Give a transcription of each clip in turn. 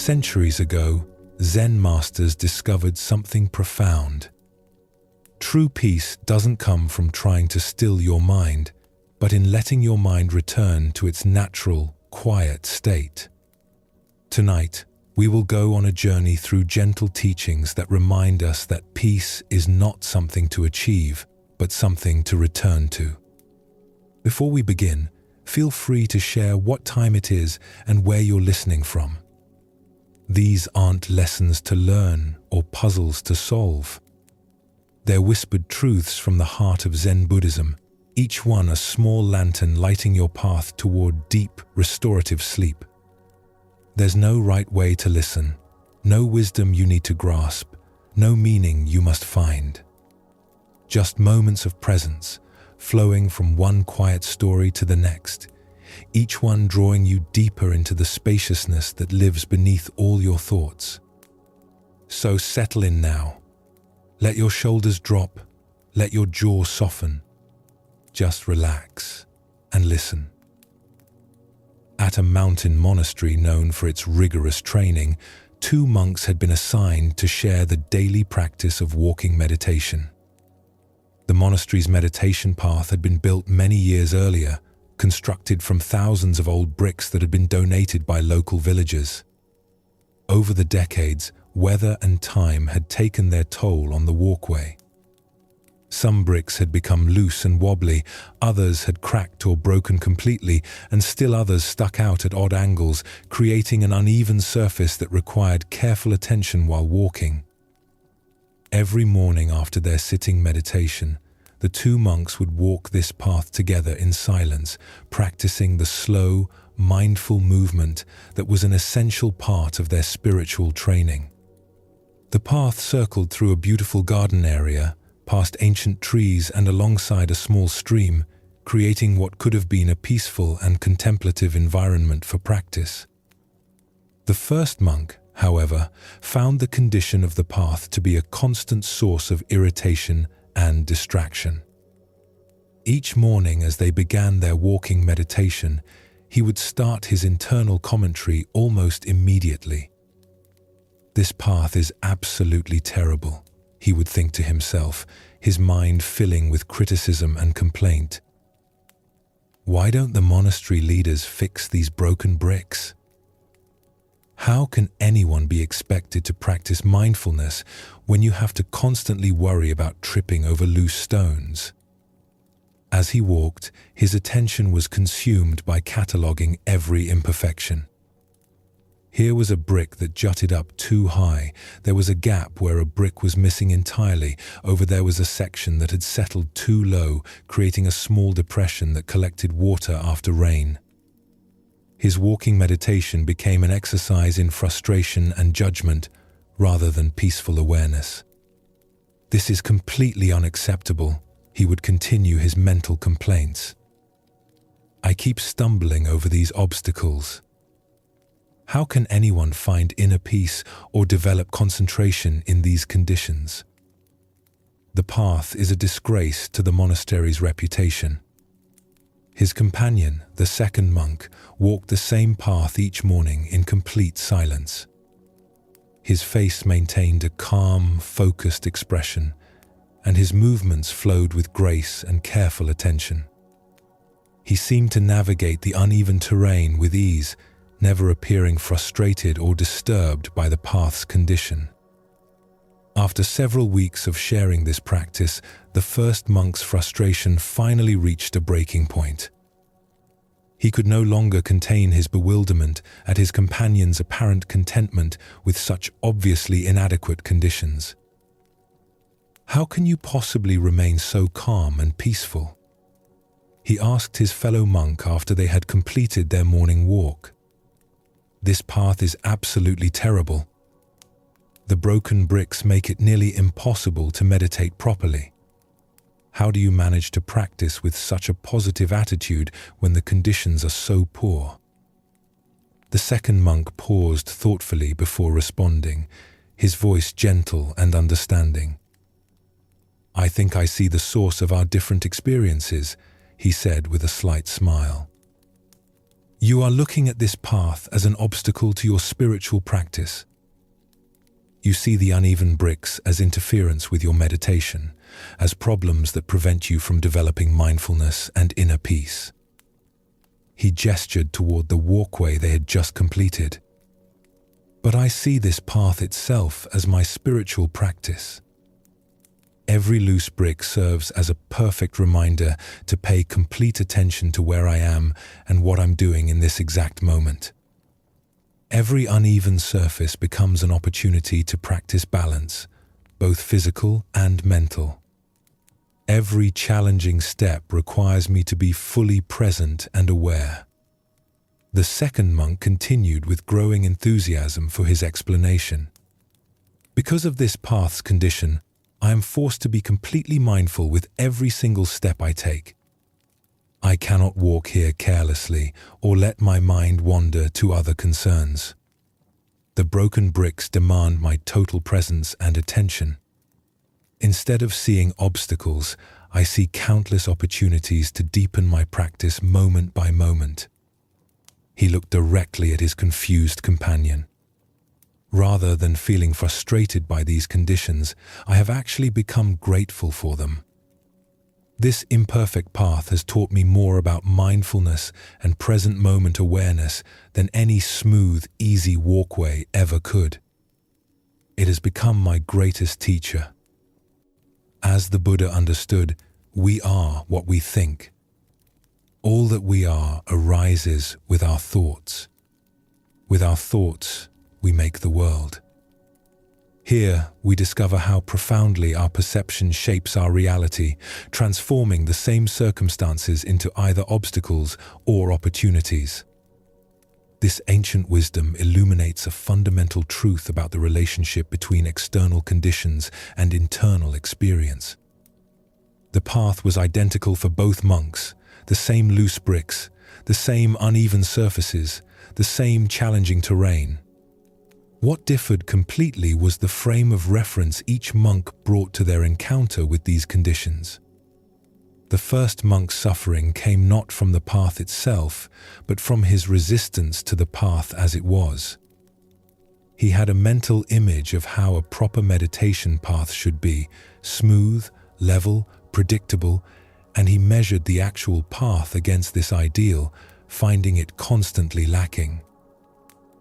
Centuries ago, Zen masters discovered something profound. True peace doesn't come from trying to still your mind, but in letting your mind return to its natural, quiet state. Tonight, we will go on a journey through gentle teachings that remind us that peace is not something to achieve, but something to return to. Before we begin, feel free to share what time it is and where you're listening from. These aren't lessons to learn or puzzles to solve. They're whispered truths from the heart of Zen Buddhism, each one a small lantern lighting your path toward deep, restorative sleep. There's no right way to listen, no wisdom you need to grasp, no meaning you must find. Just moments of presence, flowing from one quiet story to the next, each one drawing you deeper into the spaciousness that lives beneath all your thoughts. So settle in now. Let your shoulders drop, let your jaw soften. Just relax and listen. At a mountain monastery known for its rigorous training, 2 monks had been assigned to share the daily practice of walking meditation. The monastery's meditation path had been built many years earlier, constructed from thousands of old bricks that had been donated by local villagers. Over the decades, weather and time had taken their toll on the walkway. Some bricks had become loose and wobbly, others had cracked or broken completely, and still others stuck out at odd angles, creating an uneven surface that required careful attention while walking. Every morning after their sitting meditation, the 2 monks would walk this path together in silence, practicing the slow, mindful movement that was an essential part of their spiritual training. The path circled through a beautiful garden area, past ancient trees and alongside a small stream, creating what could have been a peaceful and contemplative environment for practice. The first monk, however, found the condition of the path to be a constant source of irritation and distraction. Each morning as they began their walking meditation, he would start his internal commentary almost immediately. "This path is absolutely terrible," he would think to himself, his mind filling with criticism and complaint. "Why don't the monastery leaders fix these broken bricks? How can anyone be expected to practice mindfulness when you have to constantly worry about tripping over loose stones?" As he walked, his attention was consumed by cataloging every imperfection. Here was a brick that jutted up too high. There was a gap where a brick was missing entirely. Over there was a section that had settled too low, creating a small depression that collected water after rain. His walking meditation became an exercise in frustration and judgment rather than peaceful awareness. "This is completely unacceptable," he would continue his mental complaints. "I keep stumbling over these obstacles. How can anyone find inner peace or develop concentration in these conditions? The path is a disgrace to the monastery's reputation." His companion, the second monk, walked the same path each morning in complete silence. His face maintained a calm, focused expression, and his movements flowed with grace and careful attention. He seemed to navigate the uneven terrain with ease, never appearing frustrated or disturbed by the path's condition. After several weeks of sharing this practice, the first monk's frustration finally reached a breaking point. He could no longer contain his bewilderment at his companion's apparent contentment with such obviously inadequate conditions. "How can you possibly remain so calm and peaceful?" he asked his fellow monk after they had completed their morning walk. "This path is absolutely terrible. The broken bricks make it nearly impossible to meditate properly. How do you manage to practice with such a positive attitude when the conditions are so poor?" The second monk paused thoughtfully before responding, his voice gentle and understanding. "I think I see the source of our different experiences," he said with a slight smile. You are looking at this path as an obstacle to your spiritual practice. You see the uneven bricks as interference with your meditation, as problems that prevent you from developing mindfulness and inner peace. He gestured toward the walkway they had just completed. But I see this path itself as my spiritual practice. Every loose brick serves as a perfect reminder to pay complete attention to where I am and what I'm doing in this exact moment. Every uneven surface becomes an opportunity to practice balance, both physical and mental. Every challenging step requires me to be fully present and aware. The second monk continued with growing enthusiasm for his explanation. Because of this path's condition, I am forced to be completely mindful with every single step I take. I cannot walk here carelessly or let my mind wander to other concerns. The broken bricks demand my total presence and attention. Instead of seeing obstacles, I see countless opportunities to deepen my practice moment by moment. He looked directly at his confused companion. Rather than feeling frustrated by these conditions, I have actually become grateful for them. This imperfect path has taught me more about mindfulness and present moment awareness than any smooth, easy walkway ever could. It has become my greatest teacher. As the Buddha understood, we are what we think. All that we are arises with our thoughts. With our thoughts, we make the world. Here, we discover how profoundly our perception shapes our reality, transforming the same circumstances into either obstacles or opportunities. This ancient wisdom illuminates a fundamental truth about the relationship between external conditions and internal experience. The path was identical for both monks, the same loose bricks, the same uneven surfaces, the same challenging terrain. What differed completely was the frame of reference each monk brought to their encounter with these conditions. The first monk's suffering came not from the path itself, but from his resistance to the path as it was. He had a mental image of how a proper meditation path should be, smooth, level, predictable, and he measured the actual path against this ideal, finding it constantly lacking.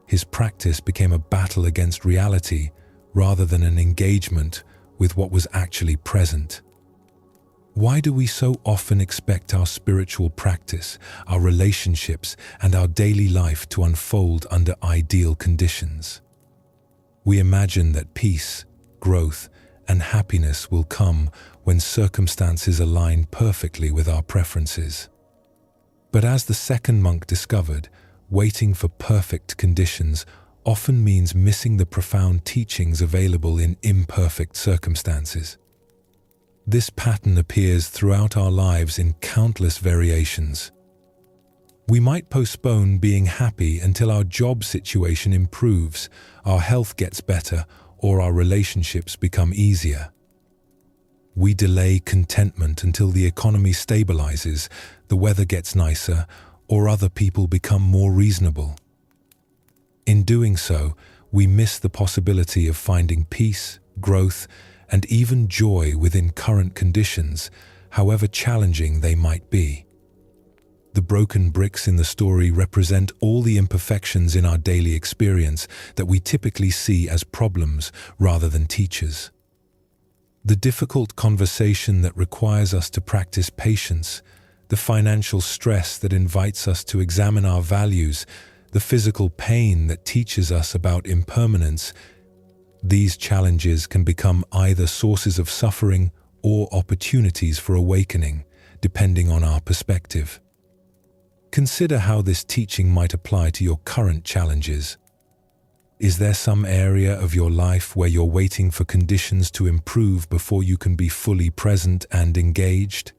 His practice became a battle against reality rather than an engagement with what was actually present. Why do we so often expect our spiritual practice, our relationships, and our daily life to unfold under ideal conditions? We imagine that peace, growth, and happiness will come when circumstances align perfectly with our preferences. But as the second monk discovered, waiting for perfect conditions often means missing the profound teachings available in imperfect circumstances. This pattern appears throughout our lives in countless variations. We might postpone being happy until our job situation improves, our health gets better, or our relationships become easier. We delay contentment until the economy stabilizes, the weather gets nicer, or other people become more reasonable. In doing so, we miss the possibility of finding peace, growth, and even joy within current conditions, however challenging they might be. The broken bricks in the story represent all the imperfections in our daily experience that we typically see as problems rather than teachers. The difficult conversation that requires us to practice patience, the financial stress that invites us to examine our values, the physical pain that teaches us about impermanence, these challenges can become either sources of suffering or opportunities for awakening, depending on our perspective. Consider how this teaching might apply to your current challenges. Is there some area of your life where you're waiting for conditions to improve before you can be fully present and engaged?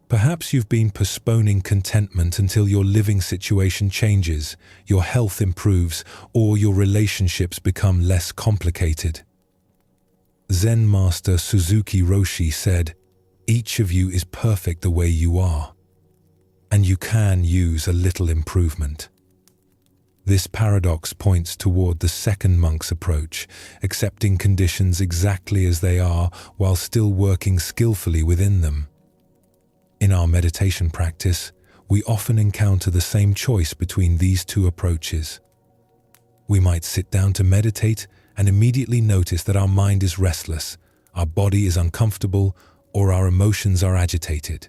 Perhaps you've been postponing contentment until your living situation changes, your health improves, or your relationships become less complicated. Zen Master Suzuki Roshi said, "Each of you is perfect the way you are." and you can use a little improvement. This paradox points toward the second monk's approach, accepting conditions exactly as they are while still working skillfully within them. In our meditation practice, we often encounter the same choice between these two approaches. We might sit down to meditate and immediately notice that our mind is restless, our body is uncomfortable, or our emotions are agitated.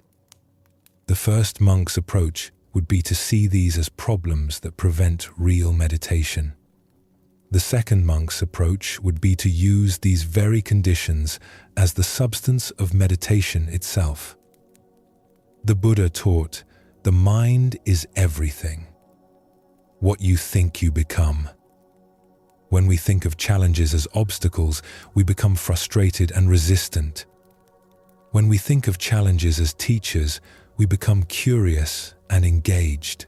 The first monk's approach would be to see these as problems that prevent real meditation. The second monk's approach would be to use these very conditions as the substance of meditation itself. The Buddha taught, the mind is everything. What you think you become. When we think of challenges as obstacles, we become frustrated and resistant. When we think of challenges as teachers, we become curious and engaged.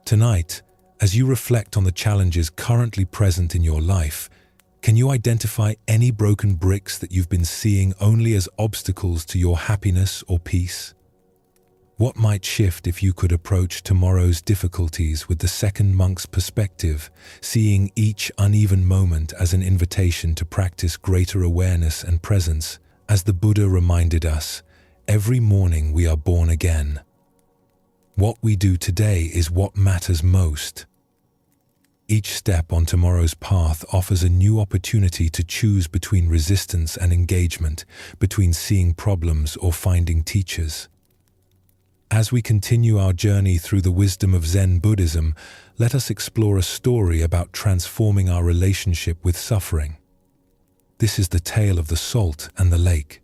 Tonight, as you reflect on the challenges currently present in your life, can you identify any broken bricks that you've been seeing only as obstacles to your happiness or peace? What might shift if you could approach tomorrow's difficulties with the second monk's perspective, seeing each uneven moment as an invitation to practice greater awareness and presence? As the Buddha reminded us, every morning we are born again. What we do today is what matters most. Each step on tomorrow's path offers a new opportunity to choose between resistance and engagement, between seeing problems or finding teachers. As we continue our journey through the wisdom of Zen Buddhism, let us explore a story about transforming our relationship with suffering. This is the tale of the salt and the lake.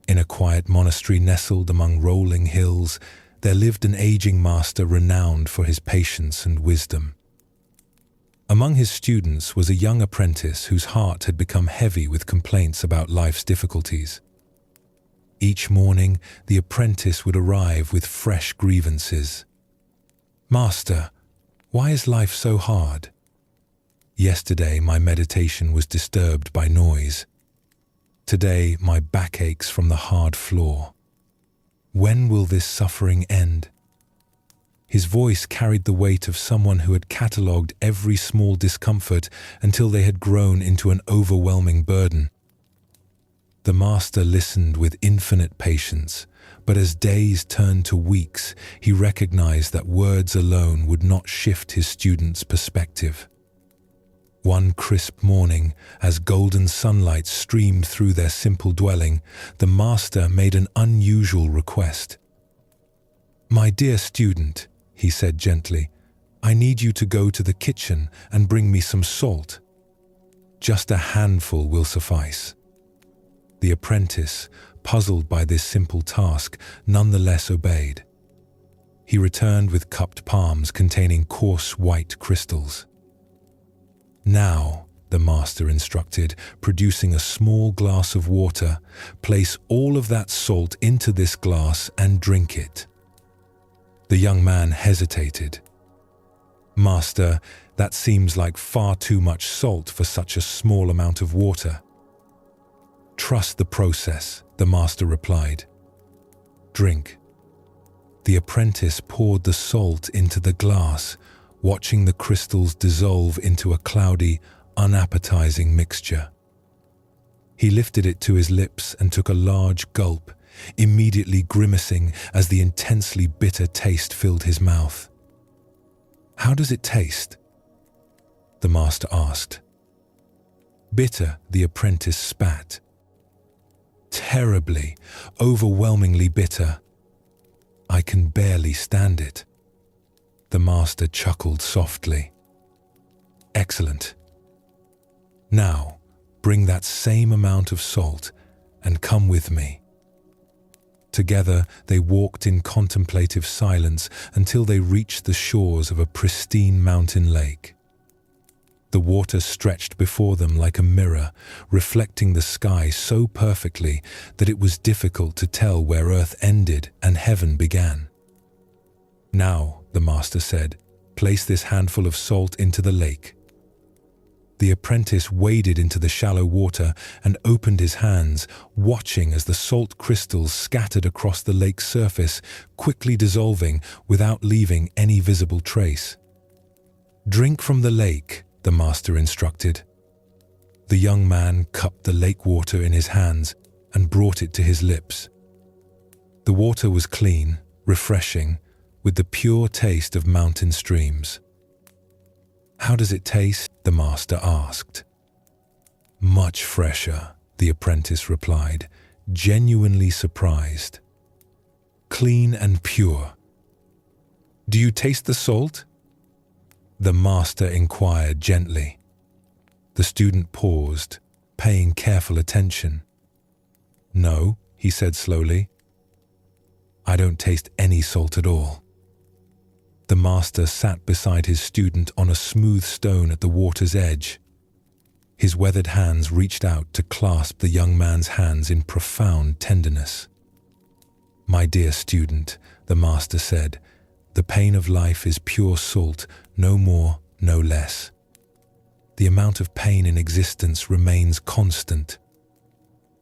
In a quiet monastery nestled among rolling hills, there lived an aging master renowned for his patience and wisdom. Among his students was a young apprentice whose heart had become heavy with complaints about life's difficulties. Each morning, the apprentice would arrive with fresh grievances. "Master, why is life so hard? Yesterday, my meditation was disturbed by noise. Today, my back aches from the hard floor. When will this suffering end?" His voice carried the weight of someone who had catalogued every small discomfort until they had grown into an overwhelming burden. The master listened with infinite patience, but as days turned to weeks, he recognized that words alone would not shift his student's perspective. One crisp morning, as golden sunlight streamed through their simple dwelling, the master made an unusual request. "My dear student," he said gently, "I need you to go to the kitchen and bring me some salt. Just a handful will suffice." The apprentice, puzzled by this simple task, nonetheless obeyed. He returned with cupped palms containing coarse white crystals. "Now," the master instructed, producing a small glass of water, "place all of that salt into this glass and drink it." The young man hesitated. "Master, that seems like far too much salt for such a small amount of water." "Trust the process," the master replied. "Drink." The apprentice poured the salt into the glass, watching the crystals dissolve into a cloudy, unappetizing mixture. He lifted it to his lips and took a large gulp, immediately grimacing as the intensely bitter taste filled his mouth. "How does it taste?" the master asked. "Bitter," the apprentice spat. "Terribly, overwhelmingly bitter. I can barely stand it." The master chuckled softly. "Excellent. Now, bring that same amount of salt and come with me." Together, they walked in contemplative silence until they reached the shores of a pristine mountain lake. The water stretched before them like a mirror, reflecting the sky so perfectly that it was difficult to tell where earth ended and heaven began. "Now," the master said, "place this handful of salt into the lake." The apprentice waded into the shallow water and opened his hands, watching as the salt crystals scattered across the lake's surface, quickly dissolving without leaving any visible trace. "Drink from the lake," the master instructed. The young man cupped the lake water in his hands and brought it to his lips. The water was clean, refreshing, with the pure taste of mountain streams. "How does it taste?" the master asked. "Much fresher," the apprentice replied, genuinely surprised. "Clean and pure." "Do you taste the salt?" the master inquired gently. The student paused, paying careful attention. "No," he said slowly. "I don't taste any salt at all." The master sat beside his student on a smooth stone at the water's edge. His weathered hands reached out to clasp the young man's hands in profound tenderness. "My dear student," the master said, "the pain of life is pure salt, no more, no less. The amount of pain in existence remains constant.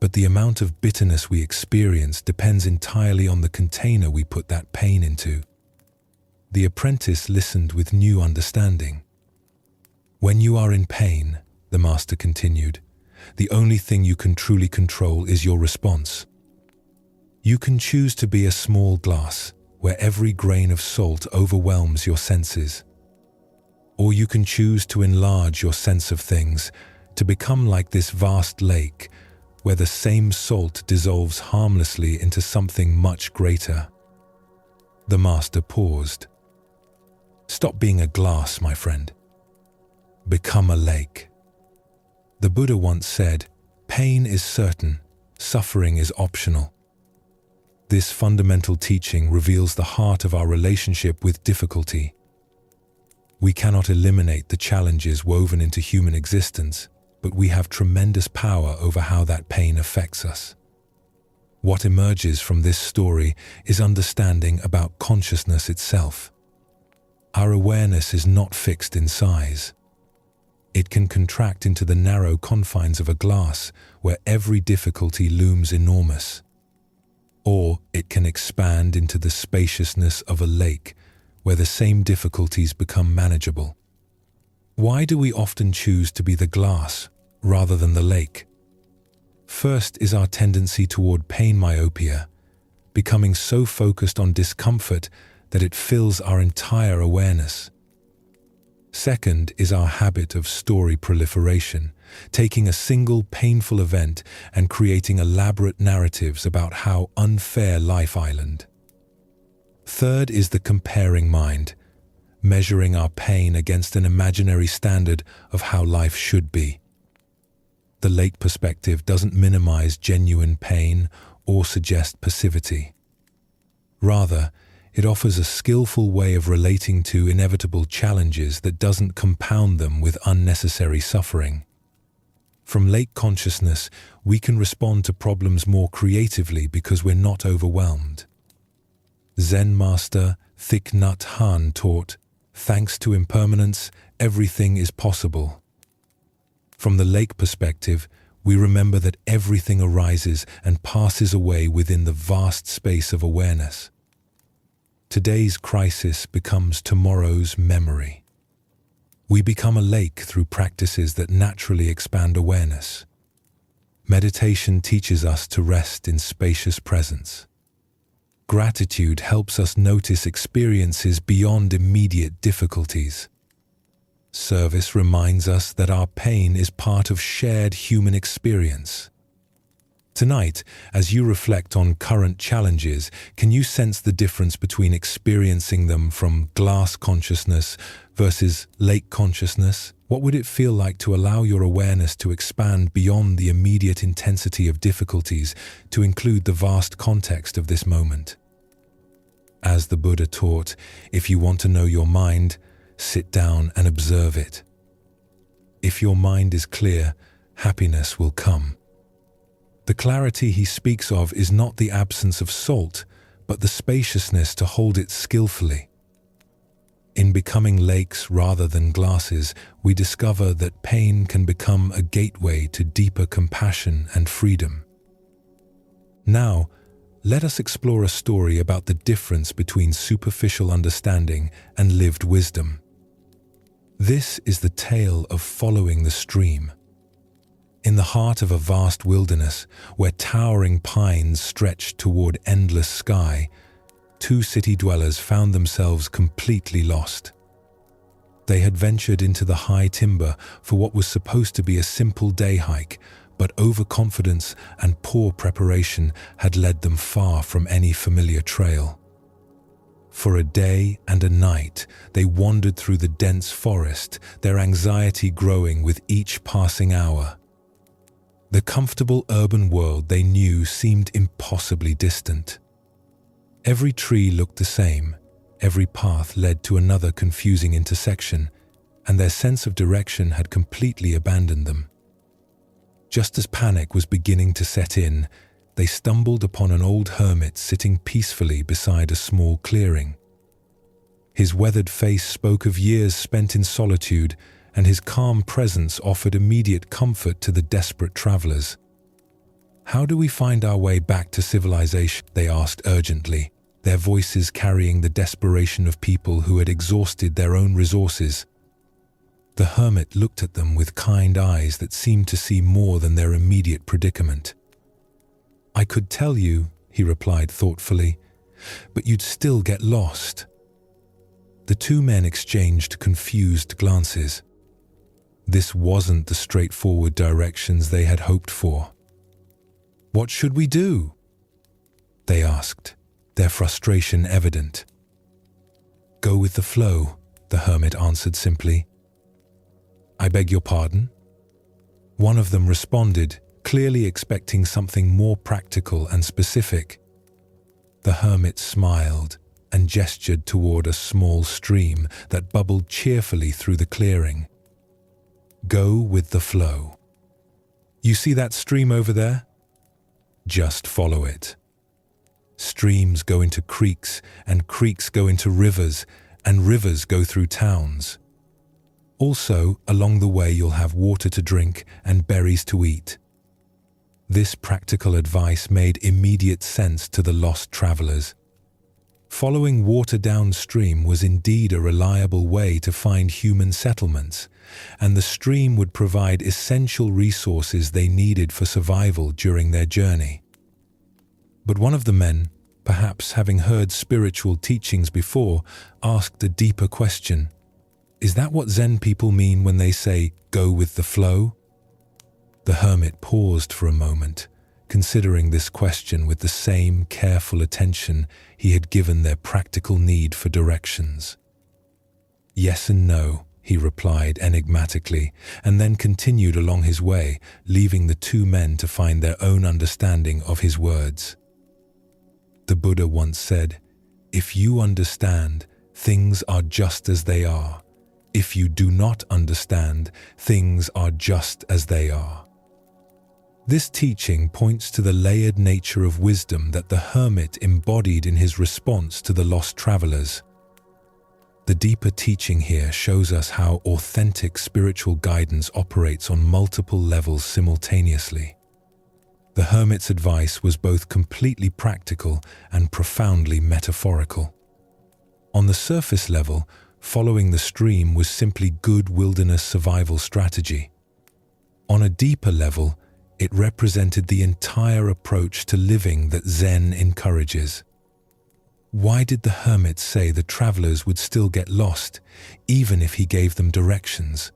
But the amount of bitterness we experience depends entirely on the container we put that pain into." The apprentice listened with new understanding. "When you are in pain," the master continued, "the only thing you can truly control is your response. You can choose to be a small glass where every grain of salt overwhelms your senses. Or you can choose to enlarge your sense of things, to become like this vast lake where the same salt dissolves harmlessly into something much greater." The master paused. "Stop being a glass, my friend. Become a lake." The Buddha once said, "Pain is certain, suffering is optional." This fundamental teaching reveals the heart of our relationship with difficulty. We cannot eliminate the challenges woven into human existence, but we have tremendous power over how that pain affects us. What emerges from this story is understanding about consciousness itself. Our awareness is not fixed in size. It can contract into the narrow confines of a glass where every difficulty looms enormous. Or it can expand into the spaciousness of a lake where the same difficulties become manageable. Why do we often choose to be the glass rather than the lake? First is our tendency toward pain myopia, becoming so focused on discomfort that it fills our entire awareness. Second is our habit of story proliferation, taking a single painful event and creating elaborate narratives about how unfair life island. Third is the comparing mind, measuring our pain against an imaginary standard of how life should be. The lake perspective doesn't minimize genuine pain or suggest passivity. Rather, it offers a skillful way of relating to inevitable challenges that doesn't compound them with unnecessary suffering. From lake consciousness, we can respond to problems more creatively because we're not overwhelmed. Zen master Thich Nhat Hanh taught, "Thanks to impermanence, everything is possible." From the lake perspective, we remember that everything arises and passes away within the vast space of awareness. Today's crisis becomes tomorrow's memory. We become a lake through practices that naturally expand awareness. Meditation teaches us to rest in spacious presence. Gratitude helps us notice experiences beyond immediate difficulties. Service reminds us that our pain is part of shared human experience. Tonight, as you reflect on current challenges, can you sense the difference between experiencing them from glass consciousness versus lake consciousness? What would it feel like to allow your awareness to expand beyond the immediate intensity of difficulties to include the vast context of this moment? As the Buddha taught, if you want to know your mind, sit down and observe it. If your mind is clear, happiness will come. The clarity he speaks of is not the absence of salt, but the spaciousness to hold it skillfully. In becoming lakes rather than glasses, we discover that pain can become a gateway to deeper compassion and freedom. Now, let us explore a story about the difference between superficial understanding and lived wisdom. This is the tale of following the stream. In the heart of a vast wilderness, where towering pines stretched toward endless sky, two city dwellers found themselves completely lost. They had ventured into the high timber for what was supposed to be a simple day hike, but overconfidence and poor preparation had led them far from any familiar trail. For a day and a night, they wandered through the dense forest, their anxiety growing with each passing hour. The comfortable urban world they knew seemed impossibly distant. Every tree looked the same, every path led to another confusing intersection, and their sense of direction had completely abandoned them. Just as panic was beginning to set in, they stumbled upon an old hermit sitting peacefully beside a small clearing. His weathered face spoke of years spent in solitude, and his calm presence offered immediate comfort to the desperate travelers. "How do we find our way back to civilization?" they asked urgently, their voices carrying the desperation of people who had exhausted their own resources. The hermit looked at them with kind eyes that seemed to see more than their immediate predicament. "I could tell you," he replied thoughtfully, "but you'd still get lost." The two men exchanged confused glances. This wasn't the straightforward directions they had hoped for. "What should we do?" they asked, their frustration evident. "Go with the flow," the hermit answered simply. "I beg your pardon?" One of them responded, clearly expecting something more practical and specific. The hermit smiled and gestured toward a small stream that bubbled cheerfully through the clearing. "Go with the flow. You see that stream over there? Just follow it. Streams go into creeks, and creeks go into rivers, and rivers go through towns. Also, along the way you'll have water to drink and berries to eat." This practical advice made immediate sense to the lost travelers. Following water downstream was indeed a reliable way to find human settlements, and the stream would provide essential resources they needed for survival during their journey. But one of the men, perhaps having heard spiritual teachings before, asked a deeper question. "Is that what Zen people mean when they say, 'go with the flow'?" The hermit paused for a moment, considering this question with the same careful attention he had given their practical need for directions. "Yes and no," he replied enigmatically, and then continued along his way, leaving the two men to find their own understanding of his words. The Buddha once said, "If you understand, things are just as they are. If you do not understand, things are just as they are." This teaching points to the layered nature of wisdom that the hermit embodied in his response to the lost travelers. The deeper teaching here shows us how authentic spiritual guidance operates on multiple levels simultaneously. The hermit's advice was both completely practical and profoundly metaphorical. On the surface level, following the stream was simply good wilderness survival strategy. On a deeper level, it represented the entire approach to living that Zen encourages. Why did the hermit say the travelers would still get lost, even if he gave them directions?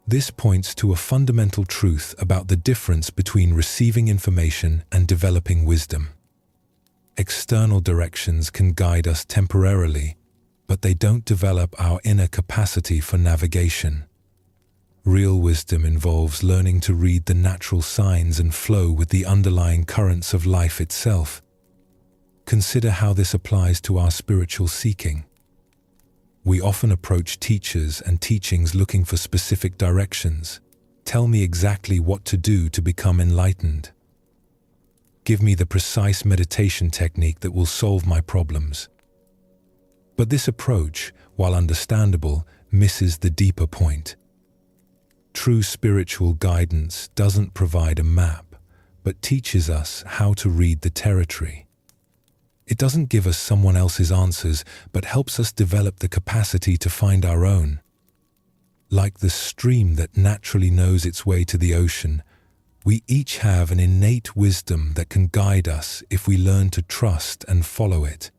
This points to a fundamental truth about the difference between receiving information and developing wisdom. External directions can guide us temporarily, but they don't develop our inner capacity for navigation. Real wisdom involves learning to read the natural signs and flow with the underlying currents of life itself. Consider how this applies to our spiritual seeking. We often approach teachers and teachings looking for specific directions. Tell me exactly what to do to become enlightened. Give me the precise meditation technique that will solve my problems. But this approach, while understandable, misses the deeper point. True spiritual guidance doesn't provide a map, but teaches us how to read the territory. It doesn't give us someone else's answers, but helps us develop the capacity to find our own. Like the stream that naturally knows its way to the ocean, we each have an innate wisdom that can guide us if we learn to trust and follow it.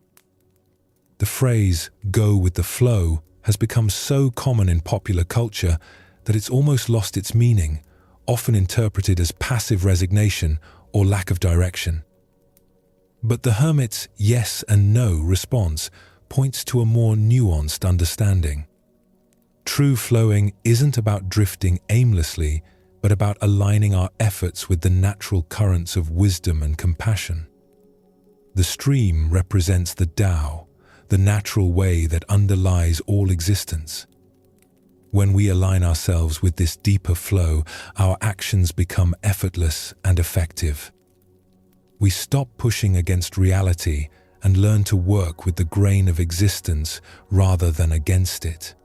The phrase, "go with the flow," has become so common in popular culture that it's almost lost its meaning, often interpreted as passive resignation or lack of direction. But the hermit's yes and no response points to a more nuanced understanding. True flowing isn't about drifting aimlessly, but about aligning our efforts with the natural currents of wisdom and compassion. The stream represents the Tao, the natural way that underlies all existence. When we align ourselves with this deeper flow, our actions become effortless and effective. We stop pushing against reality and learn to work with the grain of existence rather than against it.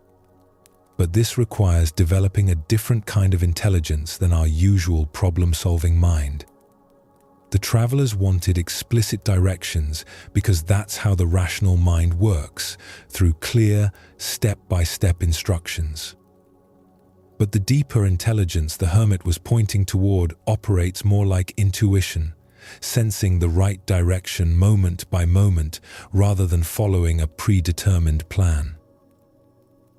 But this requires developing a different kind of intelligence than our usual problem-solving mind. The travelers wanted explicit directions because that's how the rational mind works, through clear, step-by-step instructions. But the deeper intelligence the hermit was pointing toward operates more like intuition, sensing the right direction moment by moment rather than following a predetermined plan.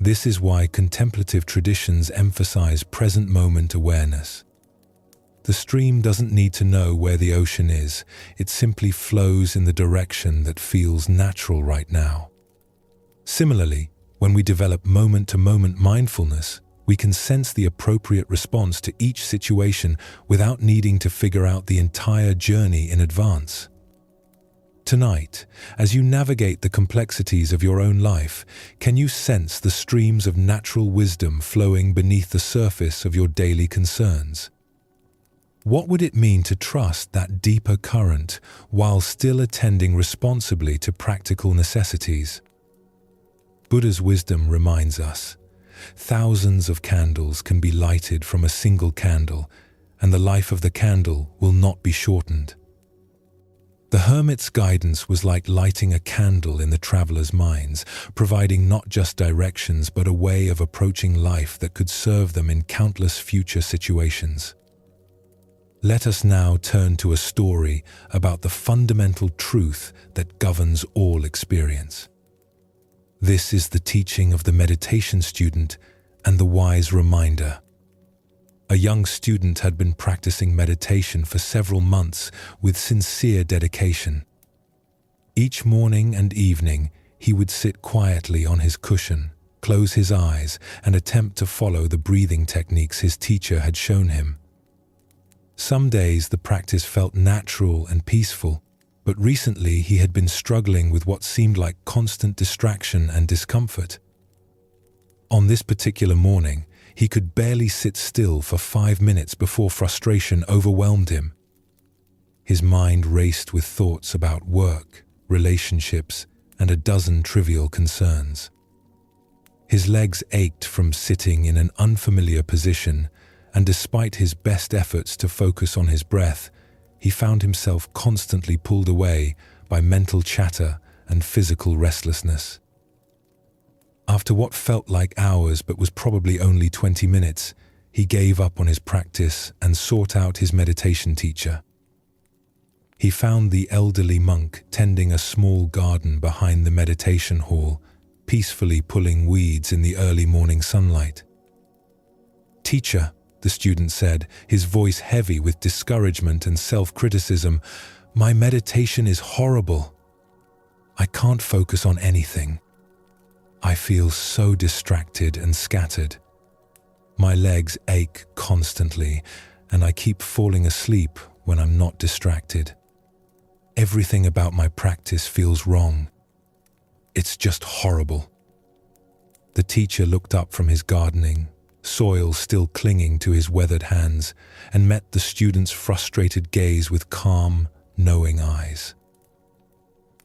This is why contemplative traditions emphasize present moment awareness. The stream doesn't need to know where the ocean is, it simply flows in the direction that feels natural right now. Similarly, when we develop moment-to-moment mindfulness, we can sense the appropriate response to each situation without needing to figure out the entire journey in advance. Tonight, as you navigate the complexities of your own life, can you sense the streams of natural wisdom flowing beneath the surface of your daily concerns? What would it mean to trust that deeper current while still attending responsibly to practical necessities? Buddha's wisdom reminds us, thousands of candles can be lighted from a single candle, and the life of the candle will not be shortened. The hermit's guidance was like lighting a candle in the traveler's minds, providing not just directions but a way of approaching life that could serve them in countless future situations. Let us now turn to a story about the fundamental truth that governs all experience. This is the teaching of the meditation student and the wise reminder. A young student had been practicing meditation for several months with sincere dedication. Each morning and evening, he would sit quietly on his cushion, close his eyes, and attempt to follow the breathing techniques his teacher had shown him. Some days the practice felt natural and peaceful, but recently he had been struggling with what seemed like constant distraction and discomfort. On this particular morning, he could barely sit still for 5 minutes before frustration overwhelmed him. His mind raced with thoughts about work, relationships, and a dozen trivial concerns. His legs ached from sitting in an unfamiliar position, and despite his best efforts to focus on his breath, he found himself constantly pulled away by mental chatter and physical restlessness. After what felt like hours but was probably only 20 minutes, he gave up on his practice and sought out his meditation teacher. He found the elderly monk tending a small garden behind the meditation hall, peacefully pulling weeds in the early morning sunlight. "Teacher," the student said, his voice heavy with discouragement and self-criticism, "my meditation is horrible. I can't focus on anything. I feel so distracted and scattered. My legs ache constantly, and I keep falling asleep when I'm not distracted. Everything about my practice feels wrong. It's just horrible." The teacher looked up from his gardening, soil still clinging to his weathered hands, and met the student's frustrated gaze with calm, knowing eyes.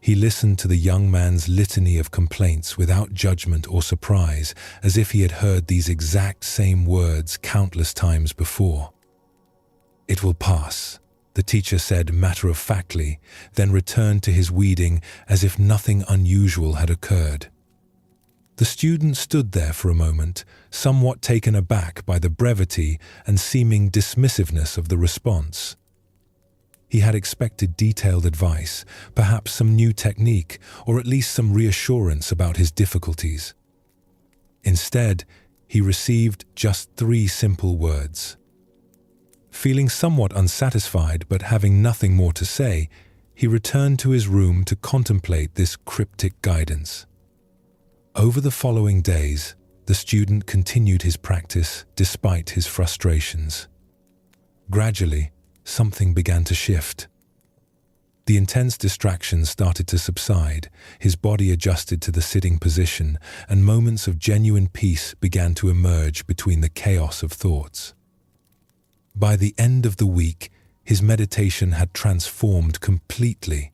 He listened to the young man's litany of complaints without judgment or surprise, as if he had heard these exact same words countless times before. "It will pass," the teacher said matter-of-factly, then returned to his weeding as if nothing unusual had occurred. The student stood there for a moment, somewhat taken aback by the brevity and seeming dismissiveness of the response. He had expected detailed advice, perhaps some new technique, or at least some reassurance about his difficulties. Instead, he received just 3 simple words. Feeling somewhat unsatisfied but having nothing more to say, he returned to his room to contemplate this cryptic guidance. Over the following days, the student continued his practice despite his frustrations. Gradually, something began to shift. The intense distractions started to subside, his body adjusted to the sitting position, and moments of genuine peace began to emerge between the chaos of thoughts. By the end of the week, his meditation had transformed completely.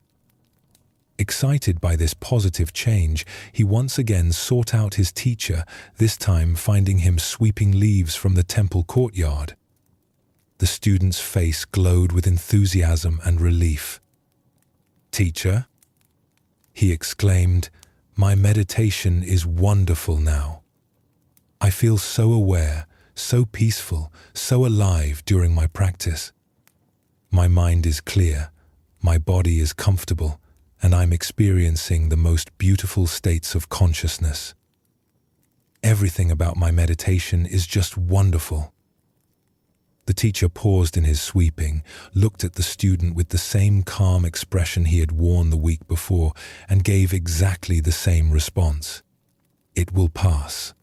Excited by this positive change, he once again sought out his teacher, this time finding him sweeping leaves from the temple courtyard. The student's face glowed with enthusiasm and relief. "Teacher," he exclaimed, "my meditation is wonderful now. I feel so aware, so peaceful, so alive during my practice. My mind is clear, my body is comfortable, and I'm experiencing the most beautiful states of consciousness. Everything about my meditation is just wonderful." The teacher paused in his sweeping, looked at the student with the same calm expression he had worn the week before, and gave exactly the same response. "It will pass."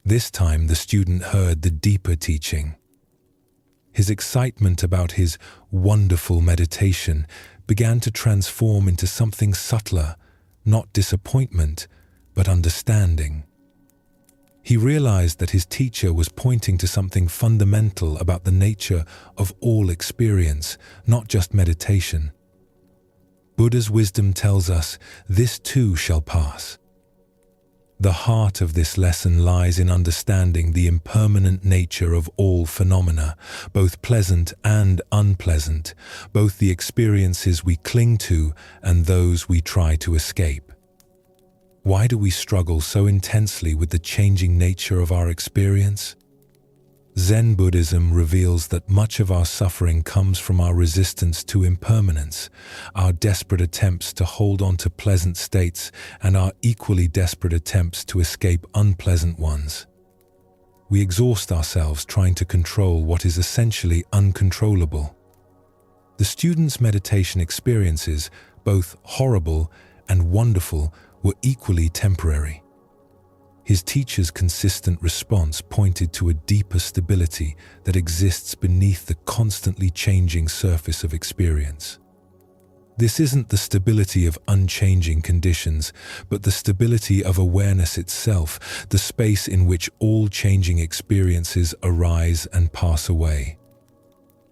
This time the student heard the deeper teaching. His excitement about his wonderful meditation began to transform into something subtler, not disappointment, but understanding. He realized that his teacher was pointing to something fundamental about the nature of all experience, not just meditation. Buddha's wisdom tells us, "This too shall pass." The heart of this lesson lies in understanding the impermanent nature of all phenomena, both pleasant and unpleasant, both the experiences we cling to and those we try to escape. Why do we struggle so intensely with the changing nature of our experience? Zen Buddhism reveals that much of our suffering comes from our resistance to impermanence, our desperate attempts to hold on to pleasant states, and our equally desperate attempts to escape unpleasant ones. We exhaust ourselves trying to control what is essentially uncontrollable. The student's meditation experiences, both horrible and wonderful, were equally temporary. His teacher's consistent response pointed to a deeper stability that exists beneath the constantly changing surface of experience. This isn't the stability of unchanging conditions, but the stability of awareness itself, the space in which all changing experiences arise and pass away.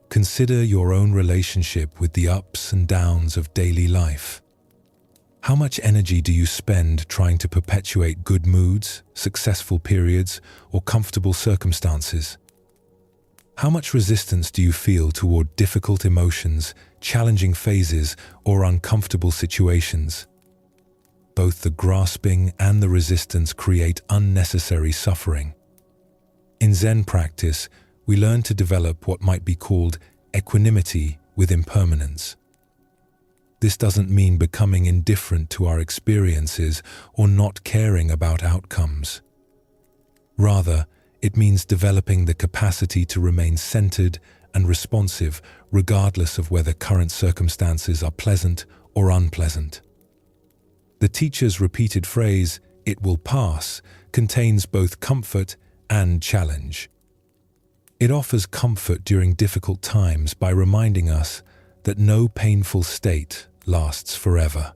Consider your own relationship with the ups and downs of daily life. How much energy do you spend trying to perpetuate good moods, successful periods, or comfortable circumstances? How much resistance do you feel toward difficult emotions, challenging phases, or uncomfortable situations? Both the grasping and the resistance create unnecessary suffering. In Zen practice, we learn to develop what might be called equanimity with impermanence. This doesn't mean becoming indifferent to our experiences or not caring about outcomes. Rather, it means developing the capacity to remain centered and responsive regardless of whether current circumstances are pleasant or unpleasant. The teacher's repeated phrase, "It will pass," contains both comfort and challenge. It offers comfort during difficult times by reminding us that no painful state lasts forever.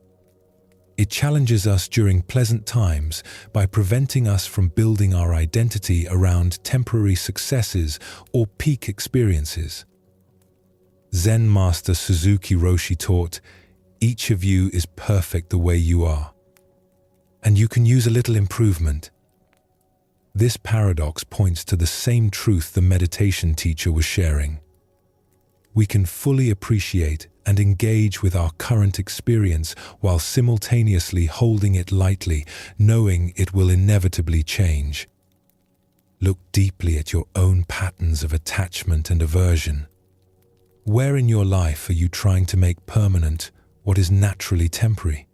It challenges us during pleasant times by preventing us from building our identity around temporary successes or peak experiences. Zen master Suzuki Roshi taught, Each of you is perfect the way you are, and you can use a little improvement. This paradox points to the same truth the meditation teacher was sharing. We can fully appreciate and engage with our current experience while simultaneously holding it lightly, knowing it will inevitably change. Look deeply at your own patterns of attachment and aversion. Where in your life are you trying to make permanent what is naturally temporary?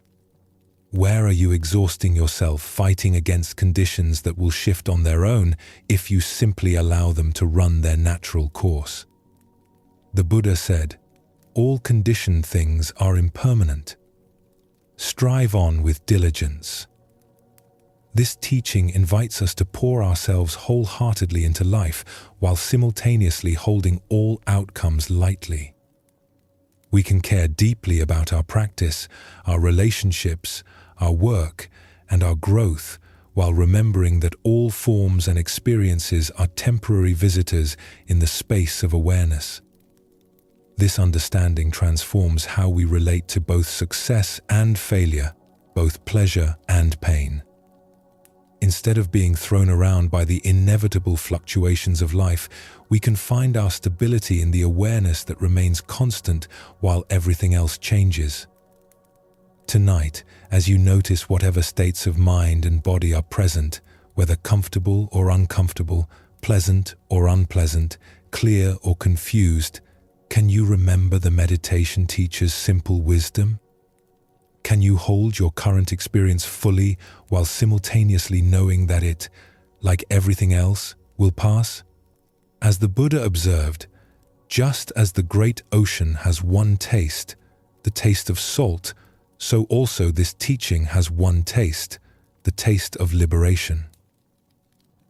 Where are you exhausting yourself fighting against conditions that will shift on their own if you simply allow them to run their natural course? The Buddha said, "All conditioned things are impermanent. Strive on with diligence." This teaching invites us to pour ourselves wholeheartedly into life while simultaneously holding all outcomes lightly. We can care deeply about our practice, our relationships, our work, and our growth, while remembering that all forms and experiences are temporary visitors in the space of awareness. This understanding transforms how we relate to both success and failure, both pleasure and pain. Instead of being thrown around by the inevitable fluctuations of life, we can find our stability in the awareness that remains constant while everything else changes. Tonight, as you notice whatever states of mind and body are present, whether comfortable or uncomfortable, pleasant or unpleasant, clear or confused, can you remember the meditation teacher's simple wisdom? Can you hold your current experience fully while simultaneously knowing that it, like everything else, will pass? As the Buddha observed, just as the great ocean has one taste, the taste of salt, so also this teaching has one taste, the taste of liberation.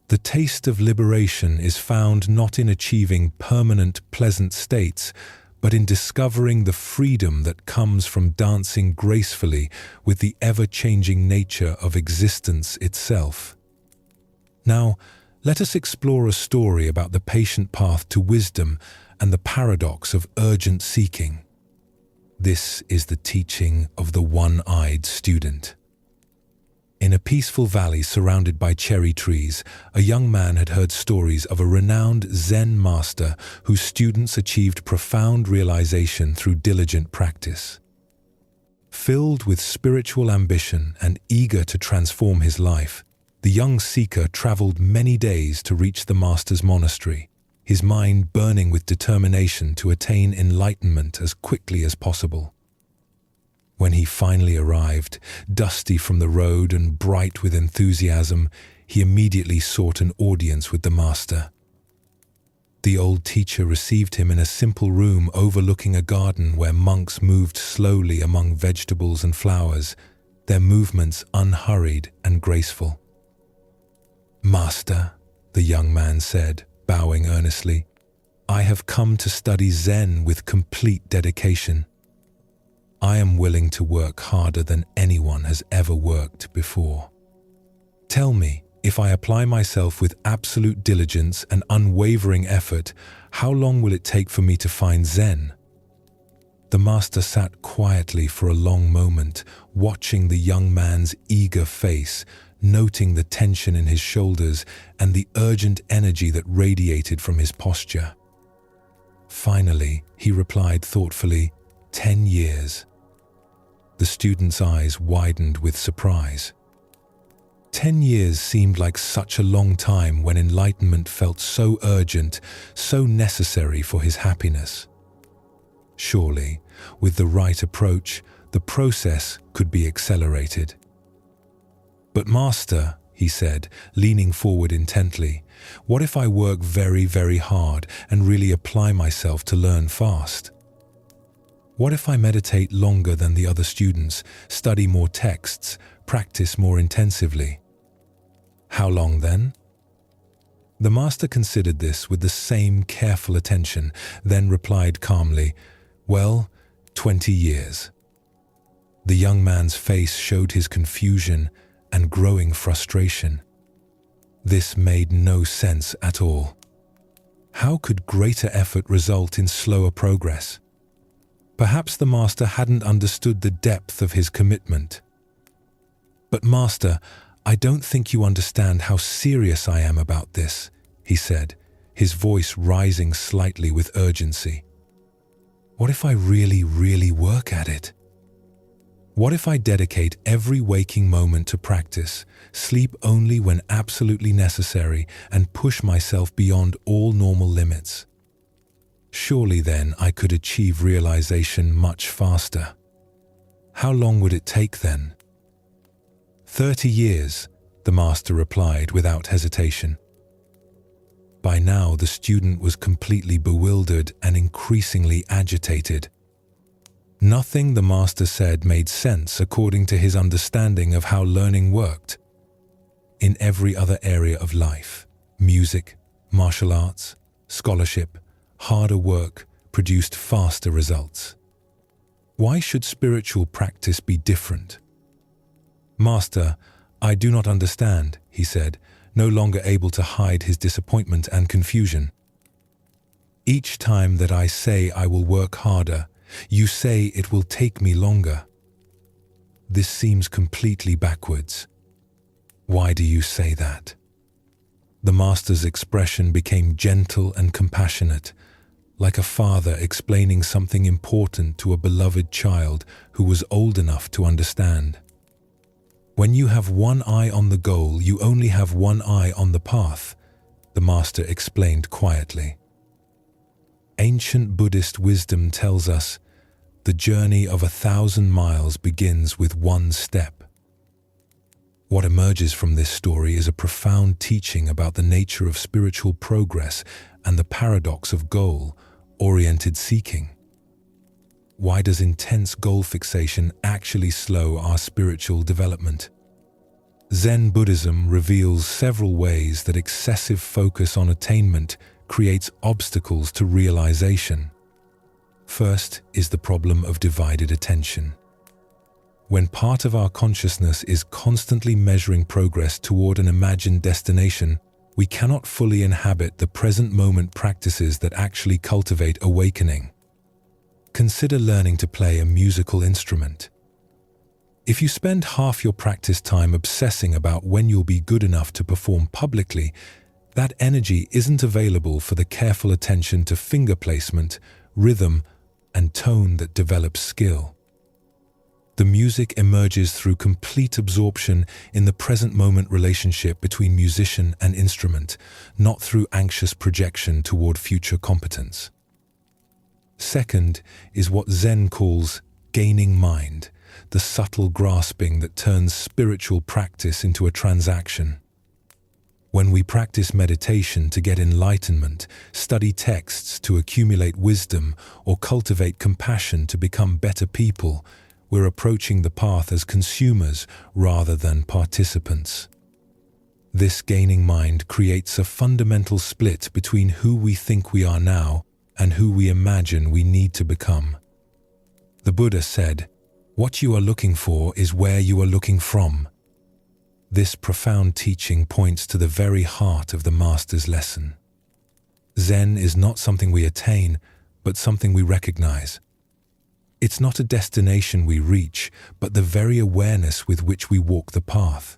The taste of liberation is found not in achieving permanent, pleasant states, but in discovering the freedom that comes from dancing gracefully with the ever-changing nature of existence itself. Now, let us explore a story about the patient path to wisdom and the paradox of urgent seeking. This is the teaching of the one-eyed student. In a peaceful valley surrounded by cherry trees, a young man had heard stories of a renowned Zen master whose students achieved profound realization through diligent practice. Filled with spiritual ambition and eager to transform his life, the young seeker traveled many days to reach the master's monastery, his mind burning with determination to attain enlightenment as quickly as possible. When he finally arrived, dusty from the road and bright with enthusiasm, he immediately sought an audience with the master. The old teacher received him in a simple room overlooking a garden where monks moved slowly among vegetables and flowers, their movements unhurried and graceful. "Master," the young man said, bowing earnestly, "I have come to study Zen with complete dedication. I am willing to work harder than anyone has ever worked before. Tell me, if I apply myself with absolute diligence and unwavering effort, how long will it take for me to find Zen?" The master sat quietly for a long moment, watching the young man's eager face, noting the tension in his shoulders and the urgent energy that radiated from his posture. Finally, he replied thoughtfully, 10 years. The student's eyes widened with surprise. 10 years seemed like such a long time when enlightenment felt so urgent, so necessary for his happiness. Surely, with the right approach, the process could be accelerated. "But Master," he said, leaning forward intently, "what if I work very, very hard and really apply myself to learn fast? What if I meditate longer than the other students, study more texts, practice more intensively? How long then?" The master considered this with the same careful attention, then replied calmly, "Well, 20 years. The young man's face showed his confusion and growing frustration. This made no sense at all. How could greater effort result in slower progress? Perhaps the master hadn't understood the depth of his commitment. "But master, I don't think you understand how serious I am about this," he said, his voice rising slightly with urgency. "What if I really work at it? What if I dedicate every waking moment to practice, sleep only when absolutely necessary, and push myself beyond all normal limits? Surely then I could achieve realization much faster. How long would it take then?" 30 years, the master replied without hesitation. By now, the student was completely bewildered and increasingly agitated. Nothing the master said made sense according to his understanding of how learning worked. In every other area of life, music, martial arts, scholarship, harder work produced faster results. Why should spiritual practice be different? "Master, I do not understand," he said, no longer able to hide his disappointment and confusion. "Each time that I say I will work harder, you say it will take me longer. This seems completely backwards. Why do you say that?" The master's expression became gentle and compassionate, like a father explaining something important to a beloved child who was old enough to understand. "When you have one eye on the goal, you only have one eye on the path," the master explained quietly. Ancient Buddhist wisdom tells us, the journey of 1,000 miles begins with one step. What emerges from this story is a profound teaching about the nature of spiritual progress and the paradox of goal-oriented seeking. Why does intense goal fixation actually slow our spiritual development? Zen Buddhism reveals several ways that excessive focus on attainment creates obstacles to realization. First is the problem of divided attention. When part of our consciousness is constantly measuring progress toward an imagined destination, we cannot fully inhabit the present moment practices that actually cultivate awakening. Consider learning to play a musical instrument. If you spend half your practice time obsessing about when you'll be good enough to perform publicly, that energy isn't available for the careful attention to finger placement, rhythm, and tone that develops skill. The music emerges through complete absorption in the present moment relationship between musician and instrument, not through anxious projection toward future competence. Second is what Zen calls gaining mind, the subtle grasping that turns spiritual practice into a transaction. When we practice meditation to get enlightenment, study texts to accumulate wisdom, or cultivate compassion to become better people, we're approaching the path as consumers rather than participants. This gaining mind creates a fundamental split between who we think we are now and who we imagine we need to become. The Buddha said, "What you are looking for is where you are looking from." This profound teaching points to the very heart of the master's lesson. Zen is not something we attain, but something we recognize. It's not a destination we reach, but the very awareness with which we walk the path.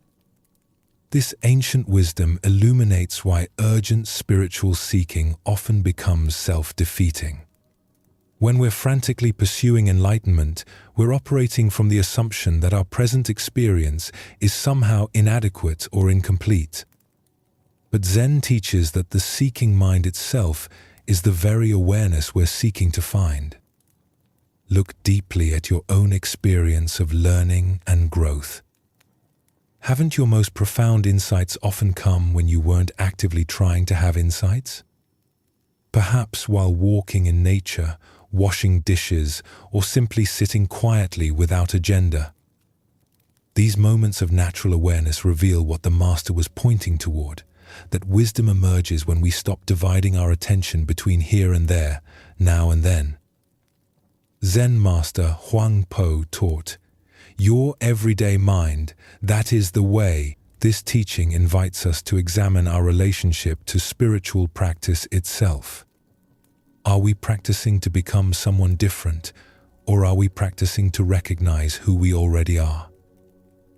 This ancient wisdom illuminates why urgent spiritual seeking often becomes self-defeating. When we're frantically pursuing enlightenment, we're operating from the assumption that our present experience is somehow inadequate or incomplete. But Zen teaches that the seeking mind itself is the very awareness we're seeking to find. Look deeply at your own experience of learning and growth. Haven't your most profound insights often come when you weren't actively trying to have insights? Perhaps while walking in nature, washing dishes, or simply sitting quietly without agenda. These moments of natural awareness reveal what the master was pointing toward, that wisdom emerges when we stop dividing our attention between here and there, now and then. Zen master Huang Po taught, "Your everyday mind, that is the way." This teaching invites us to examine our relationship to spiritual practice itself. Are we practicing to become someone different, Or are we practicing to recognize who we already are?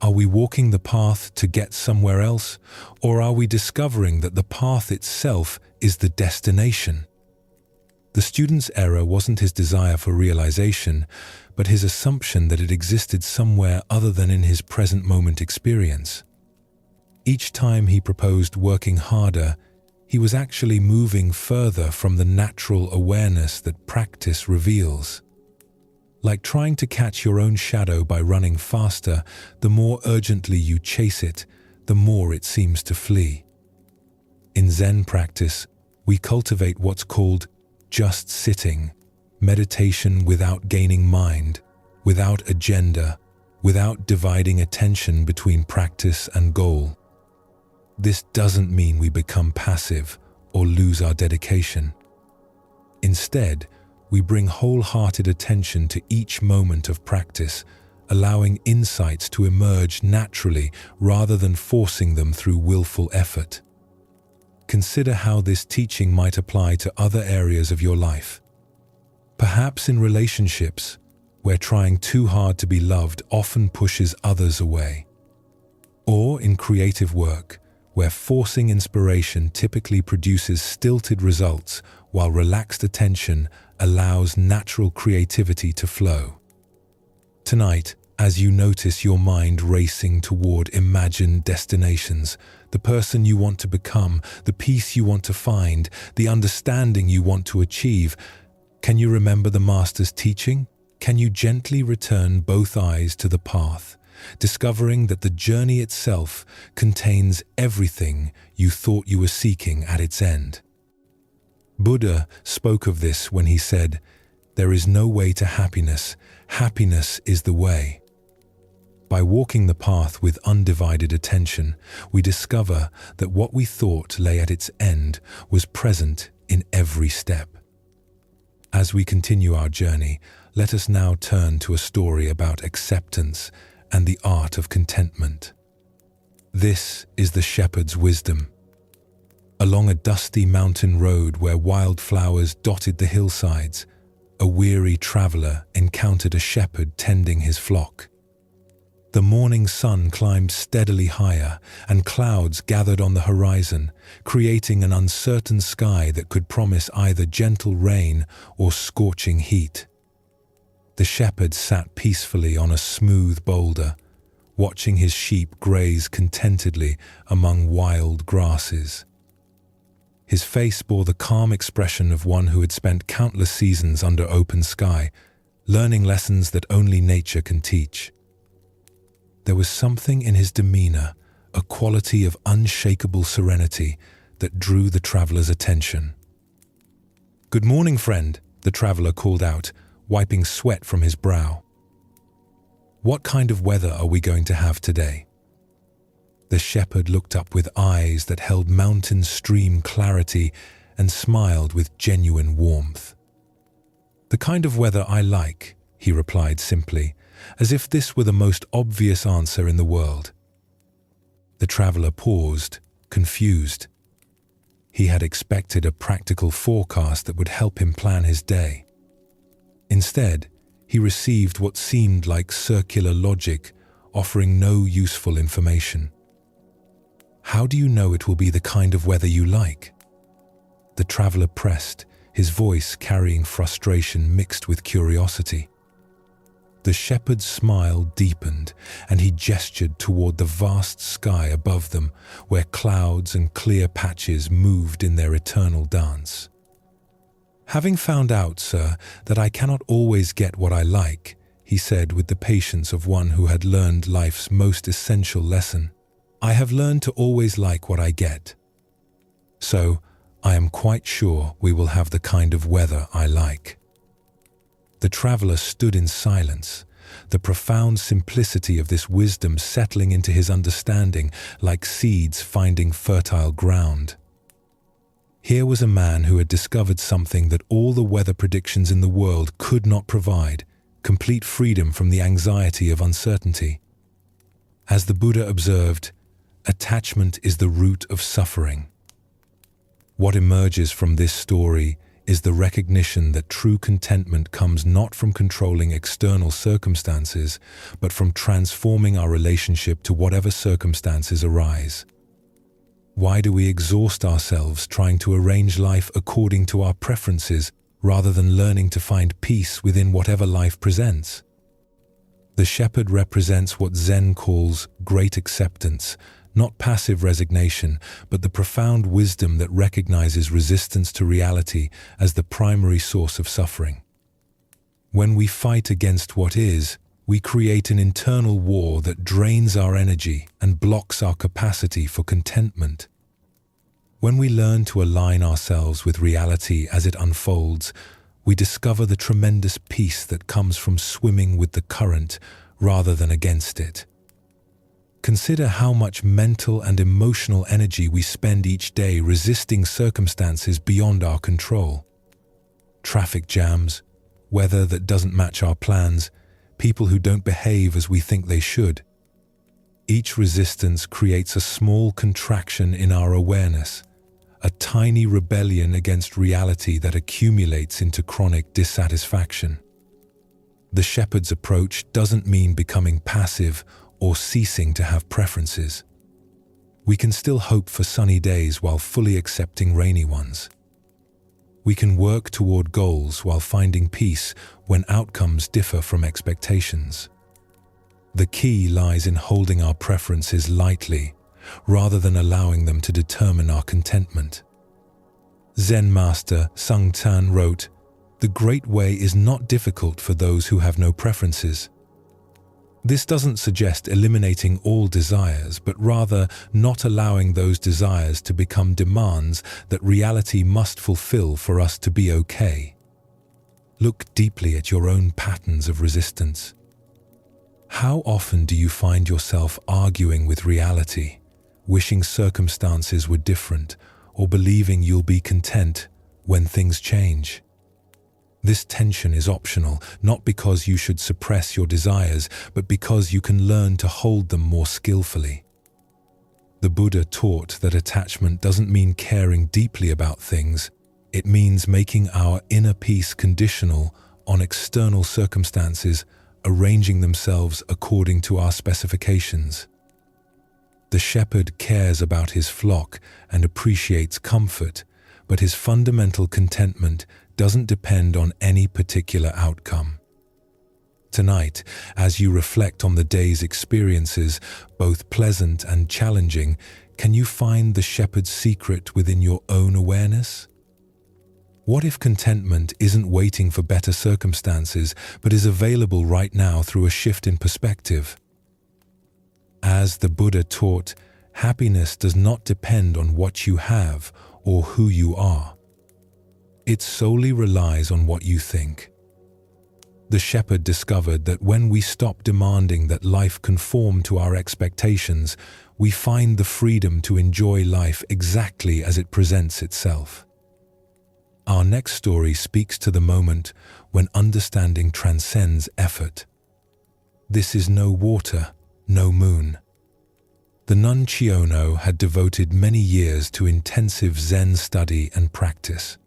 Are we walking the path to get somewhere else, or are we discovering that the path itself is the destination? The student's error wasn't his desire for realization, but his assumption that it existed somewhere other than in his present moment experience. Each time he proposed working harder, he was actually moving further from the natural awareness that practice reveals. Like trying to catch your own shadow by running faster, the more urgently you chase it, the more it seems to flee. In Zen practice, we cultivate what's called just sitting, meditation without gaining mind, without agenda, without dividing attention between practice and goal. This doesn't mean we become passive or lose our dedication. Instead, we bring wholehearted attention to each moment of practice, allowing insights to emerge naturally rather than forcing them through willful effort. Consider how this teaching might apply to other areas of your life. Perhaps in relationships, where trying too hard to be loved often pushes others away. Or in creative work, where forcing inspiration typically produces stilted results while relaxed attention allows natural creativity to flow. Tonight, as you notice your mind racing toward imagined destinations, the person you want to become, the peace you want to find, the understanding you want to achieve, can you remember the Master's teaching? Can you gently return both eyes to the path, discovering that the journey itself contains everything you thought you were seeking at its end? Buddha spoke of this when he said, "There is no way to happiness. Happiness is the way." By walking the path with undivided attention, we discover that what we thought lay at its end was present in every step. As we continue our journey, let us now turn to a story about acceptance and the art of contentment. This is the shepherd's wisdom. Along a dusty mountain road where wildflowers dotted the hillsides, a weary traveler encountered a shepherd tending his flock. The morning sun climbed steadily higher, and clouds gathered on the horizon, creating an uncertain sky that could promise either gentle rain or scorching heat. The shepherd sat peacefully on a smooth boulder, watching his sheep graze contentedly among wild grasses. His face bore the calm expression of one who had spent countless seasons under open sky, learning lessons that only nature can teach. There was something in his demeanor, a quality of unshakable serenity that drew the traveler's attention. "Good morning, friend," the traveler called out, wiping sweat from his brow. "What kind of weather are we going to have today?" The shepherd looked up with eyes that held mountain stream clarity and smiled with genuine warmth. "The kind of weather I like," he replied simply, as if this were the most obvious answer in the world. The traveler paused, confused. He had expected a practical forecast that would help him plan his day. Instead, he received what seemed like circular logic, offering no useful information. "How do you know it will be the kind of weather you like?" The traveler pressed, his voice carrying frustration mixed with curiosity. The shepherd's smile deepened, and he gestured toward the vast sky above them, where clouds and clear patches moved in their eternal dance. "Having found out, sir, that I cannot always get what I like," he said with the patience of one who had learned life's most essential lesson, "I have learned to always like what I get. So, I am quite sure we will have the kind of weather I like." The traveler stood in silence, the profound simplicity of this wisdom settling into his understanding like seeds finding fertile ground. Here was a man who had discovered something that all the weather predictions in the world could not provide: complete freedom from the anxiety of uncertainty. As the Buddha observed, attachment is the root of suffering. What emerges from this story is the recognition that true contentment comes not from controlling external circumstances, but from transforming our relationship to whatever circumstances arise. Why do we exhaust ourselves trying to arrange life according to our preferences rather than learning to find peace within whatever life presents? The shepherd represents what Zen calls great acceptance, not passive resignation, but the profound wisdom that recognizes resistance to reality as the primary source of suffering. When we fight against what is, we create an internal war that drains our energy and blocks our capacity for contentment. When we learn to align ourselves with reality as it unfolds, we discover the tremendous peace that comes from swimming with the current rather than against it. Consider how much mental and emotional energy we spend each day resisting circumstances beyond our control. Traffic jams, weather that doesn't match our plans, people who don't behave as we think they should. Each resistance creates a small contraction in our awareness, a tiny rebellion against reality that accumulates into chronic dissatisfaction. The shepherd's approach doesn't mean becoming passive or ceasing to have preferences. We can still hope for sunny days while fully accepting rainy ones. We can work toward goals while finding peace when outcomes differ from expectations. The key lies in holding our preferences lightly, rather than allowing them to determine our contentment. Zen master Sung Tan wrote, "The great way is not difficult for those who have no preferences." This doesn't suggest eliminating all desires, but rather not allowing those desires to become demands that reality must fulfill for us to be okay. Look deeply at your own patterns of resistance. How often do you find yourself arguing with reality, wishing circumstances were different, or believing you'll be content when things change? This tension is optional, not because you should suppress your desires, but because you can learn to hold them more skillfully. The Buddha taught that attachment doesn't mean caring deeply about things. It means making our inner peace conditional on external circumstances arranging themselves according to our specifications. The shepherd cares about his flock and appreciates comfort, but his fundamental contentment doesn't depend on any particular outcome. Tonight, as you reflect on the day's experiences, both pleasant and challenging, can you find the shepherd's secret within your own awareness? What if contentment isn't waiting for better circumstances, but is available right now through a shift in perspective? As the Buddha taught, happiness does not depend on what you have or who you are. It solely relies on what you think. The shepherd discovered that when we stop demanding that life conform to our expectations, we find the freedom to enjoy life exactly as it presents itself. Our next story speaks to the moment when understanding transcends effort. This is no water, no moon. The nun Chiono had devoted many years to intensive Zen study and practice.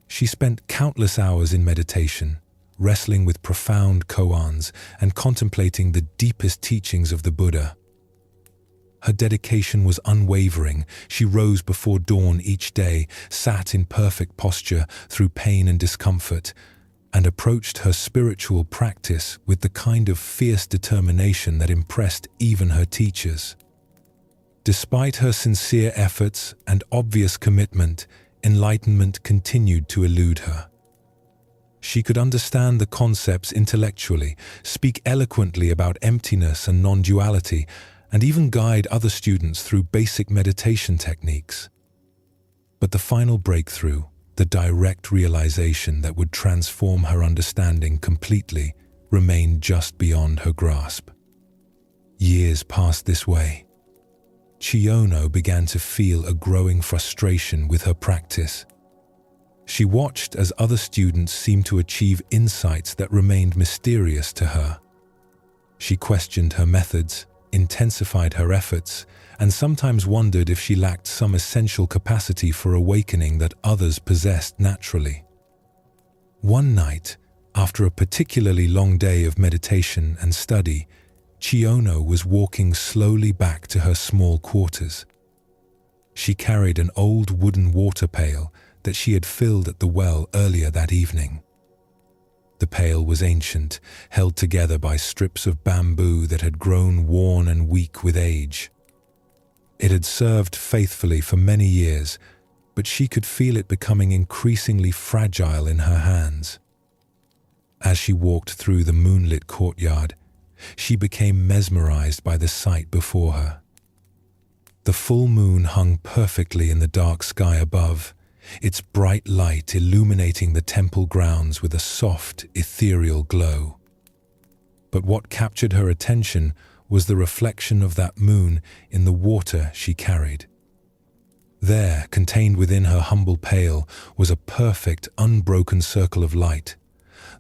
She spent countless hours in meditation, wrestling with profound koans and contemplating the deepest teachings of the Buddha. Her dedication was unwavering. She rose before dawn each day, sat in perfect posture through pain and discomfort, and approached her spiritual practice with the kind of fierce determination that impressed even her teachers. Despite her sincere efforts and obvious commitment, enlightenment continued to elude her. She could understand the concepts intellectually, speak eloquently about emptiness and non-duality, and even guide other students through basic meditation techniques. But the final breakthrough, the direct realization that would transform her understanding completely, remained just beyond her grasp. Years passed this way. Chiono began to feel a growing frustration with her practice. She watched as other students seemed to achieve insights that remained mysterious to her. She questioned her methods, intensified her efforts, and sometimes wondered if she lacked some essential capacity for awakening that others possessed naturally. One night, after a particularly long day of meditation and study, Chiono was walking slowly back to her small quarters. She carried an old wooden water pail that she had filled at the well earlier that evening. The pail was ancient, held together by strips of bamboo that had grown worn and weak with age. It had served faithfully for many years, but she could feel it becoming increasingly fragile in her hands. As she walked through the moonlit courtyard, she became mesmerized by the sight before her. The full moon hung perfectly in the dark sky above, its bright light illuminating the temple grounds with a soft, ethereal glow. But what captured her attention was the reflection of that moon in the water she carried. There, contained within her humble pail, was a perfect, unbroken circle of light.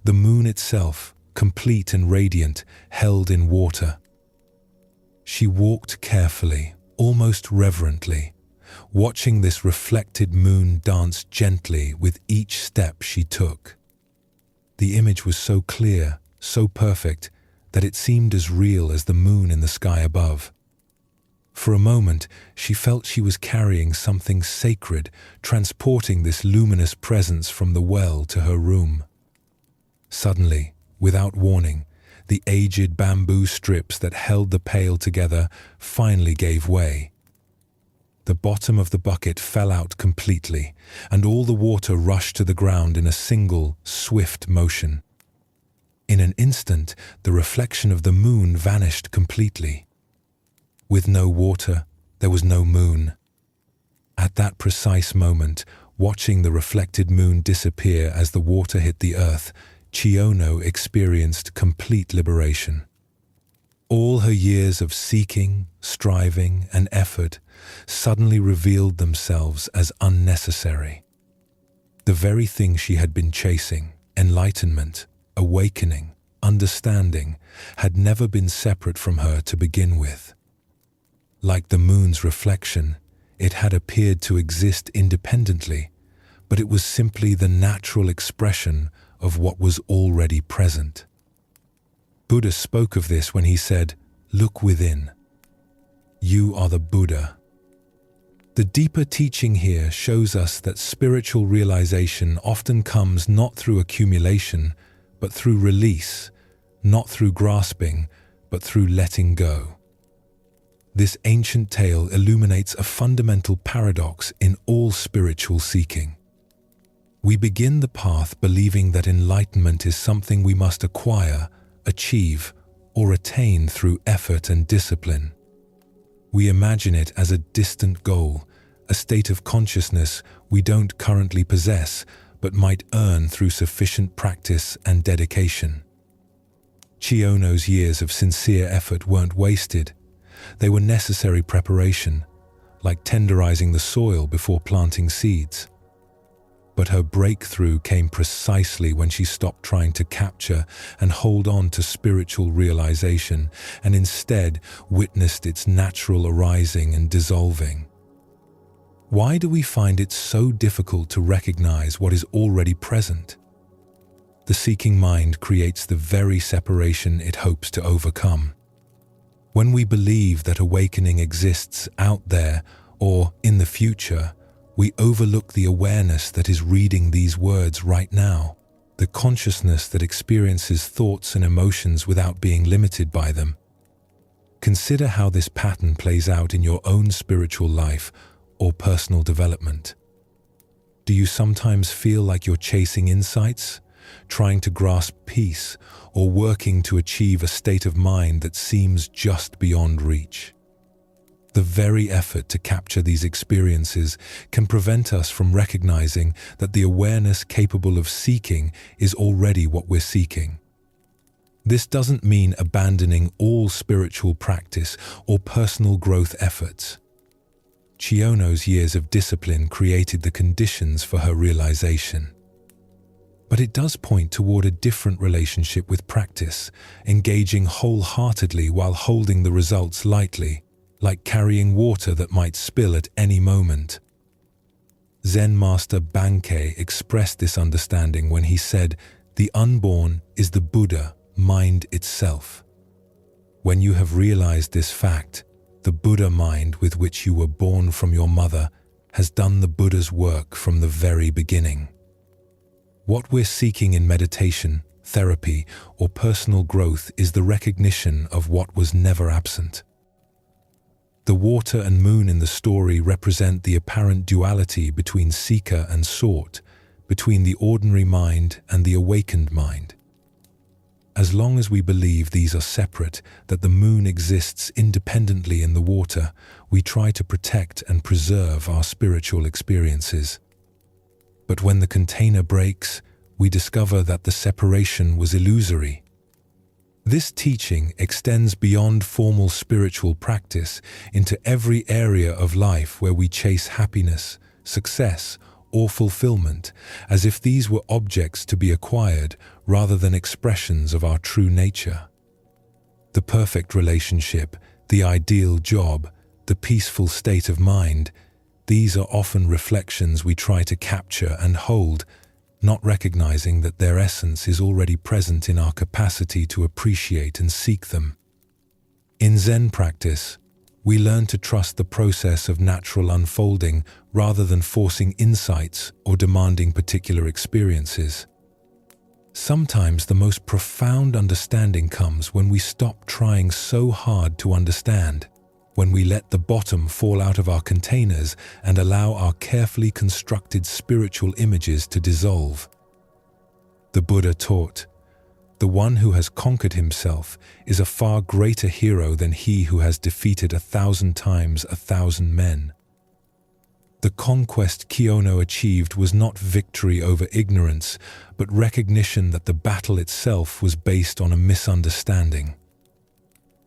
The moon itself, complete and radiant, held in water. She walked carefully, almost reverently, watching this reflected moon dance gently with each step she took. The image was so clear, so perfect, that it seemed as real as the moon in the sky above. For a moment, she felt she was carrying something sacred, transporting this luminous presence from the well to her room. Suddenly, without warning, the aged bamboo strips that held the pail together finally gave way. The bottom of the bucket fell out completely, and all the water rushed to the ground in a single, swift motion. In an instant, the reflection of the moon vanished completely. With no water, there was no moon. At that precise moment, watching the reflected moon disappear as the water hit the earth, Chiono experienced complete liberation. All her years of seeking, striving, and effort suddenly revealed themselves as unnecessary. The very thing she had been chasing, enlightenment, awakening, understanding, had never been separate from her to begin with. Like the moon's reflection, it had appeared to exist independently, but it was simply the natural expression of what was already present. Buddha spoke of this when he said, "Look within. You are the Buddha." The deeper teaching here shows us that spiritual realization often comes not through accumulation, but through release, not through grasping, but through letting go. This ancient tale illuminates a fundamental paradox in all spiritual seeking. We begin the path believing that enlightenment is something we must acquire, achieve, or attain through effort and discipline. We imagine it as a distant goal, a state of consciousness we don't currently possess, but might earn through sufficient practice and dedication. Chiono's years of sincere effort weren't wasted. They were necessary preparation, like tenderizing the soil before planting seeds. But her breakthrough came precisely when she stopped trying to capture and hold on to spiritual realization and instead witnessed its natural arising and dissolving. Why do we find it so difficult to recognize what is already present? The seeking mind creates the very separation it hopes to overcome. When we believe that awakening exists out there or in the future, we overlook the awareness that is reading these words right now, the consciousness that experiences thoughts and emotions without being limited by them. Consider how this pattern plays out in your own spiritual life or personal development. Do you sometimes feel like you're chasing insights, trying to grasp peace, or working to achieve a state of mind that seems just beyond reach? The very effort to capture these experiences can prevent us from recognizing that the awareness capable of seeking is already what we're seeking. This doesn't mean abandoning all spiritual practice or personal growth efforts. Chiono's years of discipline created the conditions for her realization. But it does point toward a different relationship with practice, engaging wholeheartedly while holding the results lightly, like carrying water that might spill at any moment. Zen master Bankei expressed this understanding when he said, "The unborn is the Buddha, mind itself." When you have realized this fact, the Buddha mind with which you were born from your mother has done the Buddha's work from the very beginning. What we're seeking in meditation, therapy, or personal growth is the recognition of what was never absent. The water and moon in the story represent the apparent duality between seeker and sought, between the ordinary mind and the awakened mind. As long as we believe these are separate, that the moon exists independently in the water, we try to protect and preserve our spiritual experiences. But when the container breaks, we discover that the separation was illusory. This teaching extends beyond formal spiritual practice into every area of life where we chase happiness, success, or fulfillment, as if these were objects to be acquired rather than expressions of our true nature. The perfect relationship, the ideal job, the peaceful state of mind, these are often reflections we try to capture and hold, not recognizing that their essence is already present in our capacity to appreciate and seek them. In Zen practice, we learn to trust the process of natural unfolding rather than forcing insights or demanding particular experiences. Sometimes the most profound understanding comes when we stop trying so hard to understand, when we let the bottom fall out of our containers and allow our carefully constructed spiritual images to dissolve. The Buddha taught, "The one who has conquered himself is a far greater hero than he who has defeated 1,000 times 1,000 men." The conquest Kyono achieved was not victory over ignorance, but recognition that the battle itself was based on a misunderstanding.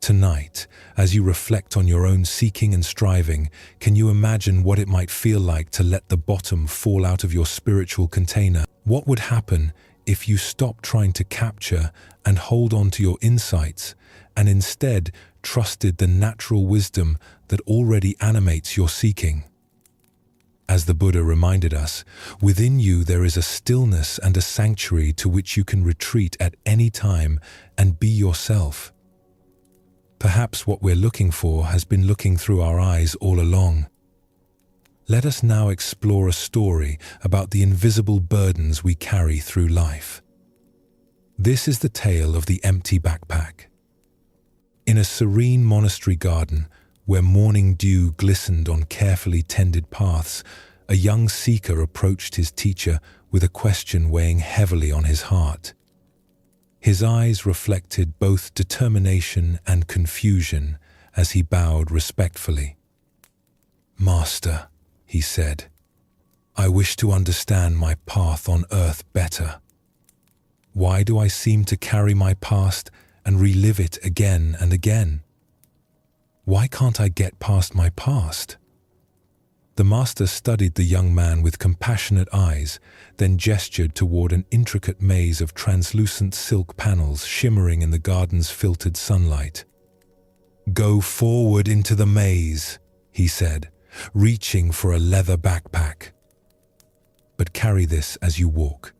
Tonight, as you reflect on your own seeking and striving, can you imagine what it might feel like to let the bottom fall out of your spiritual container? What would happen if you stopped trying to capture and hold on to your insights and instead trusted the natural wisdom that already animates your seeking? As the Buddha reminded us, within you there is a stillness and a sanctuary to which you can retreat at any time and be yourself. Perhaps what we're looking for has been looking through our eyes all along. Let us now explore a story about the invisible burdens we carry through life. This is the tale of the empty backpack. In a serene monastery garden, where morning dew glistened on carefully tended paths, a young seeker approached his teacher with a question weighing heavily on his heart. His eyes reflected both determination and confusion as he bowed respectfully. "Master," he said, "I wish to understand my path on earth better. Why do I seem to carry my past and relive it again and again? Why can't I get past my past?" The master studied the young man with compassionate eyes, then gestured toward an intricate maze of translucent silk panels shimmering in the garden's filtered sunlight. "Go forward into the maze," he said, reaching for a leather backpack. "But carry this as you walk.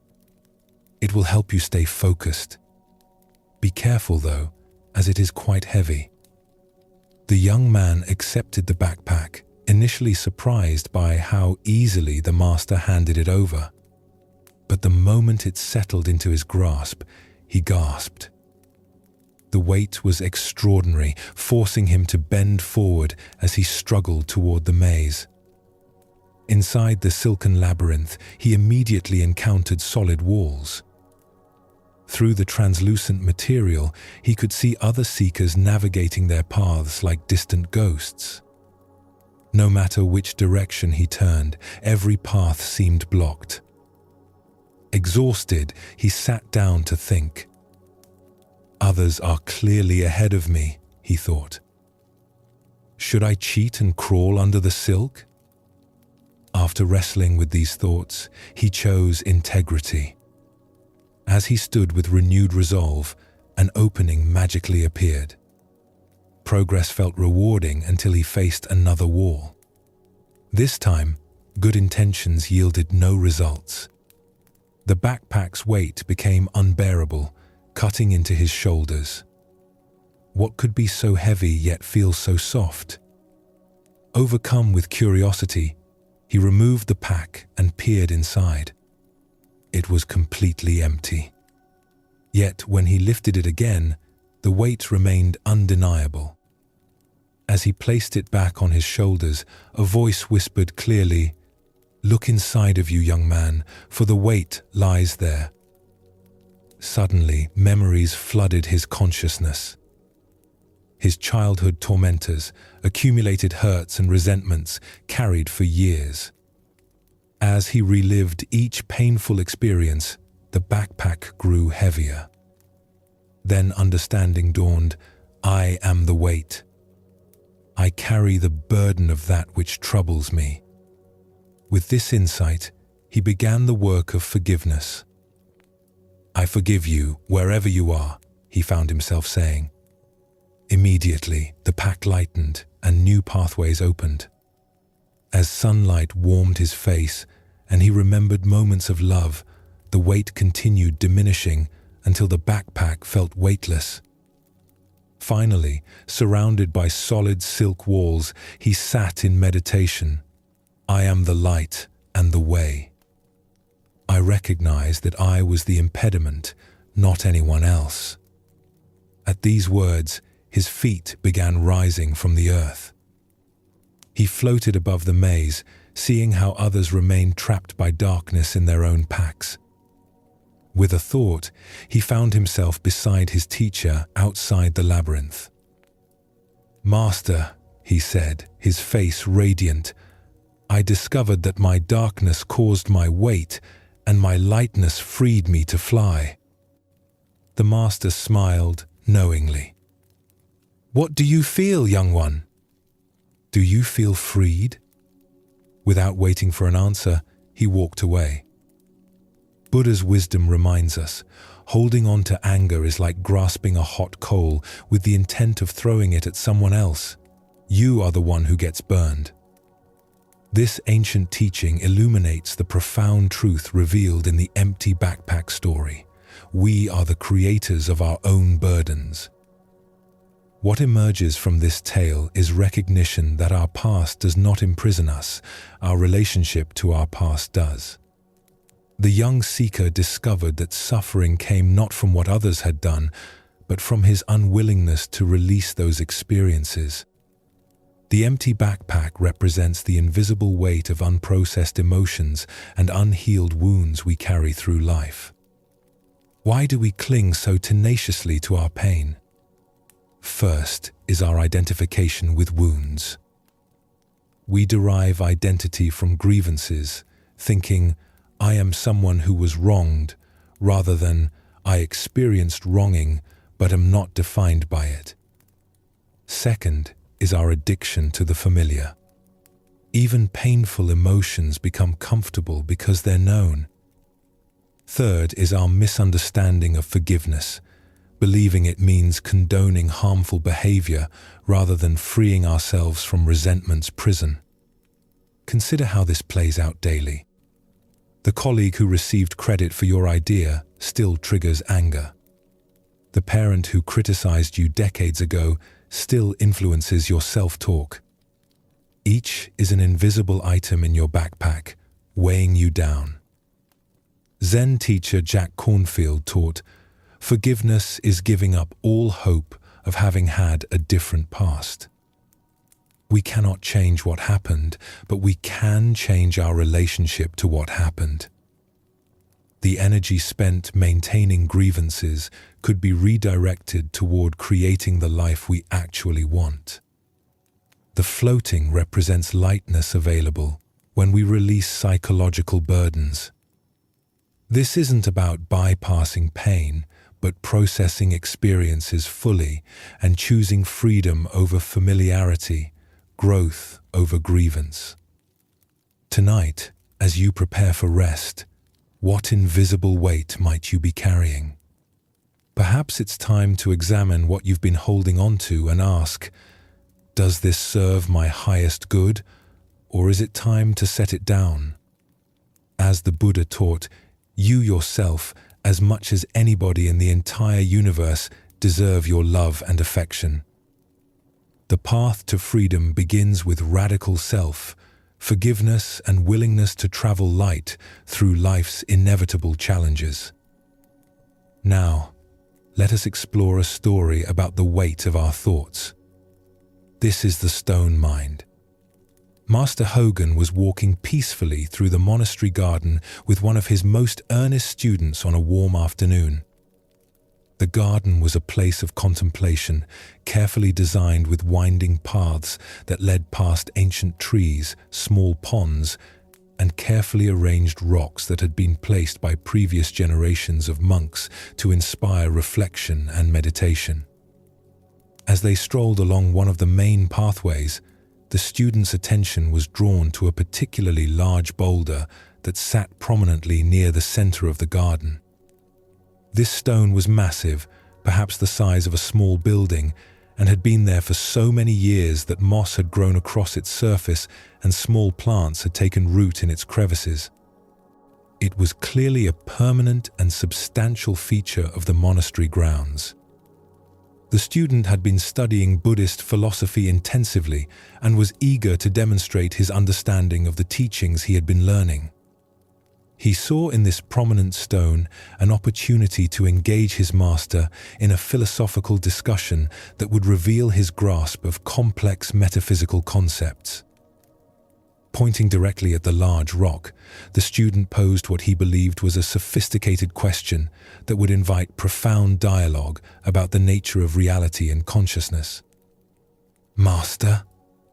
It will help you stay focused. Be careful though, as it is quite heavy." The young man accepted the backpack, initially surprised by how easily the master handed it over. But the moment it settled into his grasp, he gasped. The weight was extraordinary, forcing him to bend forward as he struggled toward the maze. Inside the silken labyrinth, he immediately encountered solid walls. Through the translucent material, he could see other seekers navigating their paths like distant ghosts. No matter which direction he turned, every path seemed blocked. Exhausted, he sat down to think. "Others are clearly ahead of me," he thought. "Should I cheat and crawl under the silk?" After wrestling with these thoughts, he chose integrity. As he stood with renewed resolve, an opening magically appeared. Progress felt rewarding until he faced another wall. This time, good intentions yielded no results. The backpack's weight became unbearable, cutting into his shoulders. What could be so heavy yet feel so soft? Overcome with curiosity, he removed the pack and peered inside. It was completely empty. Yet when he lifted it again, the weight remained undeniable. As he placed it back on his shoulders, a voice whispered clearly, "Look inside of you, young man, for the weight lies there." Suddenly, memories flooded his consciousness. His childhood tormentors, accumulated hurts and resentments carried for years. As he relived each painful experience, the backpack grew heavier. Then understanding dawned, "I am the weight. I carry the burden of that which troubles me." With this insight, he began the work of forgiveness. "I forgive you wherever you are," he found himself saying. Immediately, the pack lightened and new pathways opened. As sunlight warmed his face and he remembered moments of love, the weight continued diminishing until the backpack felt weightless. Finally, surrounded by solid silk walls, he sat in meditation. "I am the light and the way." I recognized that I was the impediment, not anyone else. At these words, his feet began rising from the earth. He floated above the maze, seeing how others remained trapped by darkness in their own packs. With a thought, he found himself beside his teacher outside the labyrinth. "Master," he said, his face radiant, "I discovered that my darkness caused my weight, and my lightness freed me to fly." The master smiled knowingly. "What do you feel, young one? Do you feel freed?" Without waiting for an answer, he walked away. Buddha's wisdom reminds us, holding on to anger is like grasping a hot coal with the intent of throwing it at someone else. You are the one who gets burned. This ancient teaching illuminates the profound truth revealed in the empty backpack story. We are the creators of our own burdens. What emerges from this tale is recognition that our past does not imprison us, our relationship to our past does. The young seeker discovered that suffering came not from what others had done, but from his unwillingness to release those experiences. The empty backpack represents the invisible weight of unprocessed emotions and unhealed wounds we carry through life. Why do we cling so tenaciously to our pain? First is our identification with wounds. We derive identity from grievances, thinking, "I am someone who was wronged," rather than, "I experienced wronging but am not defined by it." Second is our addiction to the familiar. Even painful emotions become comfortable because they're known. Third is our misunderstanding of forgiveness, believing it means condoning harmful behavior rather than freeing ourselves from resentment's prison. Consider how this plays out daily. The colleague who received credit for your idea still triggers anger. The parent who criticized you decades ago still influences your self-talk. Each is an invisible item in your backpack, weighing you down. Zen teacher Jack Cornfield taught, "Forgiveness is giving up all hope of having had a different past." We cannot change what happened, but we can change our relationship to what happened. The energy spent maintaining grievances could be redirected toward creating the life we actually want. The floating represents lightness available when we release psychological burdens. This isn't about bypassing pain, but processing experiences fully and choosing freedom over familiarity, growth over grievance. Tonight, as you prepare for rest, What invisible weight might you be carrying? Perhaps it's time to examine what you've been holding on to and ask, does this serve my highest good, or is it time to set it down? As the Buddha taught, you yourself, as much as anybody in the entire universe, deserve your love and affection. The path to freedom begins with radical self, forgiveness and willingness to travel light through life's inevitable challenges. Now, let us explore a story about the weight of our thoughts. This is the stone mind. Master Hogan was walking peacefully through the monastery garden with one of his most earnest students on a warm afternoon. The garden was a place of contemplation, carefully designed with winding paths that led past ancient trees, small ponds, and carefully arranged rocks that had been placed by previous generations of monks to inspire reflection and meditation. As they strolled along one of the main pathways, the student's attention was drawn to a particularly large boulder that sat prominently near the center of the garden. This stone was massive, perhaps the size of a small building, and had been there for so many years that moss had grown across its surface and small plants had taken root in its crevices. It was clearly a permanent and substantial feature of the monastery grounds. The student had been studying Buddhist philosophy intensively and was eager to demonstrate his understanding of the teachings he had been learning. He saw in this prominent stone an opportunity to engage his master in a philosophical discussion that would reveal his grasp of complex metaphysical concepts. Pointing directly at the large rock, the student posed what he believed was a sophisticated question that would invite profound dialogue about the nature of reality and consciousness. "Master,"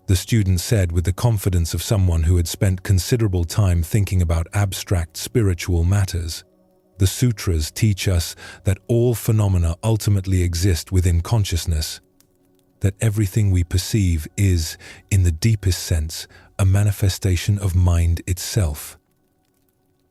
the student said with the confidence of someone who had spent considerable time thinking about abstract spiritual matters, "the sutras teach us that all phenomena ultimately exist within consciousness, that everything we perceive is, in the deepest sense, a manifestation of mind itself.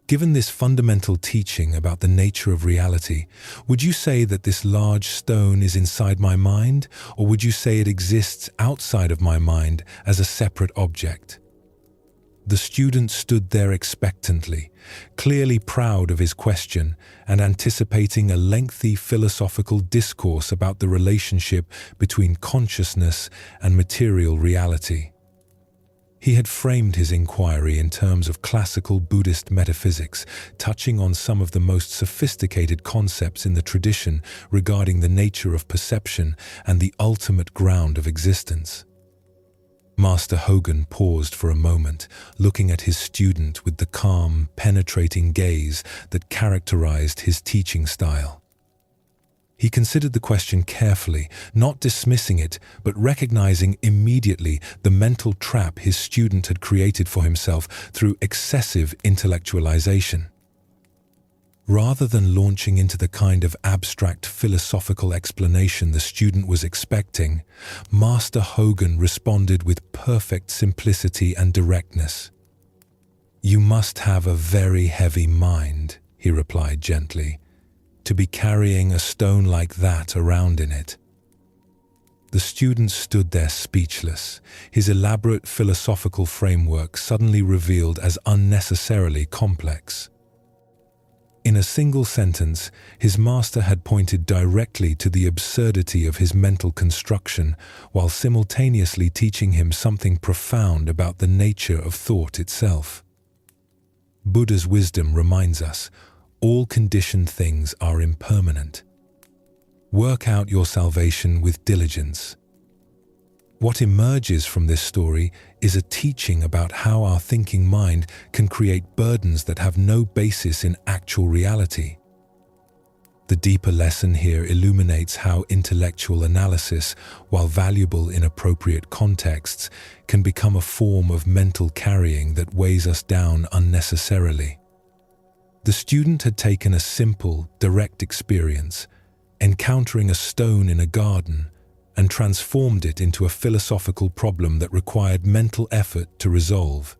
Given this fundamental teaching about the nature of reality, would you say that this large stone is inside my mind, or would you say it exists outside of my mind as a separate object?" The student stood there expectantly, clearly proud of his question and anticipating a lengthy philosophical discourse about the relationship between consciousness and material reality. He had framed his inquiry in terms of classical Buddhist metaphysics, touching on some of the most sophisticated concepts in the tradition regarding the nature of perception and the ultimate ground of existence. Master Hogan paused for a moment, looking at his student with the calm, penetrating gaze that characterized his teaching style. He considered the question carefully, not dismissing it, but recognizing immediately the mental trap his student had created for himself through excessive intellectualization. Rather than launching into the kind of abstract philosophical explanation the student was expecting, Master Hogan responded with perfect simplicity and directness. "You must have a very heavy mind," he replied gently, "to be carrying a stone like that around in it." The student stood there speechless, his elaborate philosophical framework suddenly revealed as unnecessarily complex. In a single sentence, his master had pointed directly to the absurdity of his mental construction, while simultaneously teaching him something profound about the nature of thought itself. Buddha's wisdom reminds us, all conditioned things are impermanent. Work out your salvation with diligence. What emerges from this story is a teaching about how our thinking mind can create burdens that have no basis in actual reality. The deeper lesson here illuminates how intellectual analysis, while valuable in appropriate contexts, can become a form of mental carrying that weighs us down unnecessarily. The student had taken a simple, direct experience, encountering a stone in a garden, and transformed it into a philosophical problem that required mental effort to resolve.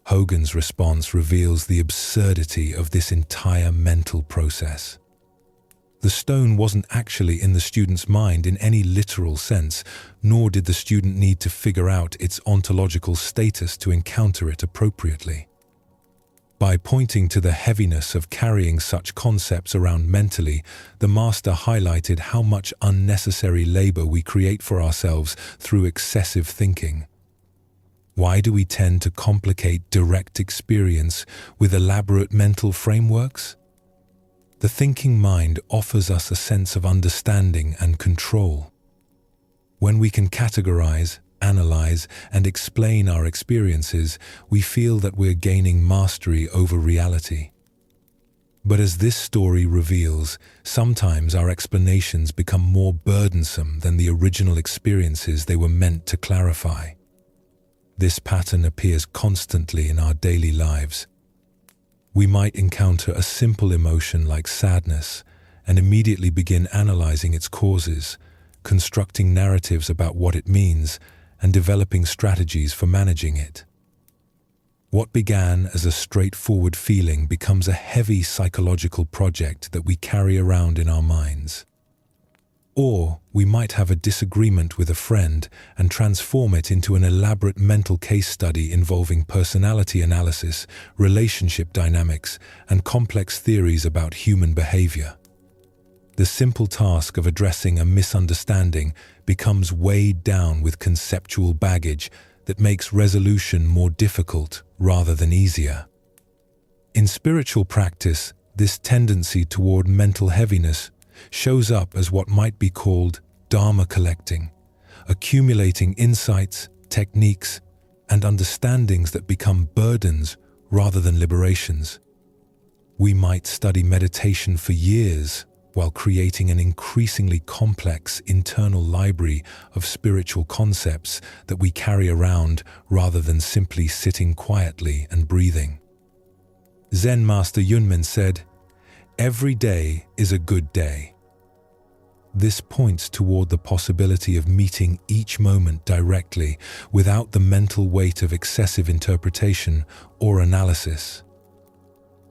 Hogan's response reveals the absurdity of this entire mental process. The stone wasn't actually in the student's mind in any literal sense, nor did the student need to figure out its ontological status to encounter it appropriately. By pointing to the heaviness of carrying such concepts around mentally, the master highlighted how much unnecessary labor we create for ourselves through excessive thinking. Why do we tend to complicate direct experience with elaborate mental frameworks? The thinking mind offers us a sense of understanding and control. When we can categorize, analyze, and explain our experiences, we feel that we're gaining mastery over reality. But as this story reveals, sometimes our explanations become more burdensome than the original experiences they were meant to clarify. This pattern appears constantly in our daily lives. We might encounter a simple emotion like sadness and immediately begin analyzing its causes, constructing narratives about what it means, and developing strategies for managing it. What began as a straightforward feeling becomes a heavy psychological project that we carry around in our minds. Or we might have a disagreement with a friend and transform it into an elaborate mental case study involving personality analysis, relationship dynamics, and complex theories about human behavior. The simple task of addressing a misunderstanding becomes weighed down with conceptual baggage that makes resolution more difficult rather than easier. In spiritual practice, this tendency toward mental heaviness shows up as what might be called dharma collecting, accumulating insights, techniques, and understandings that become burdens rather than liberations. We might study meditation for years while creating an increasingly complex internal library of spiritual concepts that we carry around rather than simply sitting quietly and breathing. Zen Master Yunmen said, "Every day is a good day." This points toward the possibility of meeting each moment directly without the mental weight of excessive interpretation or analysis.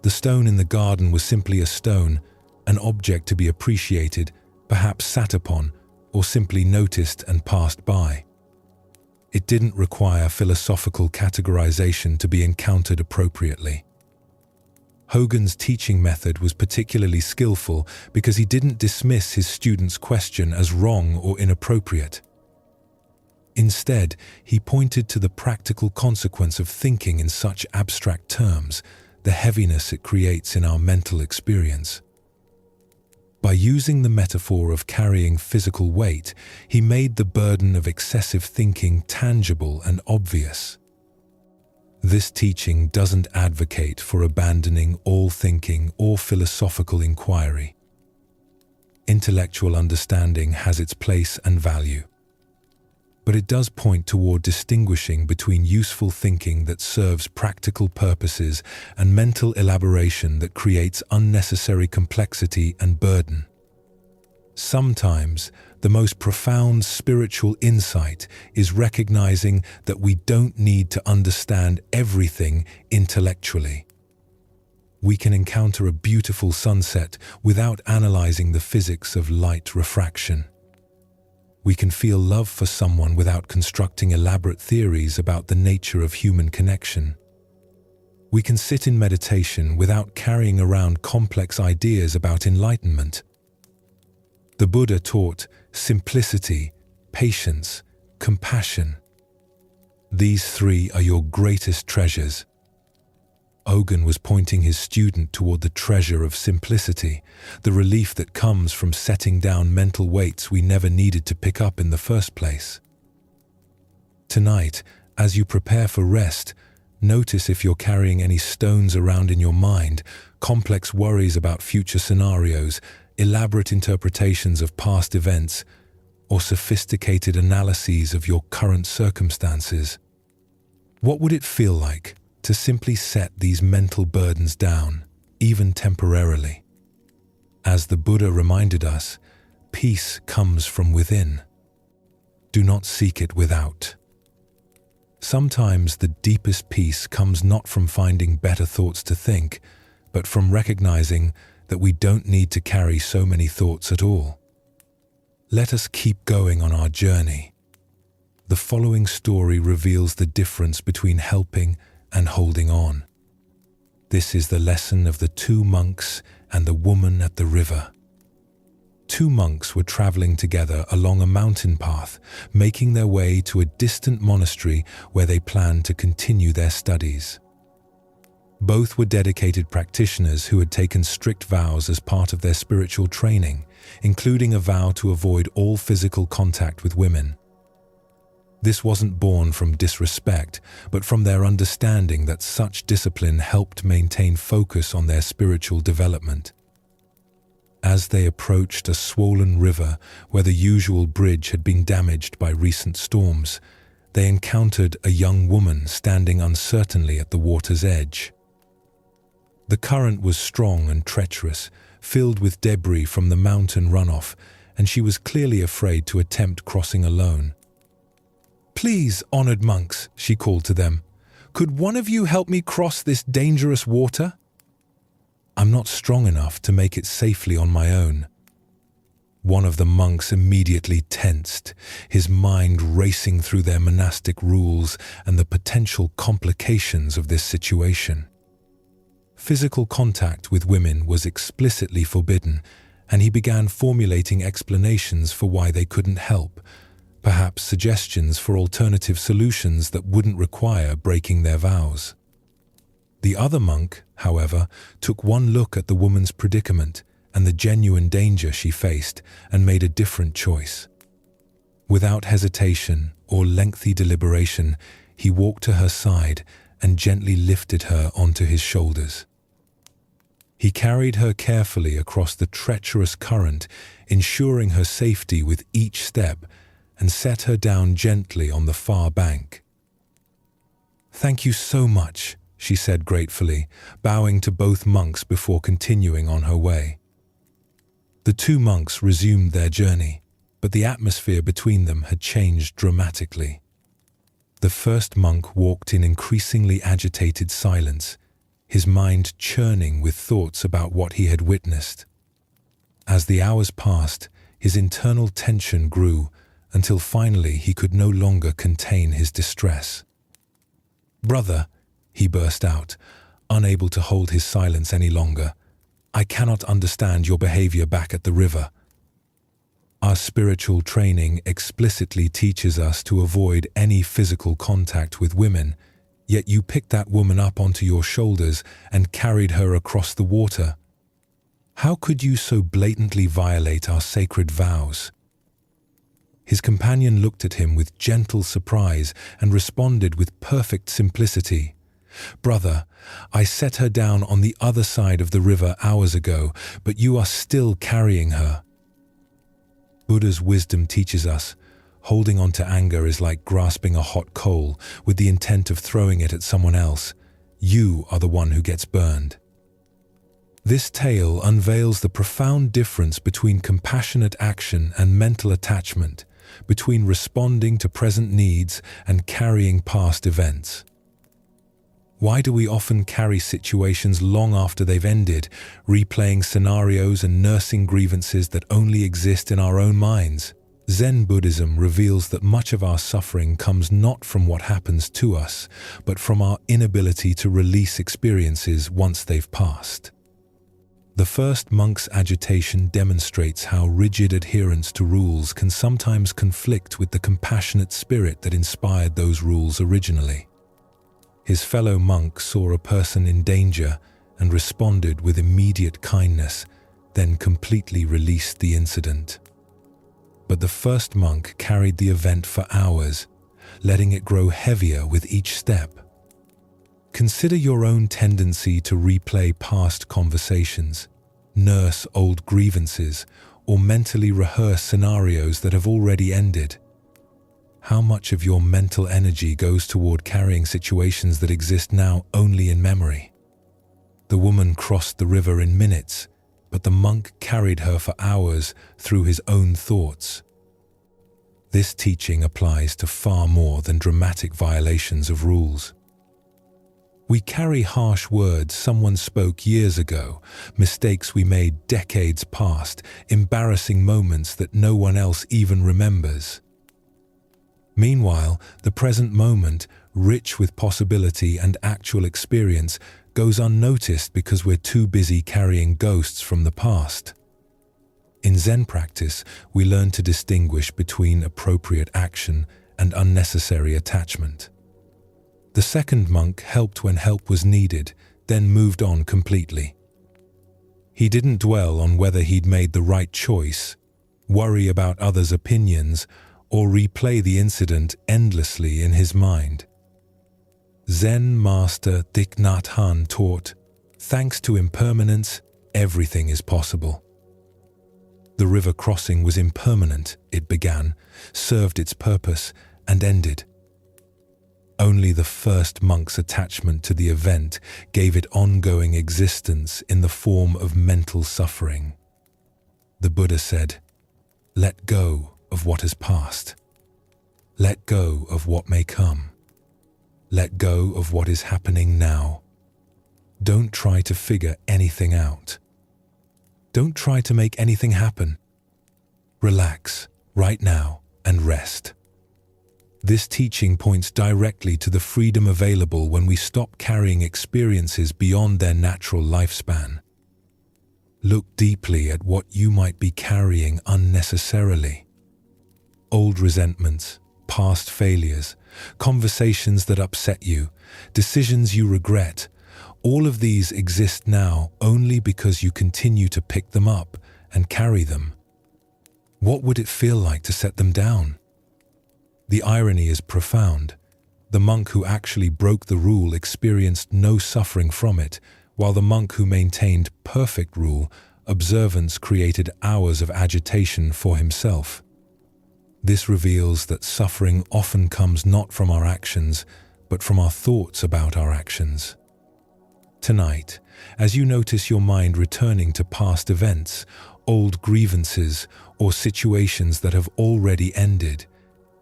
The stone in the garden was simply a stone, an object to be appreciated, perhaps sat upon, or simply noticed and passed by. It didn't require philosophical categorization to be encountered appropriately. Hogan's teaching method was particularly skillful because he didn't dismiss his student's question as wrong or inappropriate. Instead, he pointed to the practical consequence of thinking in such abstract terms, the heaviness it creates in our mental experience. By using the metaphor of carrying physical weight, he made the burden of excessive thinking tangible and obvious. This teaching doesn't advocate for abandoning all thinking or philosophical inquiry. Intellectual understanding has its place and value, but it does point toward distinguishing between useful thinking that serves practical purposes and mental elaboration that creates unnecessary complexity and burden. Sometimes, the most profound spiritual insight is recognizing that we don't need to understand everything intellectually. We can encounter a beautiful sunset without analyzing the physics of light refraction. We can feel love for someone without constructing elaborate theories about the nature of human connection. We can sit in meditation without carrying around complex ideas about enlightenment. The Buddha taught simplicity, patience, compassion. These three are your greatest treasures. Hogan was pointing his student toward the treasure of simplicity, the relief that comes from setting down mental weights we never needed to pick up in the first place. Tonight, as you prepare for rest, notice if you're carrying any stones around in your mind, complex worries about future scenarios, elaborate interpretations of past events, or sophisticated analyses of your current circumstances. What would it feel like to simply set these mental burdens down, even temporarily? As the Buddha reminded us, peace comes from within. Do not seek it without. Sometimes the deepest peace comes not from finding better thoughts to think, but from recognizing that we don't need to carry so many thoughts at all. Let us keep going on our journey. The following story reveals the difference between helping and holding on. This is the lesson of the two monks and the woman at the river. Two monks were traveling together along a mountain path, making their way to a distant monastery where they planned to continue their studies. Both were dedicated practitioners who had taken strict vows as part of their spiritual training, including a vow to avoid all physical contact with women. This wasn't born from disrespect, but from their understanding that such discipline helped maintain focus on their spiritual development. As they approached a swollen river where the usual bridge had been damaged by recent storms, they encountered a young woman standing uncertainly at the water's edge. The current was strong and treacherous, filled with debris from the mountain runoff, and she was clearly afraid to attempt crossing alone. "Please, honored monks," she called to them, "could one of you help me cross this dangerous water? I'm not strong enough to make it safely on my own." One of the monks immediately tensed, his mind racing through their monastic rules and the potential complications of this situation. Physical contact with women was explicitly forbidden, and he began formulating explanations for why they couldn't help, perhaps suggestions for alternative solutions that wouldn't require breaking their vows. The other monk, however, took one look at the woman's predicament and the genuine danger she faced and made a different choice. Without hesitation or lengthy deliberation, he walked to her side and gently lifted her onto his shoulders. He carried her carefully across the treacherous current, ensuring her safety with each step, and set her down gently on the far bank. "Thank you so much," she said gratefully, bowing to both monks before continuing on her way. The two monks resumed their journey, but the atmosphere between them had changed dramatically. The first monk walked in increasingly agitated silence, his mind churning with thoughts about what he had witnessed. As the hours passed, his internal tension grew until finally he could no longer contain his distress. "Brother," he burst out, unable to hold his silence any longer, "I cannot understand your behavior back at the river. Our spiritual training explicitly teaches us to avoid any physical contact with women, yet you picked that woman up onto your shoulders and carried her across the water. How could you so blatantly violate our sacred vows?" His companion looked at him with gentle surprise and responded with perfect simplicity. "Brother, I set her down on the other side of the river hours ago, but you are still carrying her." Buddha's wisdom teaches us, holding on to anger is like grasping a hot coal with the intent of throwing it at someone else. You are the one who gets burned. This tale unveils the profound difference between compassionate action and mental attachment, between responding to present needs and carrying past events. Why do we often carry situations long after they've ended, replaying scenarios and nursing grievances that only exist in our own minds? Zen Buddhism reveals that much of our suffering comes not from what happens to us, but from our inability to release experiences once they've passed. The first monk's agitation demonstrates how rigid adherence to rules can sometimes conflict with the compassionate spirit that inspired those rules originally. His fellow monk saw a person in danger and responded with immediate kindness, then completely released the incident. But the first monk carried the event for hours, letting it grow heavier with each step. Consider your own tendency to replay past conversations, nurse old grievances, or mentally rehearse scenarios that have already ended. How much of your mental energy goes toward carrying situations that exist now only in memory? The woman crossed the river in minutes, but the monk carried her for hours through his own thoughts. This teaching applies to far more than dramatic violations of rules. We carry harsh words someone spoke years ago, mistakes we made decades past, embarrassing moments that no one else even remembers. Meanwhile, the present moment, rich with possibility and actual experience, goes unnoticed because we're too busy carrying ghosts from the past. In Zen practice, we learn to distinguish between appropriate action and unnecessary attachment. The second monk helped when help was needed, then moved on completely. He didn't dwell on whether he'd made the right choice, worry about others' opinions, or replay the incident endlessly in his mind. Zen master Thich Nhat Hanh taught, "Thanks to impermanence, everything is possible." The river crossing was impermanent, it began, served its purpose, and ended. Only the first monk's attachment to the event gave it ongoing existence in the form of mental suffering. The Buddha said, "Let go of what has passed. Let go of what may come. Let go of what is happening now. Don't try to figure anything out. Don't try to make anything happen. Relax right now and rest." This teaching points directly to the freedom available when we stop carrying experiences beyond their natural lifespan. Look deeply at what you might be carrying unnecessarily. Old resentments, past failures, conversations that upset you, decisions you regret, all of these exist now only because you continue to pick them up and carry them. What would it feel like to set them down? The irony is profound. The monk who actually broke the rule experienced no suffering from it, while the monk who maintained perfect rule, observance created hours of agitation for himself. This reveals that suffering often comes not from our actions, but from our thoughts about our actions. Tonight, as you notice your mind returning to past events, old grievances, or situations that have already ended,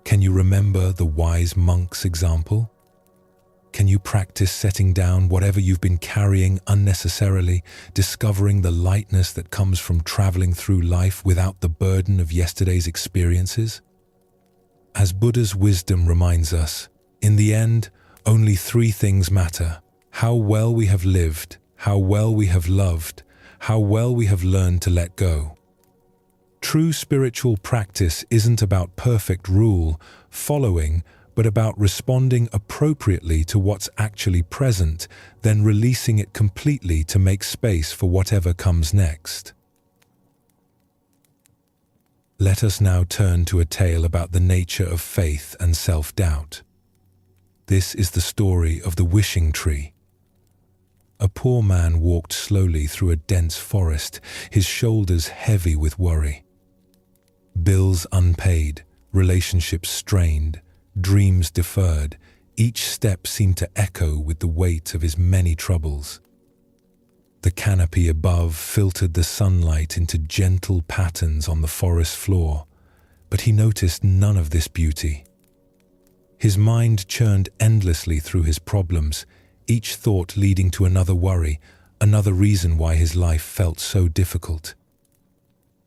can you remember the wise monk's example? Can you practice setting down whatever you've been carrying unnecessarily, discovering the lightness that comes from traveling through life without the burden of yesterday's experiences? As Buddha's wisdom reminds us, in the end, only three things matter: how well we have lived, how well we have loved, how well we have learned to let go. True spiritual practice isn't about perfect rule following, but about responding appropriately to what's actually present, then releasing it completely to make space for whatever comes next. Let us now turn to a tale about the nature of faith and self-doubt. This is the story of the wishing tree. A poor man walked slowly through a dense forest, his shoulders heavy with worry. Bills unpaid, relationships strained, dreams deferred, each step seemed to echo with the weight of his many troubles. The canopy above filtered the sunlight into gentle patterns on the forest floor, but he noticed none of this beauty. His mind churned endlessly through his problems, each thought leading to another worry, another reason why his life felt so difficult.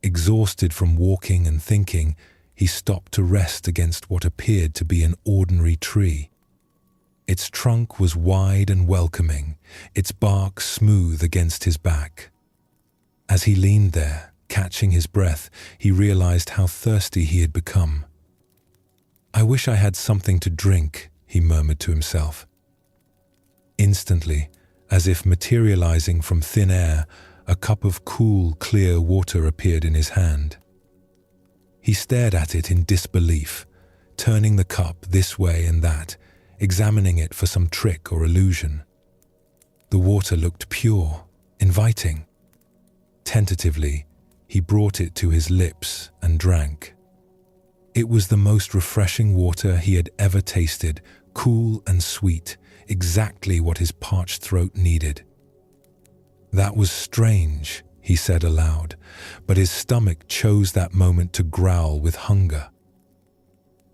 Exhausted from walking and thinking, he stopped to rest against what appeared to be an ordinary tree. Its trunk was wide and welcoming, its bark smooth against his back. As he leaned there, catching his breath, he realized how thirsty he had become. "I wish I had something to drink," he murmured to himself. Instantly, as if materializing from thin air, a cup of cool, clear water appeared in his hand. He stared at it in disbelief, turning the cup this way and that, examining it for some trick or illusion. The water looked pure, inviting. Tentatively, he brought it to his lips and drank. It was the most refreshing water he had ever tasted, cool and sweet, exactly what his parched throat needed. "That was strange," he said aloud, but his stomach chose that moment to growl with hunger.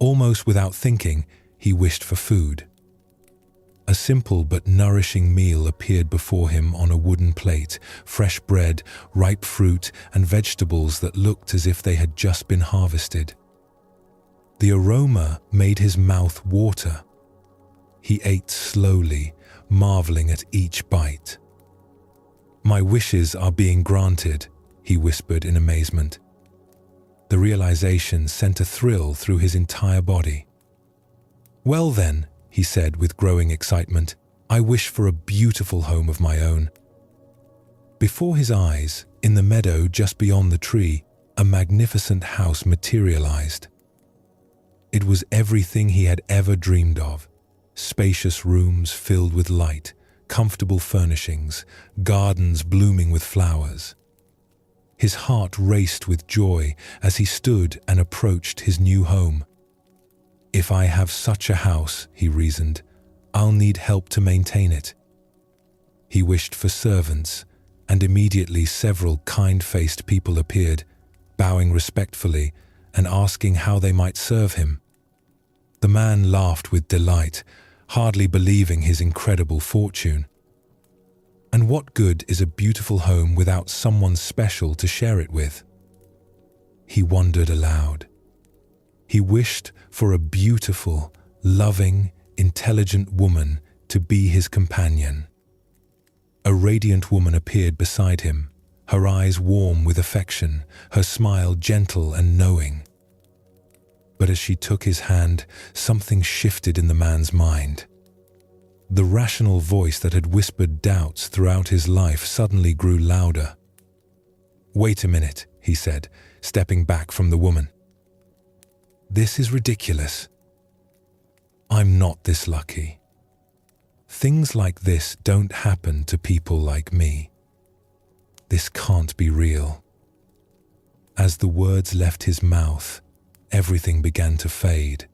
Almost without thinking, he wished for food. A simple but nourishing meal appeared before him on a wooden plate: fresh bread, ripe fruit, and vegetables that looked as if they had just been harvested. The aroma made his mouth water. He ate slowly, marveling at each bite. "My wishes are being granted," he whispered in amazement. The realization sent a thrill through his entire body. "Well then," he said with growing excitement, "I wish for a beautiful home of my own." Before his eyes, in the meadow just beyond the tree, a magnificent house materialized. It was everything he had ever dreamed of: spacious rooms filled with light, comfortable furnishings, gardens blooming with flowers. His heart raced with joy as he stood and approached his new home. "If I have such a house," he reasoned, "I'll need help to maintain it." He wished for servants, and immediately several kind-faced people appeared, bowing respectfully and asking how they might serve him. The man laughed with delight, hardly believing his incredible fortune. And what good is a beautiful home without someone special to share it with? He wondered aloud. He wished for a beautiful, loving, intelligent woman to be his companion. A radiant woman appeared beside him, her eyes warm with affection, her smile gentle and knowing. But as she took his hand, something shifted in the man's mind. The rational voice that had whispered doubts throughout his life suddenly grew louder. "Wait a minute," he said, stepping back from the woman. "This is ridiculous. I'm not this lucky. Things like this don't happen to people like me. This can't be real." As the words left his mouth, everything began to fade.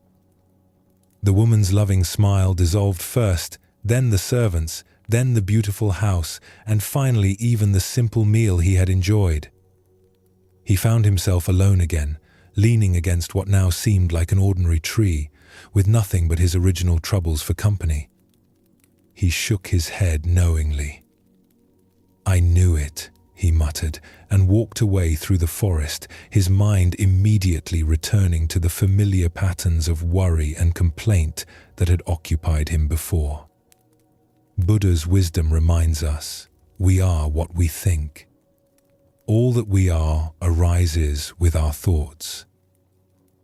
The woman's loving smile dissolved first, then the servants, then the beautiful house, and finally even the simple meal he had enjoyed. He found himself alone again, leaning against what now seemed like an ordinary tree, with nothing but his original troubles for company. He shook his head knowingly. "I knew it," he muttered, and walked away through the forest, his mind immediately returning to the familiar patterns of worry and complaint that had occupied him before. Buddha's wisdom reminds us, we are what we think. All that we are arises with our thoughts.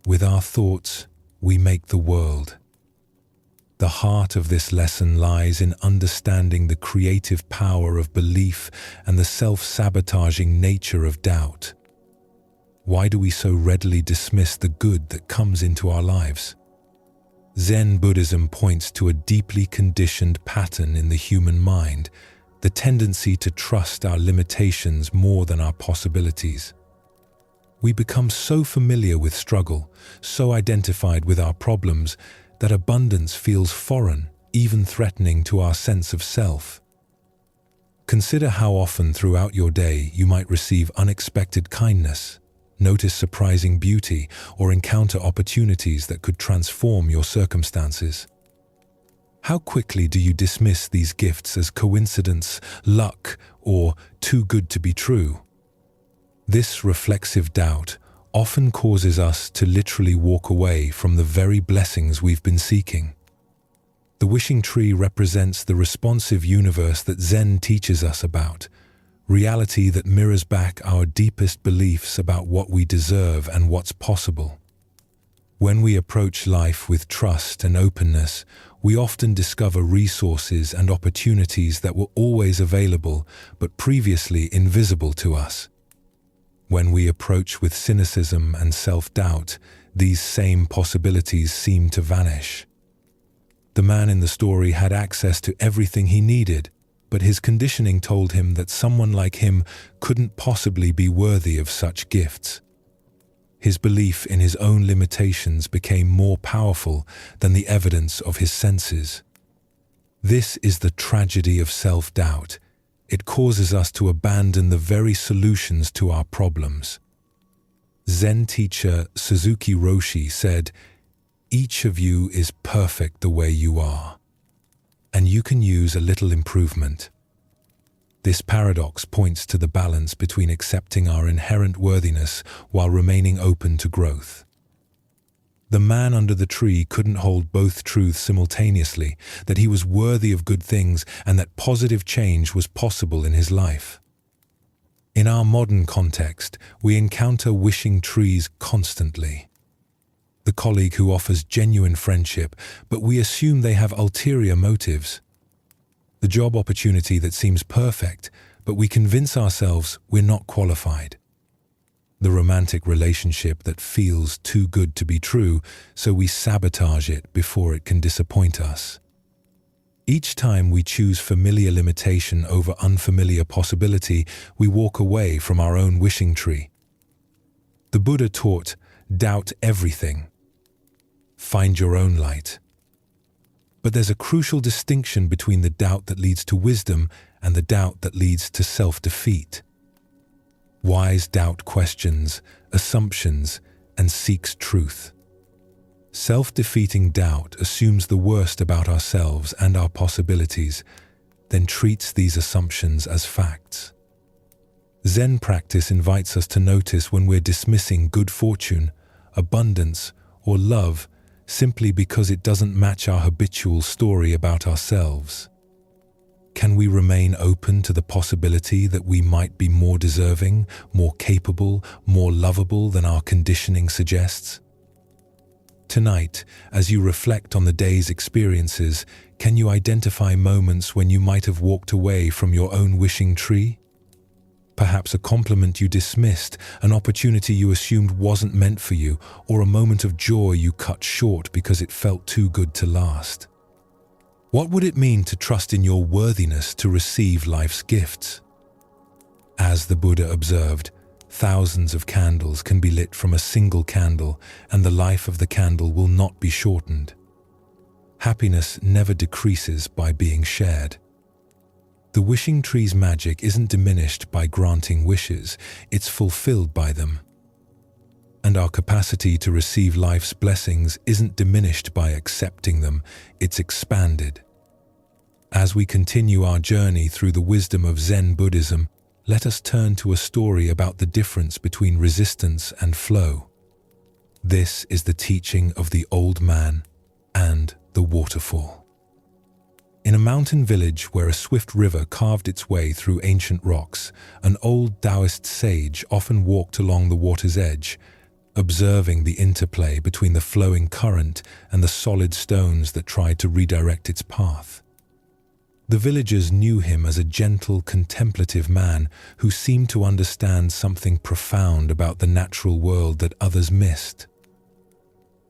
With our thoughts, we make the world. The heart of this lesson lies in understanding the creative power of belief and the self-sabotaging nature of doubt. Why do we so readily dismiss the good that comes into our lives? Zen Buddhism points to a deeply conditioned pattern in the human mind, the tendency to trust our limitations more than our possibilities. We become so familiar with struggle, so identified with our problems, that abundance feels foreign, even threatening to our sense of self. Consider how often throughout your day you might receive unexpected kindness, notice surprising beauty, or encounter opportunities that could transform your circumstances. How quickly do you dismiss these gifts as coincidence, luck, or too good to be true? This reflexive doubt often causes us to literally walk away from the very blessings we've been seeking. The wishing tree represents the responsive universe that Zen teaches us about, reality that mirrors back our deepest beliefs about what we deserve and what's possible. When we approach life with trust and openness, we often discover resources and opportunities that were always available but previously invisible to us. When we approach with cynicism and self-doubt, these same possibilities seem to vanish. The man in the story had access to everything he needed, but his conditioning told him that someone like him couldn't possibly be worthy of such gifts. His belief in his own limitations became more powerful than the evidence of his senses. This is the tragedy of self-doubt. It causes us to abandon the very solutions to our problems. Zen teacher Suzuki Roshi said, each of you is perfect the way you are, and you can use a little improvement. This paradox points to the balance between accepting our inherent worthiness while remaining open to growth. The man under the tree couldn't hold both truths simultaneously, that he was worthy of good things and that positive change was possible in his life. In our modern context, we encounter wishing trees constantly. The colleague who offers genuine friendship, but we assume they have ulterior motives. The job opportunity that seems perfect, but we convince ourselves we're not qualified. The romantic relationship that feels too good to be true, so we sabotage it before it can disappoint us. Each time we choose familiar limitation over unfamiliar possibility, we walk away from our own wishing tree. The Buddha taught, doubt everything. Find your own light. But there's a crucial distinction between the doubt that leads to wisdom and the doubt that leads to self-defeat. Wise doubt questions, assumptions, and seeks truth. Self-defeating doubt assumes the worst about ourselves and our possibilities, then treats these assumptions as facts. Zen practice invites us to notice when we're dismissing good fortune, abundance, or love simply because it doesn't match our habitual story about ourselves. Can we remain open to the possibility that we might be more deserving, more capable, more lovable than our conditioning suggests? Tonight, as you reflect on the day's experiences, can you identify moments when you might have walked away from your own wishing tree? Perhaps a compliment you dismissed, an opportunity you assumed wasn't meant for you, or a moment of joy you cut short because it felt too good to last. What would it mean to trust in your worthiness to receive life's gifts? As the Buddha observed, thousands of candles can be lit from a single candle, and the life of the candle will not be shortened. Happiness never decreases by being shared. The wishing tree's magic isn't diminished by granting wishes, it's fulfilled by them. And our capacity to receive life's blessings isn't diminished by accepting them, it's expanded. As we continue our journey through the wisdom of Zen Buddhism, let us turn to a story about the difference between resistance and flow. This is the teaching of the old man and the waterfall. In a mountain village where a swift river carved its way through ancient rocks, an old Taoist sage often walked along the water's edge, observing the interplay between the flowing current and the solid stones that tried to redirect its path. The villagers knew him as a gentle, contemplative man who seemed to understand something profound about the natural world that others missed.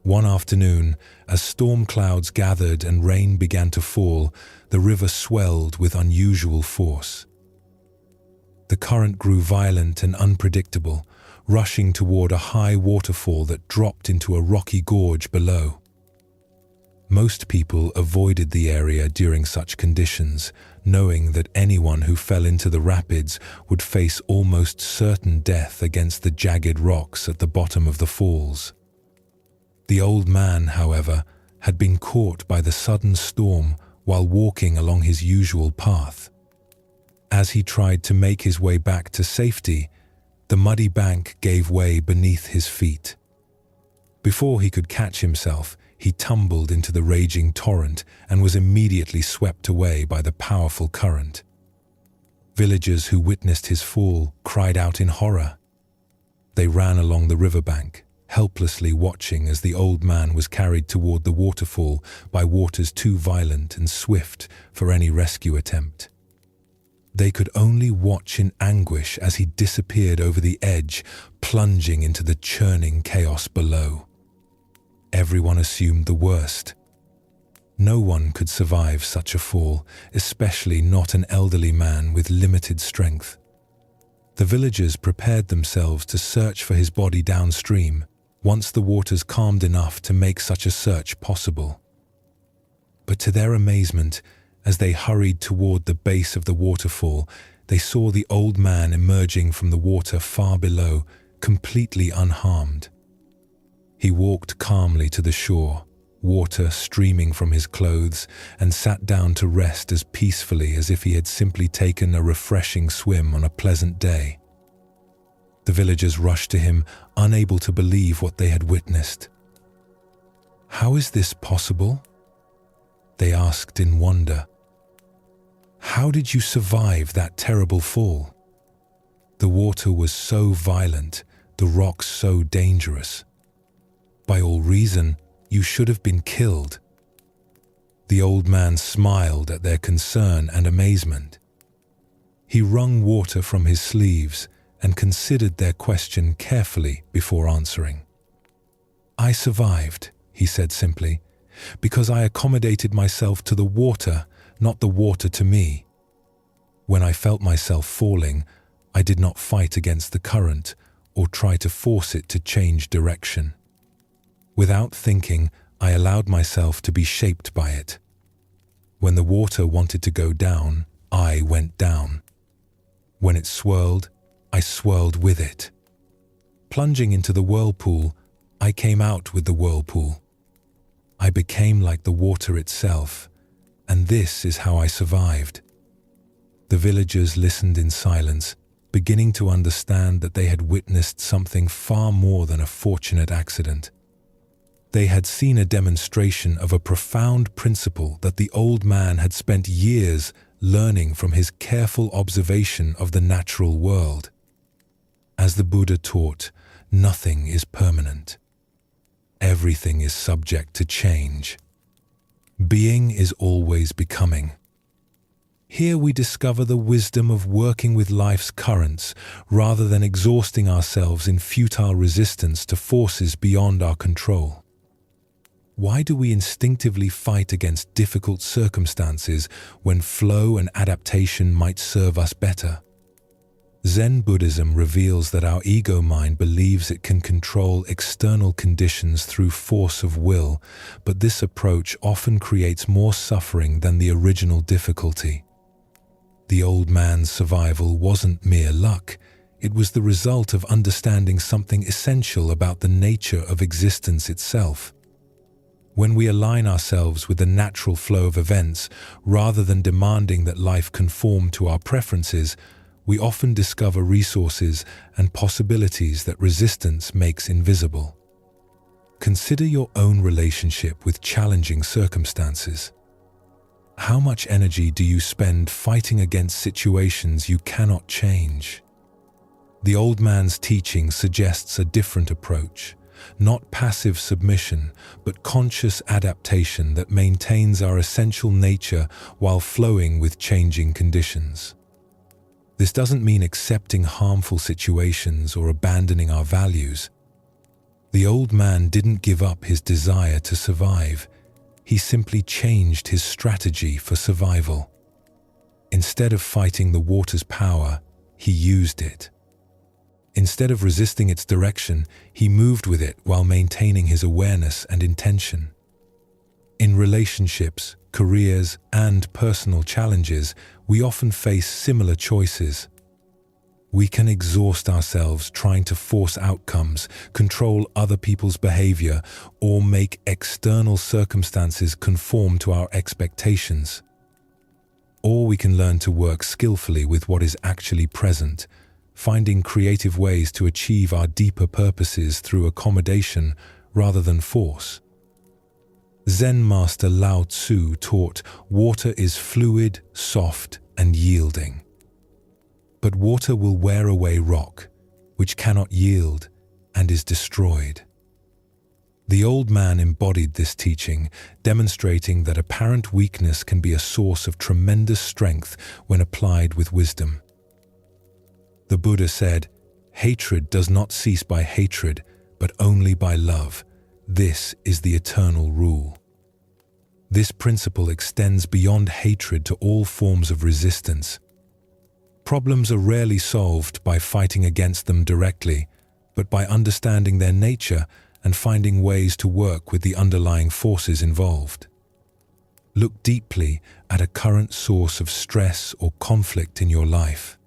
One afternoon, as storm clouds gathered and rain began to fall, the river swelled with unusual force. The current grew violent and unpredictable, rushing toward a high waterfall that dropped into a rocky gorge below. Most people avoided the area during such conditions, knowing that anyone who fell into the rapids would face almost certain death against the jagged rocks at the bottom of the falls. The old man, however, had been caught by the sudden storm while walking along his usual path. As he tried to make his way back to safety, the muddy bank gave way beneath his feet. Before he could catch himself, he tumbled into the raging torrent and was immediately swept away by the powerful current. Villagers who witnessed his fall cried out in horror. They ran along the riverbank, helplessly watching as the old man was carried toward the waterfall by waters too violent and swift for any rescue attempt. They could only watch in anguish as he disappeared over the edge, plunging into the churning chaos below. Everyone assumed the worst. No one could survive such a fall, especially not an elderly man with limited strength. The villagers prepared themselves to search for his body downstream, once the waters calmed enough to make such a search possible. But to their amazement, as they hurried toward the base of the waterfall, they saw the old man emerging from the water far below, completely unharmed. He walked calmly to the shore, water streaming from his clothes, and sat down to rest as peacefully as if he had simply taken a refreshing swim on a pleasant day. The villagers rushed to him, unable to believe what they had witnessed. "How is this possible?" they asked in wonder. "How did you survive that terrible fall? The water was so violent, the rocks so dangerous. By all reason, you should have been killed." The old man smiled at their concern and amazement. He wrung water from his sleeves and considered their question carefully before answering. "I survived," he said simply, "because I accommodated myself to the water, not the water to me. When I felt myself falling, I did not fight against the current or try to force it to change direction. Without thinking, I allowed myself to be shaped by it. When the water wanted to go down, I went down. When it swirled, I swirled with it. Plunging into the whirlpool, I came out with the whirlpool. I became like the water itself, and this is how I survived." The villagers listened in silence, beginning to understand that they had witnessed something far more than a fortunate accident. They had seen a demonstration of a profound principle that the old man had spent years learning from his careful observation of the natural world. As the Buddha taught, nothing is permanent. Everything is subject to change. Being is always becoming. Here we discover the wisdom of working with life's currents rather than exhausting ourselves in futile resistance to forces beyond our control. Why do we instinctively fight against difficult circumstances when flow and adaptation might serve us better? Zen Buddhism reveals that our ego mind believes it can control external conditions through force of will, but this approach often creates more suffering than the original difficulty. The old man's survival wasn't mere luck. It was the result of understanding something essential about the nature of existence itself. When we align ourselves with the natural flow of events, rather than demanding that life conform to our preferences, we often discover resources and possibilities that resistance makes invisible. Consider your own relationship with challenging circumstances. How much energy do you spend fighting against situations you cannot change? The old man's teaching suggests a different approach, not passive submission, but conscious adaptation that maintains our essential nature while flowing with changing conditions. This doesn't mean accepting harmful situations or abandoning our values. The old man didn't give up his desire to survive. He simply changed his strategy for survival. Instead of fighting the water's power, he used it. Instead of resisting its direction, he moved with it while maintaining his awareness and intention. In relationships, careers, and personal challenges, we often face similar choices. We can exhaust ourselves trying to force outcomes, control other people's behavior, or make external circumstances conform to our expectations. Or we can learn to work skillfully with what is actually present, finding creative ways to achieve our deeper purposes through accommodation rather than force. Zen master Lao Tzu taught, water is fluid, soft, and yielding. But water will wear away rock, which cannot yield and is destroyed. The old man embodied this teaching, demonstrating that apparent weakness can be a source of tremendous strength when applied with wisdom. The Buddha said, "Hatred does not cease by hatred, but only by love. This is the eternal rule." This principle extends beyond hatred to all forms of resistance. Problems are rarely solved by fighting against them directly, but by understanding their nature and finding ways to work with the underlying forces involved. Look deeply at a current source of stress or conflict in your life.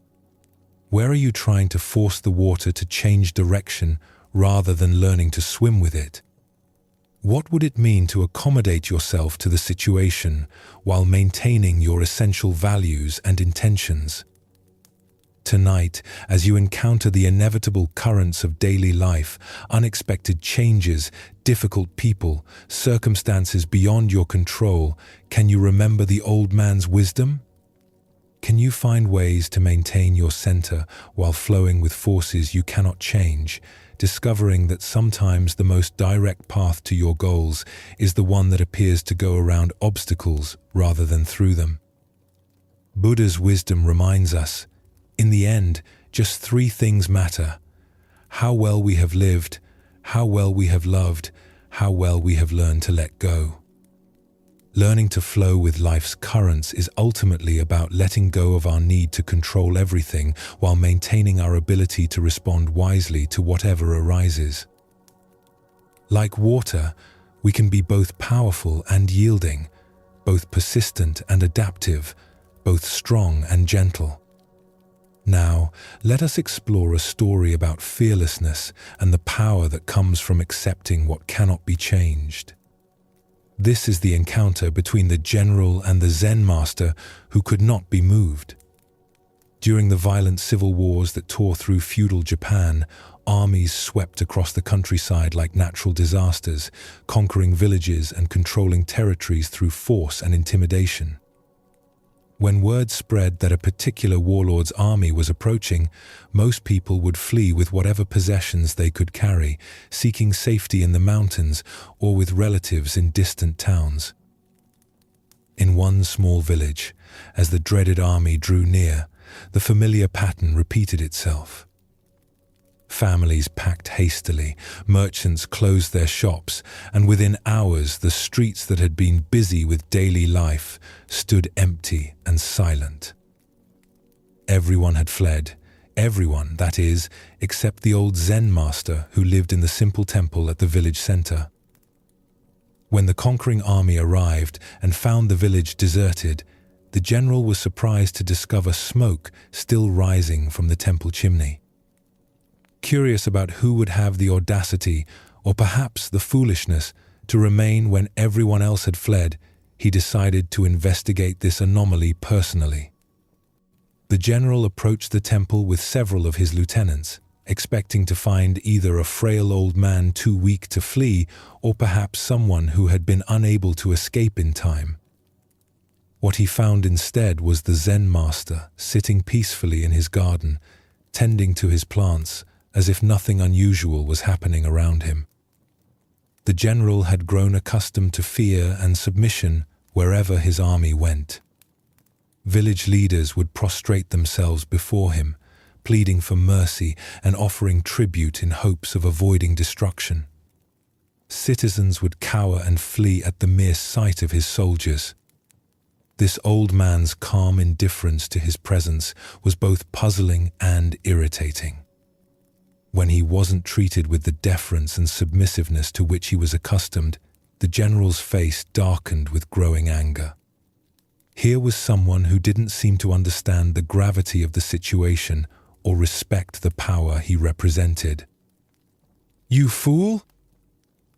Where are you trying to force the water to change direction rather than learning to swim with it? What would it mean to accommodate yourself to the situation while maintaining your essential values and intentions? Tonight, as you encounter the inevitable currents of daily life, unexpected changes, difficult people, circumstances beyond your control, can you remember the old man's wisdom? Can you find ways to maintain your center while flowing with forces you cannot change, discovering that sometimes the most direct path to your goals is the one that appears to go around obstacles rather than through them? Buddha's wisdom reminds us, in the end, just three things matter: how well we have lived, how well we have loved, how well we have learned to let go. Learning to flow with life's currents is ultimately about letting go of our need to control everything while maintaining our ability to respond wisely to whatever arises. Like water, we can be both powerful and yielding, both persistent and adaptive, both strong and gentle. Now, let us explore a story about fearlessness and the power that comes from accepting what cannot be changed. This is the encounter between the general and the Zen master who could not be moved. During the violent civil wars that tore through feudal Japan, armies swept across the countryside like natural disasters, conquering villages and controlling territories through force and intimidation. When word spread that a particular warlord's army was approaching, most people would flee with whatever possessions they could carry, seeking safety in the mountains or with relatives in distant towns. In one small village, as the dreaded army drew near, the familiar pattern repeated itself. Families packed hastily, merchants closed their shops, and within hours the streets that had been busy with daily life stood empty and silent. Everyone had fled, everyone, that is, except the old Zen master who lived in the simple temple at the village center. When the conquering army arrived and found the village deserted, the general was surprised to discover smoke still rising from the temple chimney. Curious about who would have the audacity, or perhaps the foolishness, to remain when everyone else had fled, he decided to investigate this anomaly personally. The general approached the temple with several of his lieutenants, expecting to find either a frail old man too weak to flee, or perhaps someone who had been unable to escape in time. What he found instead was the Zen master sitting peacefully in his garden, tending to his plants, as if nothing unusual was happening around him. The general had grown accustomed to fear and submission wherever his army went. Village leaders would prostrate themselves before him, pleading for mercy and offering tribute in hopes of avoiding destruction. Citizens would cower and flee at the mere sight of his soldiers. This old man's calm indifference to his presence was both puzzling and irritating. When he wasn't treated with the deference and submissiveness to which he was accustomed, the general's face darkened with growing anger. Here was someone who didn't seem to understand the gravity of the situation or respect the power he represented. "You fool!"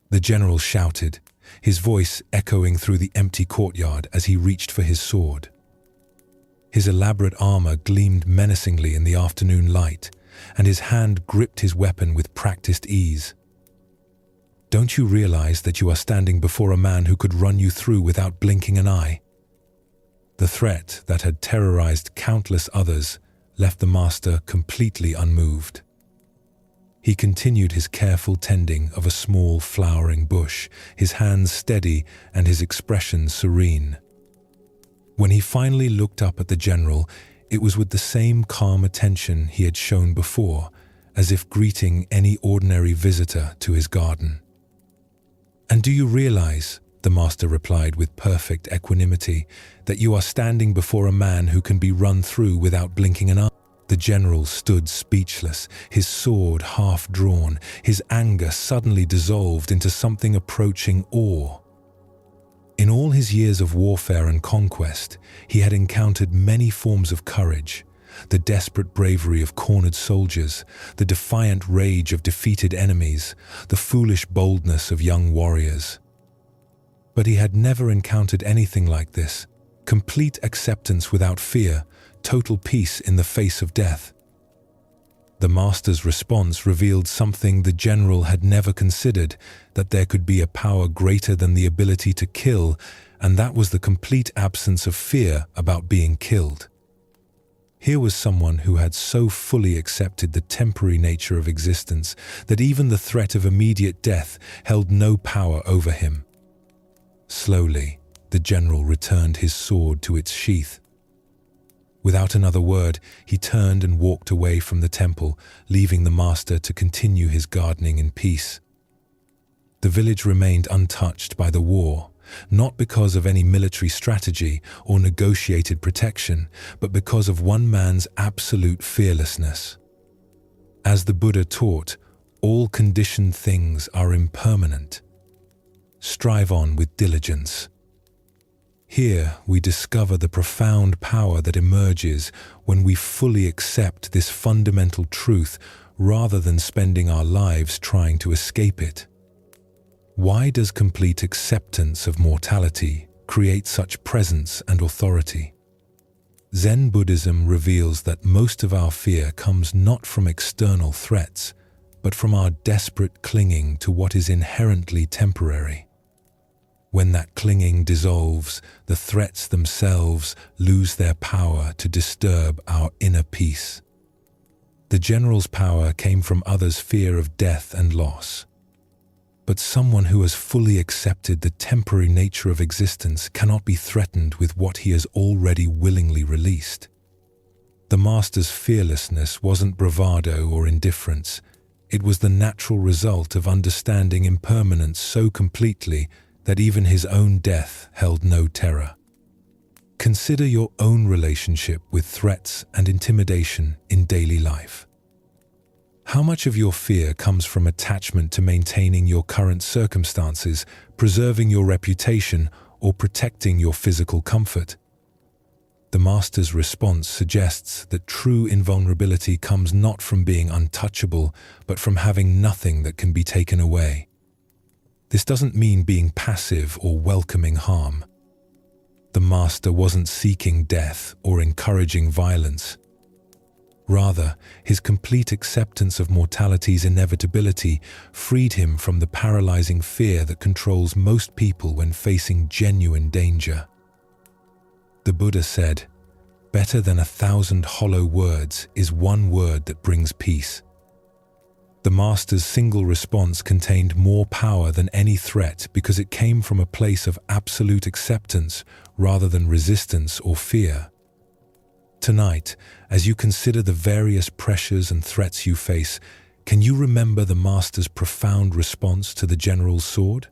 the general shouted, his voice echoing through the empty courtyard as he reached for his sword. His elaborate armor gleamed menacingly in the afternoon light, and his hand gripped his weapon with practiced ease. "Don't you realize that you are standing before a man who could run you through without blinking an eye?" The threat that had terrorized countless others left the master completely unmoved. He continued his careful tending of a small flowering bush, his hands steady and his expression serene. When he finally looked up at the general, it was with the same calm attention he had shown before, as if greeting any ordinary visitor to his garden. "And do you realize," the master replied with perfect equanimity, "that you are standing before a man who can be run through without blinking an eye?" The general stood speechless, his sword half drawn, his anger suddenly dissolved into something approaching awe. In all his years of warfare and conquest, he had encountered many forms of courage, the desperate bravery of cornered soldiers, the defiant rage of defeated enemies, the foolish boldness of young warriors. But he had never encountered anything like this: complete acceptance without fear, total peace in the face of death. The master's response revealed something the general had never considered, that there could be a power greater than the ability to kill, and that was the complete absence of fear about being killed. Here was someone who had so fully accepted the temporary nature of existence that even the threat of immediate death held no power over him. Slowly, the general returned his sword to its sheath. Without another word, he turned and walked away from the temple, leaving the master to continue his gardening in peace. The village remained untouched by the war, not because of any military strategy or negotiated protection, but because of one man's absolute fearlessness. As the Buddha taught, all conditioned things are impermanent. Strive on with diligence. Here we discover the profound power that emerges when we fully accept this fundamental truth rather than spending our lives trying to escape it. Why does complete acceptance of mortality create such presence and authority? Zen Buddhism reveals that most of our fear comes not from external threats, but from our desperate clinging to what is inherently temporary. When that clinging dissolves, the threats themselves lose their power to disturb our inner peace. The general's power came from others' fear of death and loss. But someone who has fully accepted the temporary nature of existence cannot be threatened with what he has already willingly released. The master's fearlessness wasn't bravado or indifference. It was the natural result of understanding impermanence so completely that even his own death held no terror. Consider your own relationship with threats and intimidation in daily life. How much of your fear comes from attachment to maintaining your current circumstances, preserving your reputation, or protecting your physical comfort? The master's response suggests that true invulnerability comes not from being untouchable, but from having nothing that can be taken away. This doesn't mean being passive or welcoming harm. The master wasn't seeking death or encouraging violence. Rather, his complete acceptance of mortality's inevitability freed him from the paralyzing fear that controls most people when facing genuine danger. The Buddha said, "Better than 1,000 hollow words is one word that brings peace." The master's single response contained more power than any threat because it came from a place of absolute acceptance rather than resistance or fear. Tonight, as you consider the various pressures and threats you face, can you remember the master's profound response to the general's sword?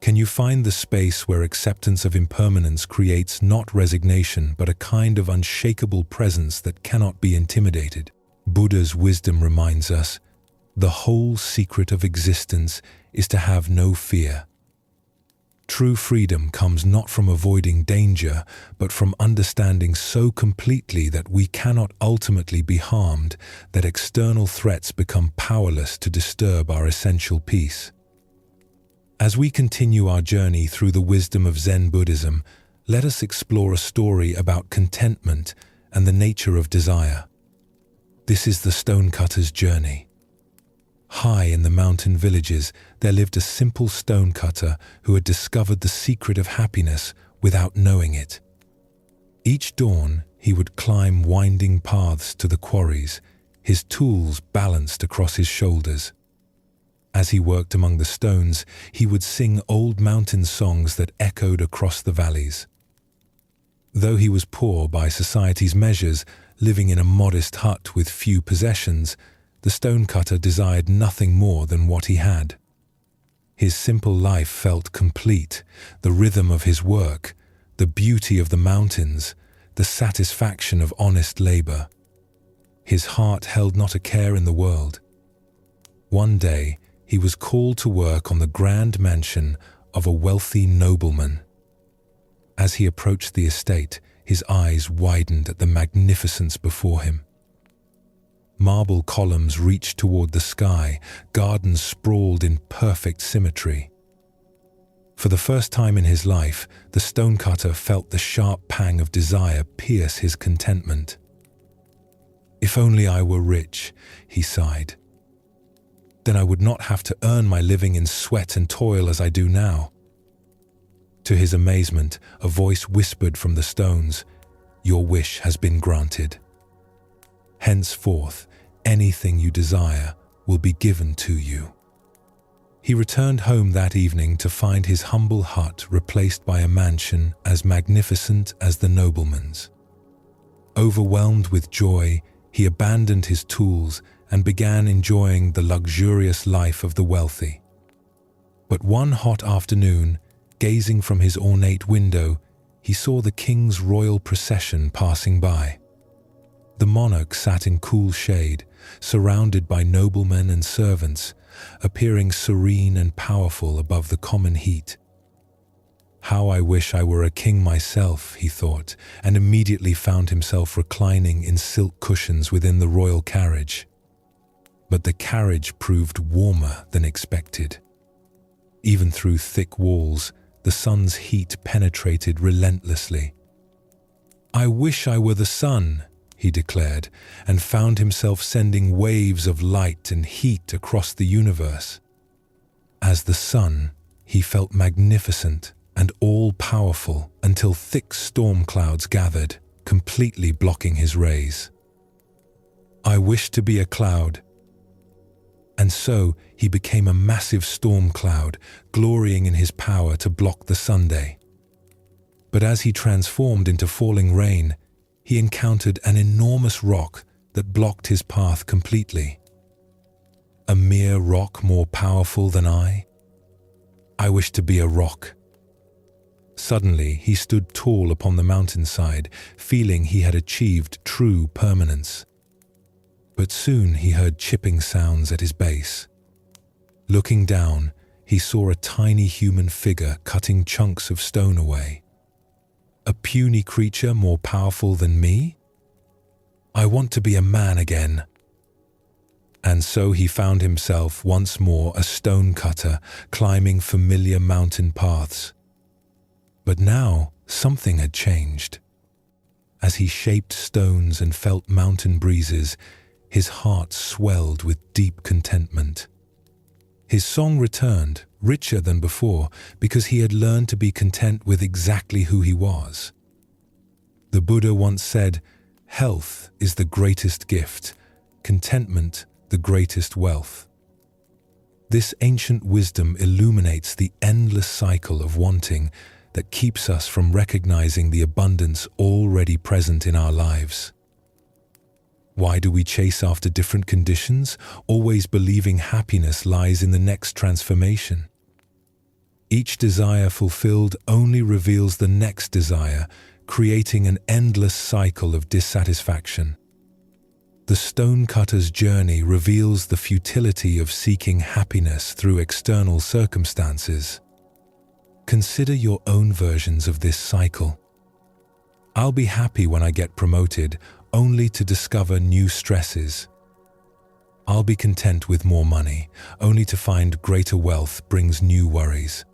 Can you find the space where acceptance of impermanence creates not resignation but a kind of unshakable presence that cannot be intimidated? Buddha's wisdom reminds us, the whole secret of existence is to have no fear. True freedom comes not from avoiding danger, but from understanding so completely that we cannot ultimately be harmed, that external threats become powerless to disturb our essential peace. As we continue our journey through the wisdom of Zen Buddhism, let us explore a story about contentment and the nature of desire. This is the stonecutter's journey. High in the mountain villages, there lived a simple stonecutter who had discovered the secret of happiness without knowing it. Each dawn, he would climb winding paths to the quarries, his tools balanced across his shoulders. As he worked among the stones, he would sing old mountain songs that echoed across the valleys. Though he was poor by society's measures, living in a modest hut with few possessions, the stonecutter desired nothing more than what he had. His simple life felt complete, the rhythm of his work, the beauty of the mountains, the satisfaction of honest labor. His heart held not a care in the world. One day, he was called to work on the grand mansion of a wealthy nobleman. As he approached the estate, his eyes widened at the magnificence before him. Marble columns reached toward the sky, gardens sprawled in perfect symmetry. For the first time in his life, the stonecutter felt the sharp pang of desire pierce his contentment. "If only I were rich," he sighed. "Then I would not have to earn my living in sweat and toil as I do now." To his amazement, a voice whispered from the stones, "Your wish has been granted. Henceforth, anything you desire will be given to you." He returned home that evening to find his humble hut replaced by a mansion as magnificent as the nobleman's. Overwhelmed with joy, he abandoned his tools and began enjoying the luxurious life of the wealthy. But one hot afternoon, gazing from his ornate window, he saw the king's royal procession passing by. The monarch sat in cool shade, surrounded by noblemen and servants, appearing serene and powerful above the common heat. "How I wish I were a king myself," he thought, and immediately found himself reclining in silk cushions within the royal carriage. But the carriage proved warmer than expected. Even through thick walls, the sun's heat penetrated relentlessly. "I wish I were the sun," he declared, and found himself sending waves of light and heat across the universe. As the sun, he felt magnificent and all-powerful until thick storm clouds gathered, completely blocking his rays. "I wish to be a cloud." And so he became a massive storm cloud, glorying in his power to block the sunday. But as he transformed into falling rain, he encountered an enormous rock that blocked his path completely. "A mere rock more powerful than I? I wish to be a rock." Suddenly, he stood tall upon the mountainside, feeling he had achieved true permanence. But soon he heard chipping sounds at his base. Looking down, he saw a tiny human figure cutting chunks of stone away. "A puny creature more powerful than me? I want to be a man again." And so he found himself once more a stone cutter, climbing familiar mountain paths. But now something had changed. As he shaped stones and felt mountain breezes, his heart swelled with deep contentment. His song returned, richer than before, because he had learned to be content with exactly who he was. The Buddha once said, "Health is the greatest gift, contentment the greatest wealth." This ancient wisdom illuminates the endless cycle of wanting that keeps us from recognizing the abundance already present in our lives. Why do we chase after different conditions, always believing happiness lies in the next transformation? Each desire fulfilled only reveals the next desire, creating an endless cycle of dissatisfaction. The stonecutter's journey reveals the futility of seeking happiness through external circumstances. Consider your own versions of this cycle. "I'll be happy when I get promoted, only to discover new stresses. I'll be content with more money, only to find greater wealth brings new worries."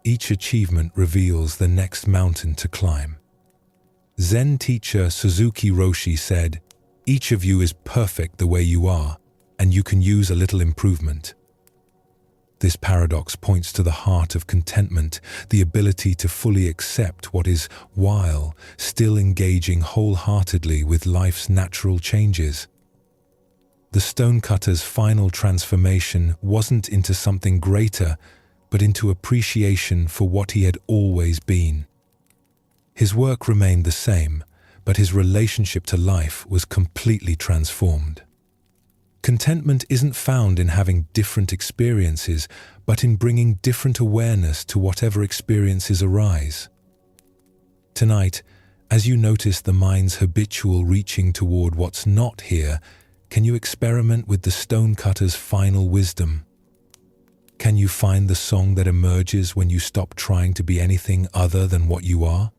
Each achievement reveals the next mountain to climb. Zen teacher Suzuki Roshi said, "Each of you is perfect the way you are, and you can use a little improvement." This paradox points to the heart of contentment, the ability to fully accept what is while still engaging wholeheartedly with life's natural changes. The stonecutter's final transformation wasn't into something greater, but into appreciation for what he had always been. His work remained the same, but his relationship to life was completely transformed. Contentment isn't found in having different experiences, but in bringing different awareness to whatever experiences arise. Tonight, as you notice the mind's habitual reaching toward what's not here, can you experiment with the stonecutter's final wisdom? Can you find the song that emerges when you stop trying to be anything other than what you are?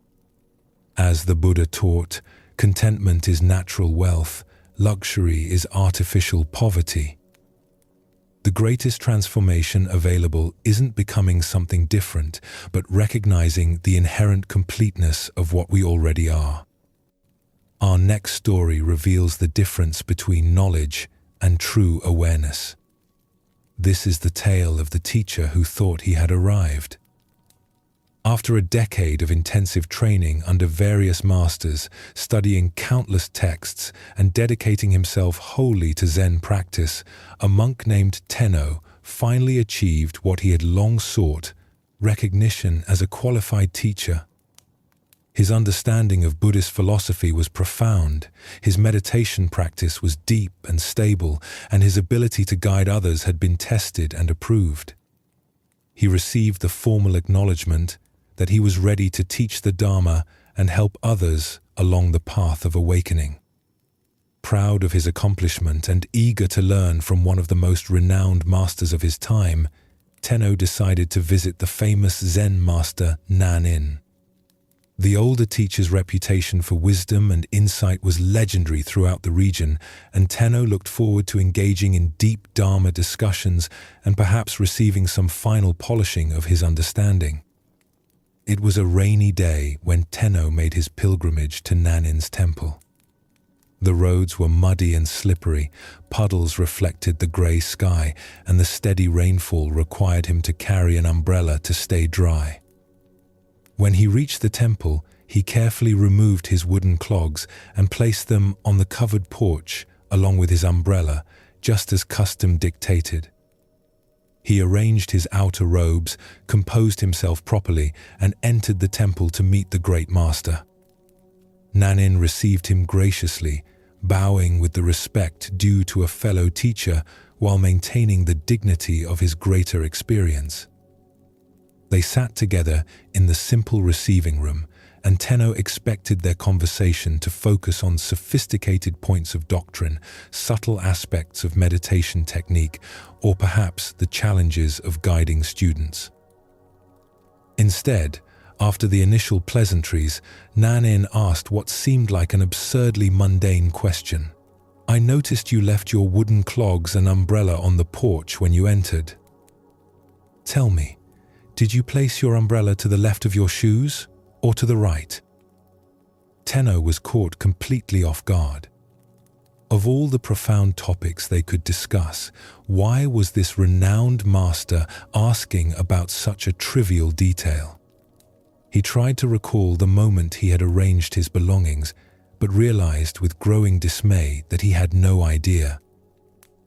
As the Buddha taught, contentment is natural wealth, luxury is artificial poverty. The greatest transformation available isn't becoming something different, but recognizing the inherent completeness of what we already are. Our next story reveals the difference between knowledge and true awareness. This is the tale of the teacher who thought he had arrived. After a decade of intensive training under various masters, studying countless texts and dedicating himself wholly to Zen practice, a monk named Tenno finally achieved what he had long sought: recognition as a qualified teacher. His understanding of Buddhist philosophy was profound, his meditation practice was deep and stable, and his ability to guide others had been tested and approved. He received the formal acknowledgement that he was ready to teach the Dharma and help others along the path of awakening. Proud of his accomplishment and eager to learn from one of the most renowned masters of his time, Tenno decided to visit the famous Zen master Nanin. The older teacher's reputation for wisdom and insight was legendary throughout the region, and Tenno looked forward to engaging in deep Dharma discussions and perhaps receiving some final polishing of his understanding. It was a rainy day when Tenno made his pilgrimage to Nanin's temple. The roads were muddy and slippery, puddles reflected the grey sky, and the steady rainfall required him to carry an umbrella to stay dry. When he reached the temple, he carefully removed his wooden clogs and placed them on the covered porch along with his umbrella, just as custom dictated. He arranged his outer robes, composed himself properly, and entered the temple to meet the great master. Nanin received him graciously, bowing with the respect due to a fellow teacher while maintaining the dignity of his greater experience. They sat together in the simple receiving room, and Tenno expected their conversation to focus on sophisticated points of doctrine, subtle aspects of meditation technique, or perhaps the challenges of guiding students. Instead, after the initial pleasantries, Nanin asked what seemed like an absurdly mundane question. "I noticed you left your wooden clogs and umbrella on the porch when you entered. Tell me, did you place your umbrella to the left of your shoes or to the right?" Tenno was caught completely off guard. Of all the profound topics they could discuss, why was this renowned master asking about such a trivial detail? He tried to recall the moment he had arranged his belongings, but realized with growing dismay that he had no idea.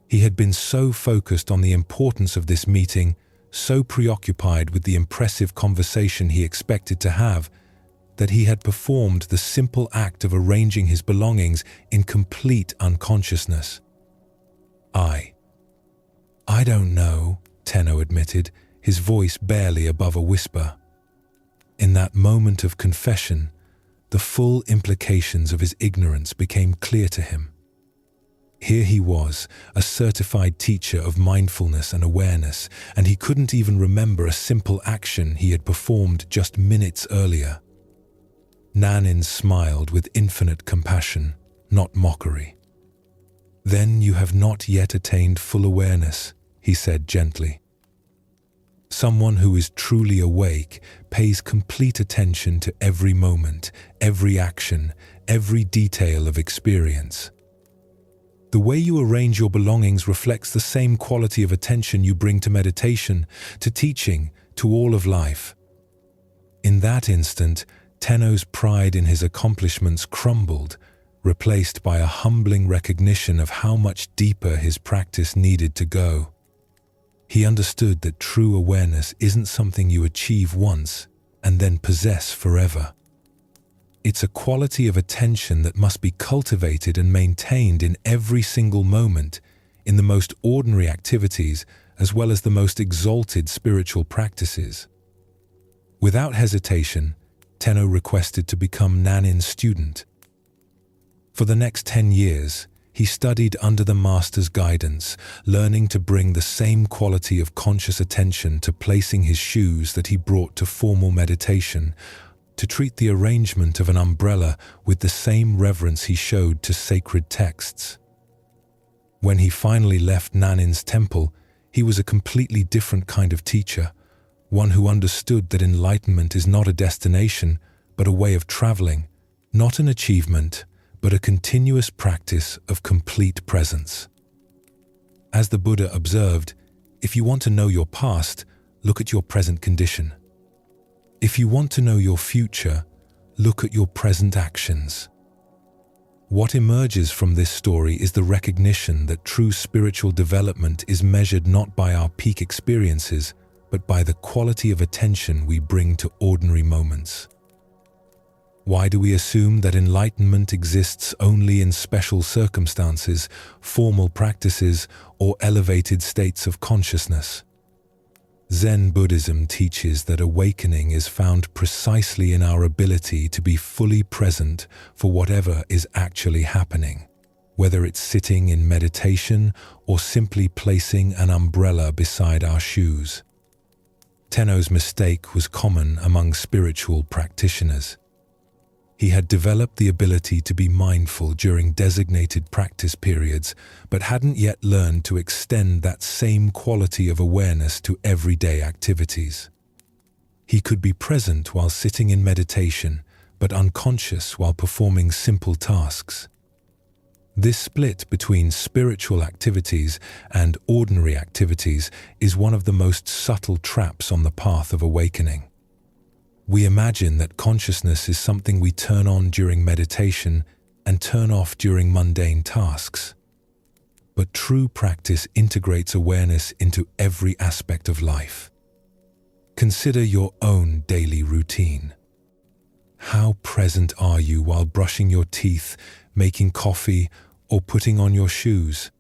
He had been so focused on the importance of this meeting, so preoccupied with the impressive conversation he expected to have, that he had performed the simple act of arranging his belongings in complete unconsciousness. I don't know," Tenno admitted, his voice barely above a whisper. In that moment of confession, the full implications of his ignorance became clear to him. Here he was, a certified teacher of mindfulness and awareness, and he couldn't even remember a simple action he had performed just minutes earlier. Nanin smiled with infinite compassion, not mockery. "Then you have not yet attained full awareness," he said gently. Someone who is truly awake pays complete attention to every moment, every action, every detail of experience. The way you arrange your belongings reflects the same quality of attention you bring to meditation, to teaching, to all of life. In that instant, Tenno's pride in his accomplishments crumbled, replaced by a humbling recognition of how much deeper his practice needed to go. He understood that true awareness isn't something you achieve once and then possess forever. It's a quality of attention that must be cultivated and maintained in every single moment, in the most ordinary activities as well as the most exalted spiritual practices. Without hesitation, Tenno requested to become Nanin's student. For the next 10 years, he studied under the master's guidance, learning to bring the same quality of conscious attention to placing his shoes that he brought to formal meditation, to treat the arrangement of an umbrella with the same reverence he showed to sacred texts. When he finally left Nanin's temple, he was a completely different kind of teacher, one who understood that enlightenment is not a destination, but a way of traveling, not an achievement, but a continuous practice of complete presence. As the Buddha observed, if you want to know your past, look at your present condition. If you want to know your future, look at your present actions. What emerges from this story is the recognition that true spiritual development is measured not by our peak experiences, but by the quality of attention we bring to ordinary moments. Why do we assume that enlightenment exists only in special circumstances, formal practices, or elevated states of consciousness? Zen Buddhism teaches that awakening is found precisely in our ability to be fully present for whatever is actually happening, whether it's sitting in meditation or simply placing an umbrella beside our shoes. Tenno's mistake was common among spiritual practitioners. He had developed the ability to be mindful during designated practice periods, but hadn't yet learned to extend that same quality of awareness to everyday activities. He could be present while sitting in meditation, but unconscious while performing simple tasks. This split between spiritual activities and ordinary activities is one of the most subtle traps on the path of awakening. We imagine that consciousness is something we turn on during meditation and turn off during mundane tasks. But true practice integrates awareness into every aspect of life. Consider your own daily routine. How present are you while brushing your teeth, making coffee, or putting on your shoes?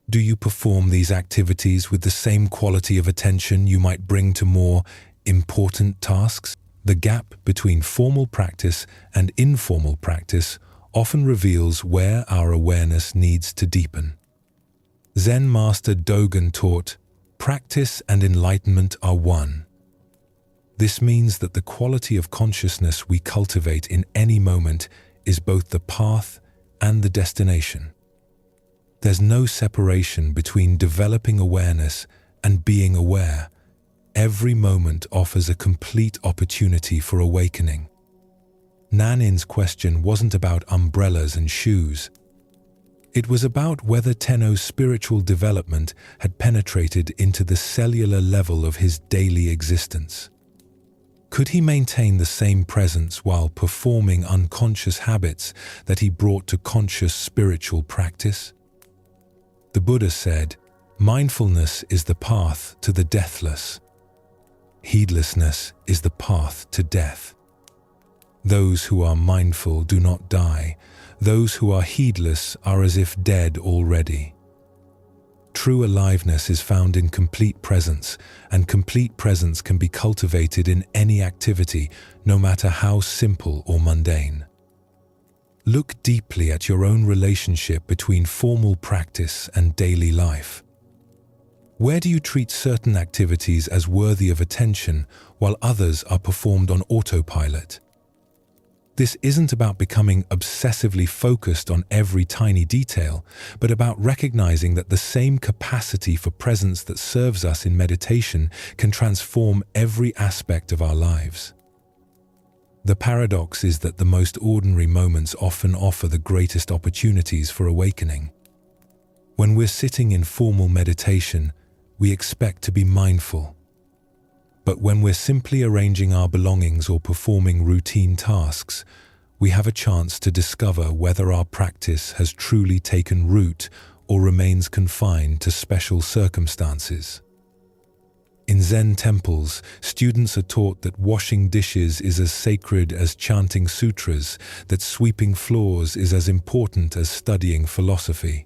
Do you perform these activities with the same quality of attention you might bring to more important tasks? The gap between formal practice and informal practice often reveals where our awareness needs to deepen. Zen master Dogen taught, "Practice and enlightenment are one." This means that the quality of consciousness we cultivate in any moment is both the path and the destination. There's no separation between developing awareness and being aware. Every moment offers a complete opportunity for awakening. Nanin's question wasn't about umbrellas and shoes. It was about whether Tenno's spiritual development had penetrated into the cellular level of his daily existence. Could he maintain the same presence while performing unconscious habits that he brought to conscious spiritual practice? The Buddha said, "Mindfulness is the path to the deathless. Heedlessness is the path to death. Those who are mindful do not die. Those who are heedless are as if dead already." True aliveness is found in complete presence, and complete presence can be cultivated in any activity, no matter how simple or mundane. Look deeply at your own relationship between formal practice and daily life. Where do you treat certain activities as worthy of attention while others are performed on autopilot? This isn't about becoming obsessively focused on every tiny detail, but about recognizing that the same capacity for presence that serves us in meditation can transform every aspect of our lives. The paradox is that the most ordinary moments often offer the greatest opportunities for awakening. When we're sitting in formal meditation, we expect to be mindful. But when we're simply arranging our belongings or performing routine tasks, we have a chance to discover whether our practice has truly taken root or remains confined to special circumstances. In Zen temples, students are taught that washing dishes is as sacred as chanting sutras, that sweeping floors is as important as studying philosophy.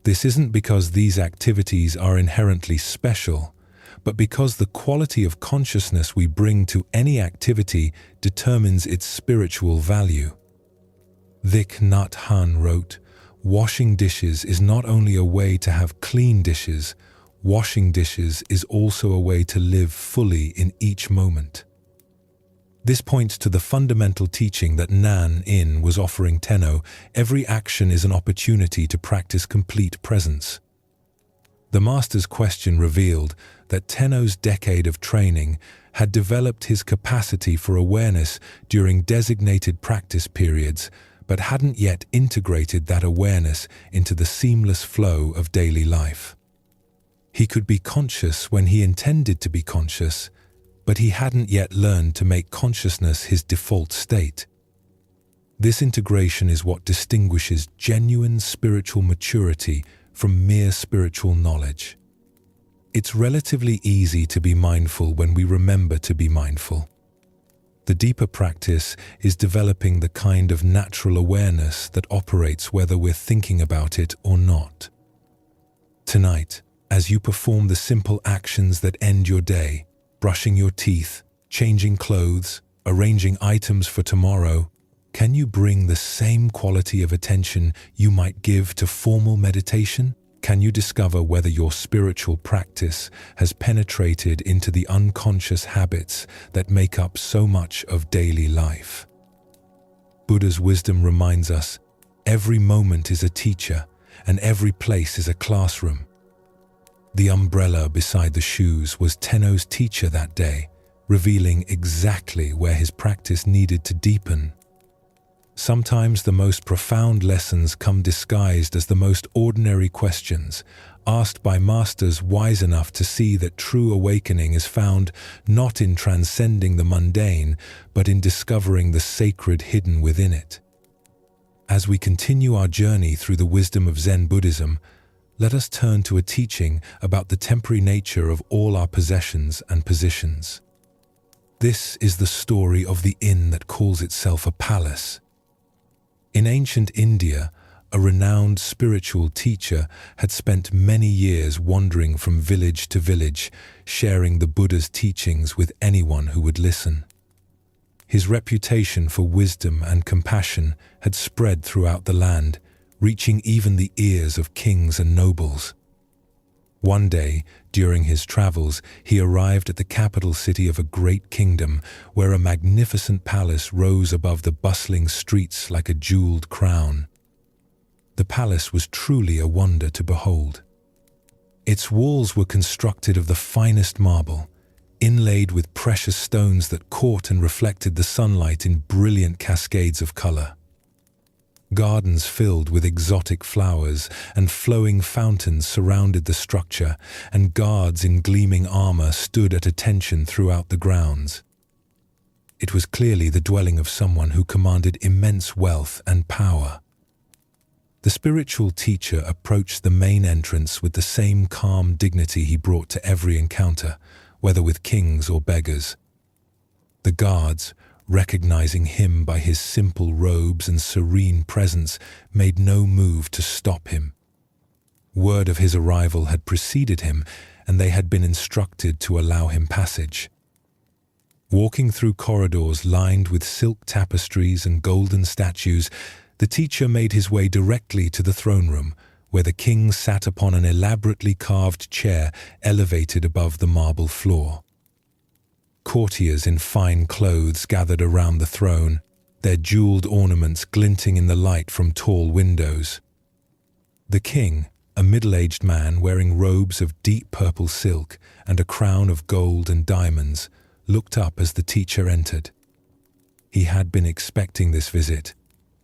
This isn't because these activities are inherently special, but because the quality of consciousness we bring to any activity determines its spiritual value. Thich Nhat Hanh wrote, "Washing dishes is not only a way to have clean dishes, washing dishes is also a way to live fully in each moment." This points to the fundamental teaching that Nan-in was offering Tenno: every action is an opportunity to practice complete presence. The master's question revealed that Tenno's decade of training had developed his capacity for awareness during designated practice periods, but hadn't yet integrated that awareness into the seamless flow of daily life. He could be conscious when he intended to be conscious, but he hadn't yet learned to make consciousness his default state. This integration is what distinguishes genuine spiritual maturity from mere spiritual knowledge. It's relatively easy to be mindful when we remember to be mindful. The deeper practice is developing the kind of natural awareness that operates whether we're thinking about it or not. Tonight, as you perform the simple actions that end your day, brushing your teeth, changing clothes, arranging items for tomorrow, can you bring the same quality of attention you might give to formal meditation? Can you discover whether your spiritual practice has penetrated into the unconscious habits that make up so much of daily life? Buddha's wisdom reminds us, every moment is a teacher and every place is a classroom. The umbrella beside the shoes was Tenno's teacher that day, revealing exactly where his practice needed to deepen. Sometimes the most profound lessons come disguised as the most ordinary questions, asked by masters wise enough to see that true awakening is found not in transcending the mundane, but in discovering the sacred hidden within it. As we continue our journey through the wisdom of Zen Buddhism, let us turn to a teaching about the temporary nature of all our possessions and positions. This is the story of the inn that calls itself a palace. In ancient India, a renowned spiritual teacher had spent many years wandering from village to village, sharing the Buddha's teachings with anyone who would listen. His reputation for wisdom and compassion had spread throughout the land, reaching even the ears of kings and nobles. One day, during his travels, he arrived at the capital city of a great kingdom, where a magnificent palace rose above the bustling streets like a jeweled crown. The palace was truly a wonder to behold. Its walls were constructed of the finest marble, inlaid with precious stones that caught and reflected the sunlight in brilliant cascades of color. Gardens filled with exotic flowers and flowing fountains surrounded the structure, and guards in gleaming armor stood at attention throughout the grounds. It was clearly the dwelling of someone who commanded immense wealth and power. The spiritual teacher approached the main entrance with the same calm dignity he brought to every encounter, whether with kings or beggars. The guards, recognizing him by his simple robes and serene presence, made no move to stop him. Word of his arrival had preceded him, and they had been instructed to allow him passage. Walking through corridors lined with silk tapestries and golden statues, the teacher made his way directly to the throne room, where the king sat upon an elaborately carved chair elevated above the marble floor. Courtiers in fine clothes gathered around the throne, their jeweled ornaments glinting in the light from tall windows. The king, a middle-aged man wearing robes of deep purple silk and a crown of gold and diamonds, looked up as the teacher entered. He had been expecting this visit,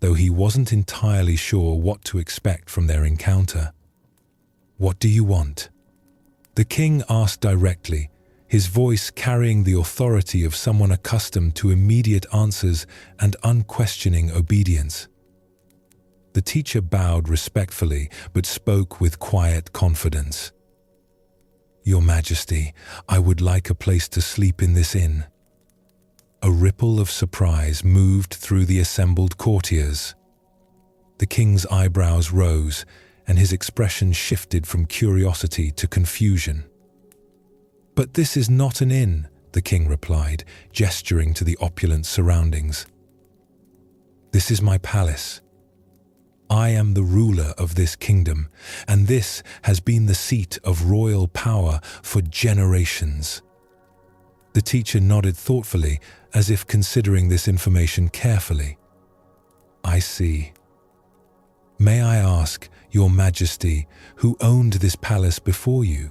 though he wasn't entirely sure what to expect from their encounter. "What do you want?" The king asked directly, his voice carrying the authority of someone accustomed to immediate answers and unquestioning obedience. The teacher bowed respectfully, but spoke with quiet confidence. "Your Majesty, I would like a place to sleep in this inn." A ripple of surprise moved through the assembled courtiers. The king's eyebrows rose, and his expression shifted from curiosity to confusion. "But this is not an inn," the king replied, gesturing to the opulent surroundings. "This is my palace. I am the ruler of this kingdom, and this has been the seat of royal power for generations." The teacher nodded thoughtfully, as if considering this information carefully. I see. May I ask, Your Majesty, who owned this palace before you?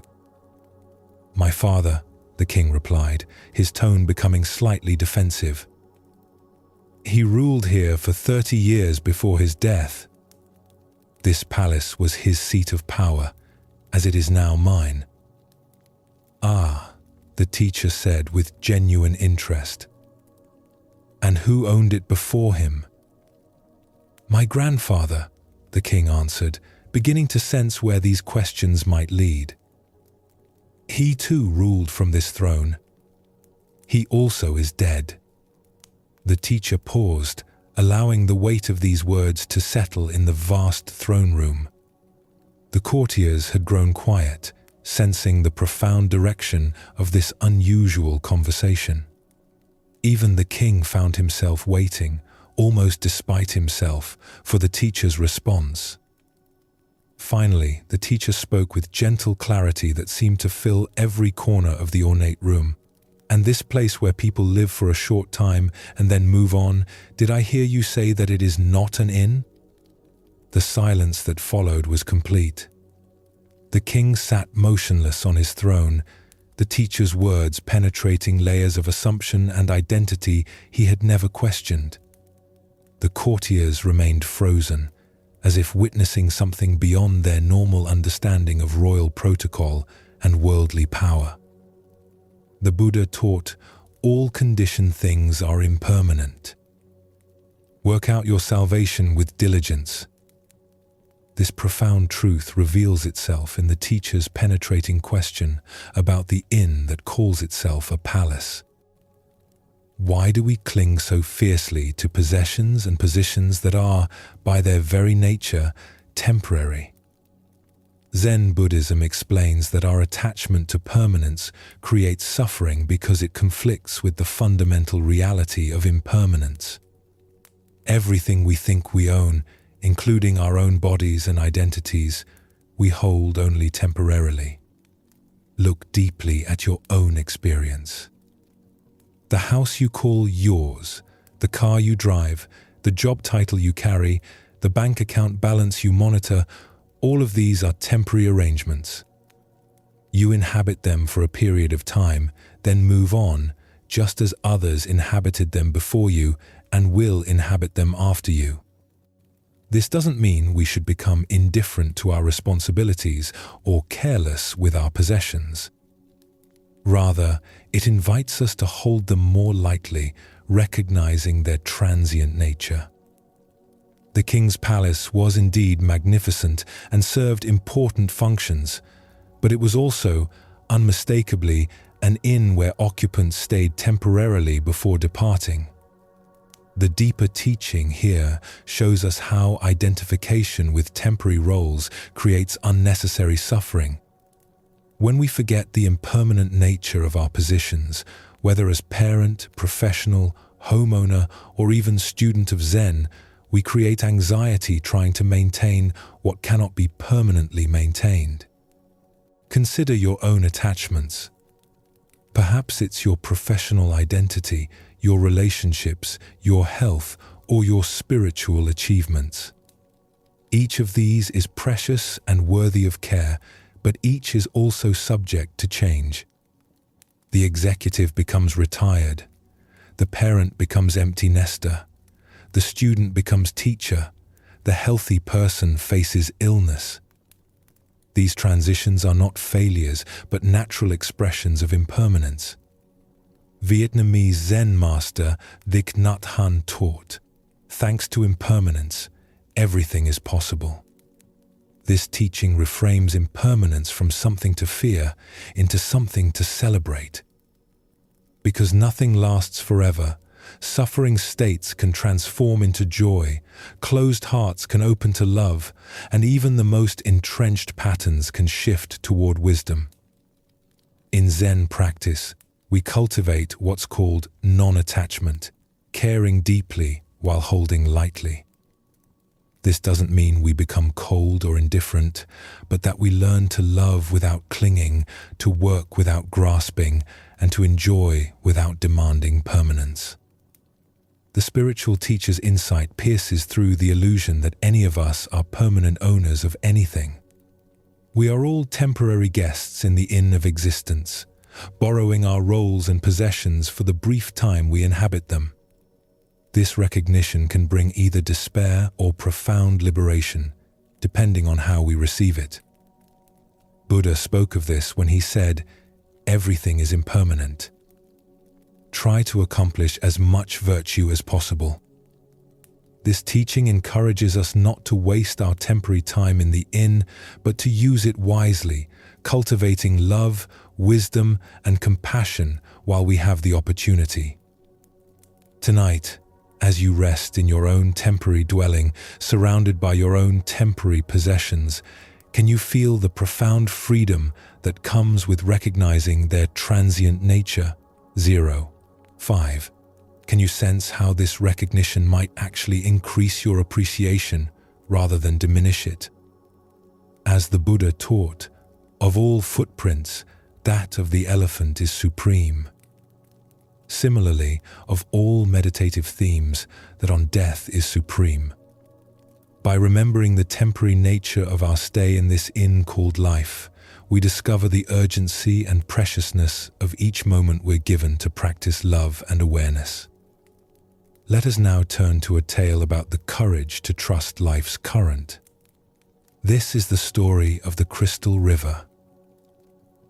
My father, the king replied, his tone becoming slightly defensive. He ruled here for 30 years before his death. This palace was his seat of power, as it is now mine. Ah, the teacher said with genuine interest. And who owned it before him? My grandfather, the king answered, beginning to sense where these questions might lead. He too ruled from this throne. He also is dead. The teacher paused, allowing the weight of these words to settle in the vast throne room. The courtiers had grown quiet, sensing the profound direction of this unusual conversation. Even the king found himself waiting, almost despite himself, for the teacher's response. Finally, the teacher spoke with gentle clarity that seemed to fill every corner of the ornate room. And this place where people live for a short time and then move on, did I hear you say that it is not an inn? The silence that followed was complete. The king sat motionless on his throne, the teacher's words penetrating layers of assumption and identity he had never questioned. The courtiers remained frozen, as if witnessing something beyond their normal understanding of royal protocol and worldly power. The Buddha taught, all conditioned things are impermanent. Work out your salvation with diligence. This profound truth reveals itself in the teacher's penetrating question about the inn that calls itself a palace. Why do we cling so fiercely to possessions and positions that are, by their very nature, temporary? Zen Buddhism explains that our attachment to permanence creates suffering because it conflicts with the fundamental reality of impermanence. Everything we think we own, including our own bodies and identities, we hold only temporarily. Look deeply at your own experience. The house you call yours, the car you drive, the job title you carry, the bank account balance you monitor, all of these are temporary arrangements. You inhabit them for a period of time, then move on, just as others inhabited them before you and will inhabit them after you. This doesn't mean we should become indifferent to our responsibilities or careless with our possessions. Rather, it invites us to hold them more lightly, recognizing their transient nature. The king's palace was indeed magnificent and served important functions, but it was also, unmistakably, an inn where occupants stayed temporarily before departing. The deeper teaching here shows us how identification with temporary roles creates unnecessary suffering. When we forget the impermanent nature of our positions, whether as parent, professional, homeowner, or even student of Zen, we create anxiety trying to maintain what cannot be permanently maintained. Consider your own attachments. Perhaps it's your professional identity, your relationships, your health, or your spiritual achievements. Each of these is precious and worthy of care, but each is also subject to change. The executive becomes retired. The parent becomes empty nester. The student becomes teacher. The healthy person faces illness. These transitions are not failures, but natural expressions of impermanence. Vietnamese Zen master Thich Nhat Hanh taught, thanks to impermanence, everything is possible. This teaching reframes impermanence from something to fear into something to celebrate. Because nothing lasts forever, suffering states can transform into joy, closed hearts can open to love, and even the most entrenched patterns can shift toward wisdom. In Zen practice, we cultivate what's called non-attachment, caring deeply while holding lightly. This doesn't mean we become cold or indifferent, but that we learn to love without clinging, to work without grasping, and to enjoy without demanding permanence. The spiritual teacher's insight pierces through the illusion that any of us are permanent owners of anything. We are all temporary guests in the inn of existence, borrowing our roles and possessions for the brief time we inhabit them. This recognition can bring either despair or profound liberation, depending on how we receive it. Buddha spoke of this when he said, "Everything is impermanent. Try to accomplish as much virtue as possible." This teaching encourages us not to waste our temporary time in the inn, but to use it wisely, cultivating love, wisdom, and compassion while we have the opportunity. Tonight, as you rest in your own temporary dwelling, surrounded by your own temporary possessions, can you feel the profound freedom that comes with recognizing their transient nature? 5. Can you sense how this recognition might actually increase your appreciation rather than diminish it? As the Buddha taught, of all footprints, that of the elephant is supreme. Similarly, of all meditative themes, that on death is supreme. By remembering the temporary nature of our stay in this inn called life, we discover the urgency and preciousness of each moment we're given to practice love and awareness. Let us now turn to a tale about the courage to trust life's current. This is the story of the Crystal River.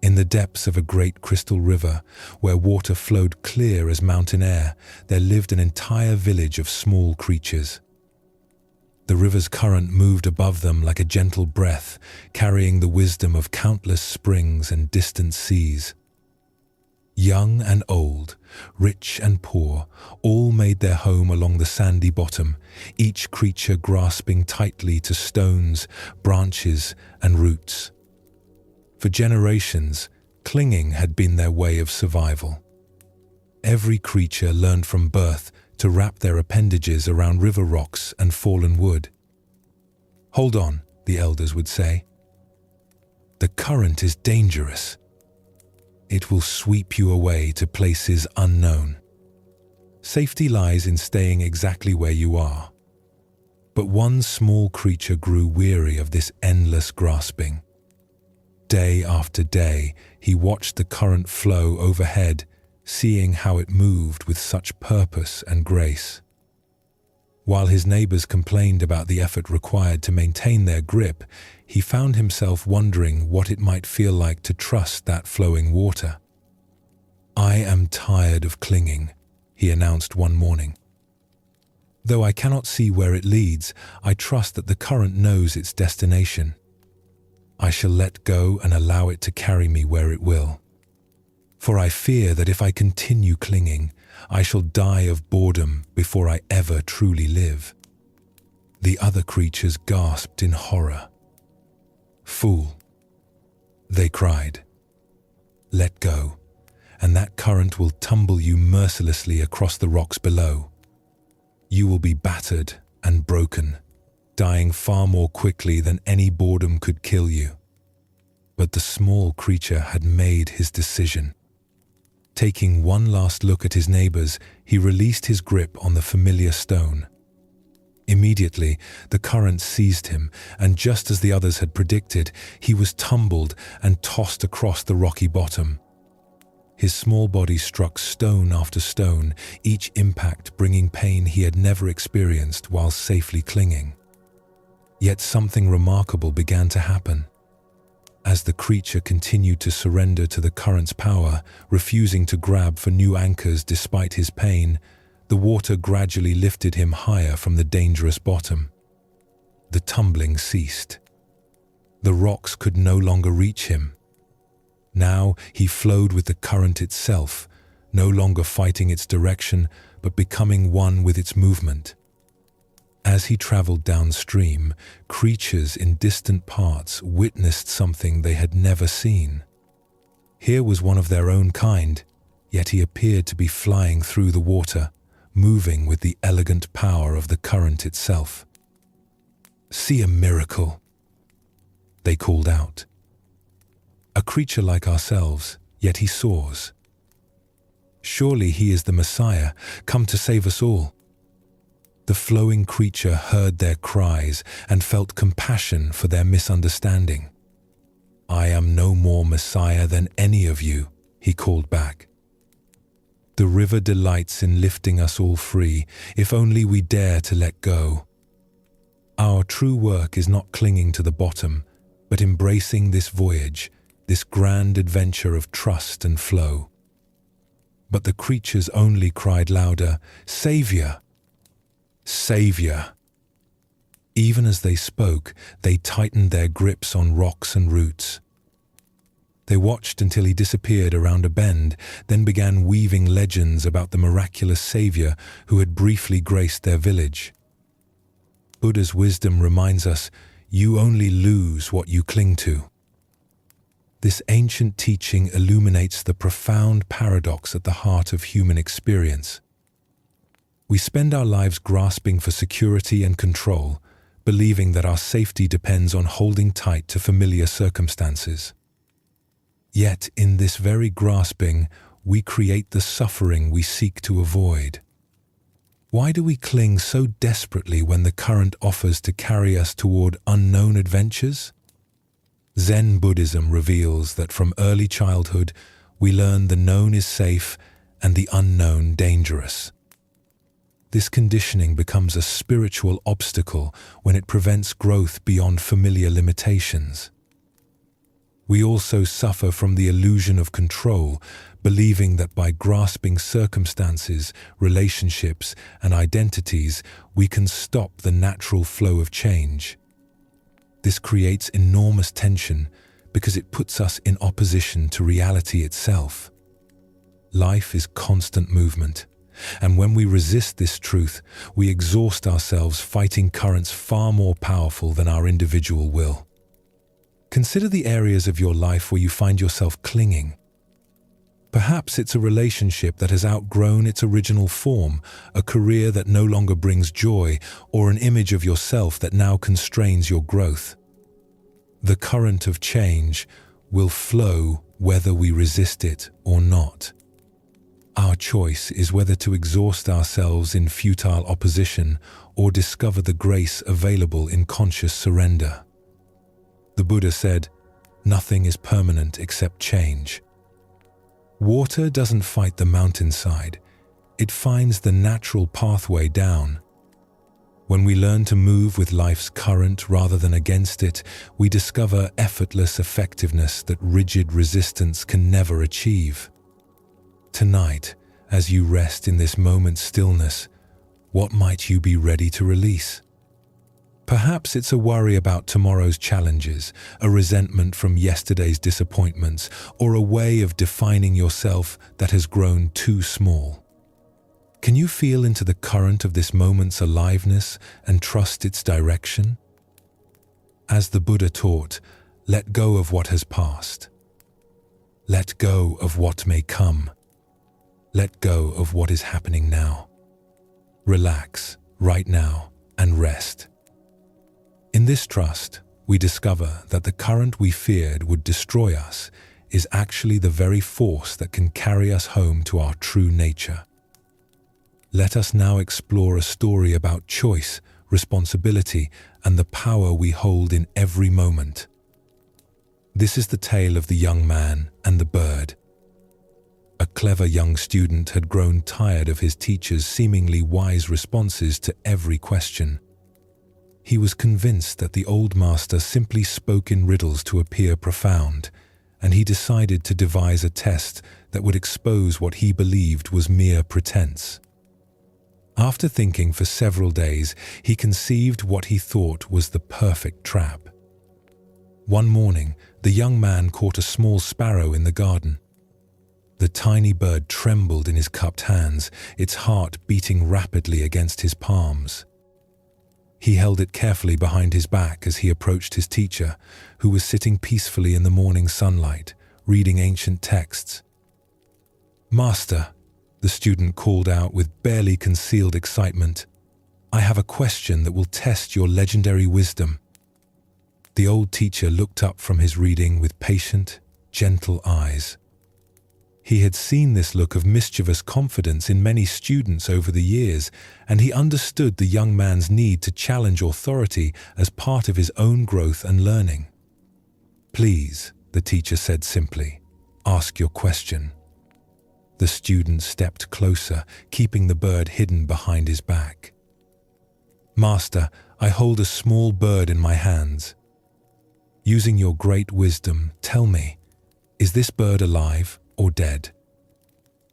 In the depths of a great crystal river, where water flowed clear as mountain air, there lived an entire village of small creatures. The river's current moved above them like a gentle breath, carrying the wisdom of countless springs and distant seas. Young and old, rich and poor, all made their home along the sandy bottom, each creature grasping tightly to stones, branches, and roots. For generations, clinging had been their way of survival. Every creature learned from birth to wrap their appendages around river rocks and fallen wood. "Hold on," the elders would say. "The current is dangerous. It will sweep you away to places unknown. Safety lies in staying exactly where you are." But one small creature grew weary of this endless grasping. Day after day, he watched the current flow overhead, seeing how it moved with such purpose and grace. While his neighbors complained about the effort required to maintain their grip, he found himself wondering what it might feel like to trust that flowing water. "I am tired of clinging," he announced one morning. "Though I cannot see where it leads, I trust that the current knows its destination. I shall let go and allow it to carry me where it will. For I fear that if I continue clinging, I shall die of boredom before I ever truly live." The other creatures gasped in horror. "Fool," they cried. "Let go, and that current will tumble you mercilessly across the rocks below. You will be battered and broken, dying far more quickly than any boredom could kill you." But the small creature had made his decision. Taking one last look at his neighbors, he released his grip on the familiar stone. Immediately, the current seized him, and just as the others had predicted, he was tumbled and tossed across the rocky bottom. His small body struck stone after stone, each impact bringing pain he had never experienced while safely clinging. Yet something remarkable began to happen. As the creature continued to surrender to the current's power, refusing to grab for new anchors despite his pain, the water gradually lifted him higher from the dangerous bottom. The tumbling ceased. The rocks could no longer reach him. Now he flowed with the current itself, no longer fighting its direction, but becoming one with its movement. As he traveled downstream, creatures in distant parts witnessed something they had never seen. Here was one of their own kind, yet he appeared to be flying through the water, moving with the elegant power of the current itself. See a miracle, they called out. A creature like ourselves, yet he soars. Surely he is the Messiah, come to save us all. The flowing creature heard their cries and felt compassion for their misunderstanding. I am no more Messiah than any of you, he called back. The river delights in lifting us all free, if only we dare to let go. Our true work is not clinging to the bottom, but embracing this voyage, this grand adventure of trust and flow. But the creatures only cried louder, Savior! Savior! Even as they spoke, they tightened their grips on rocks and roots. They watched until he disappeared around a bend, then began weaving legends about the miraculous Savior who had briefly graced their village. Buddha's wisdom reminds us, you only lose what you cling to. This ancient teaching illuminates the profound paradox at the heart of human experience. We spend our lives grasping for security and control, believing that our safety depends on holding tight to familiar circumstances. Yet, in this very grasping, we create the suffering we seek to avoid. Why do we cling so desperately when the current offers to carry us toward unknown adventures? Zen Buddhism reveals that from early childhood, we learn the known is safe and the unknown dangerous. This conditioning becomes a spiritual obstacle when it prevents growth beyond familiar limitations. We also suffer from the illusion of control, believing that by grasping circumstances, relationships, and identities, we can stop the natural flow of change. This creates enormous tension because it puts us in opposition to reality itself. Life is constant movement, and when we resist this truth, we exhaust ourselves fighting currents far more powerful than our individual will. Consider the areas of your life where you find yourself clinging. Perhaps it's a relationship that has outgrown its original form, a career that no longer brings joy, or an image of yourself that now constrains your growth. The current of change will flow whether we resist it or not. Our choice is whether to exhaust ourselves in futile opposition or discover the grace available in conscious surrender. The Buddha said, "Nothing is permanent except change." Water doesn't fight the mountainside, it finds the natural pathway down. When we learn to move with life's current rather than against it, we discover effortless effectiveness that rigid resistance can never achieve. Tonight, as you rest in this moment's stillness, what might you be ready to release? Perhaps it's a worry about tomorrow's challenges, a resentment from yesterday's disappointments, or a way of defining yourself that has grown too small. Can you feel into the current of this moment's aliveness and trust its direction? As the Buddha taught, let go of what has passed. Let go of what may come. Let go of what is happening now. Relax right now and rest. In this trust, we discover that the current we feared would destroy us is actually the very force that can carry us home to our true nature. Let us now explore a story about choice, responsibility, and the power we hold in every moment. This is the tale of the young man and the bird. A clever young student had grown tired of his teacher's seemingly wise responses to every question. He was convinced that the old master simply spoke in riddles to appear profound, and he decided to devise a test that would expose what he believed was mere pretense. After thinking for several days, he conceived what he thought was the perfect trap. One morning, the young man caught a small sparrow in the garden. The tiny bird trembled in his cupped hands, its heart beating rapidly against his palms. He held it carefully behind his back as he approached his teacher, who was sitting peacefully in the morning sunlight, reading ancient texts. "Master," the student called out with barely concealed excitement, I have a question that will test your legendary wisdom." The old teacher looked up from his reading with patient, gentle eyes. He had seen this look of mischievous confidence in many students over the years, and he understood the young man's need to challenge authority as part of his own growth and learning. "Please," the teacher said simply, "ask your question." The student stepped closer, keeping the bird hidden behind his back. "Master, I hold a small bird in my hands. Using your great wisdom, tell me, is this bird alive or dead?"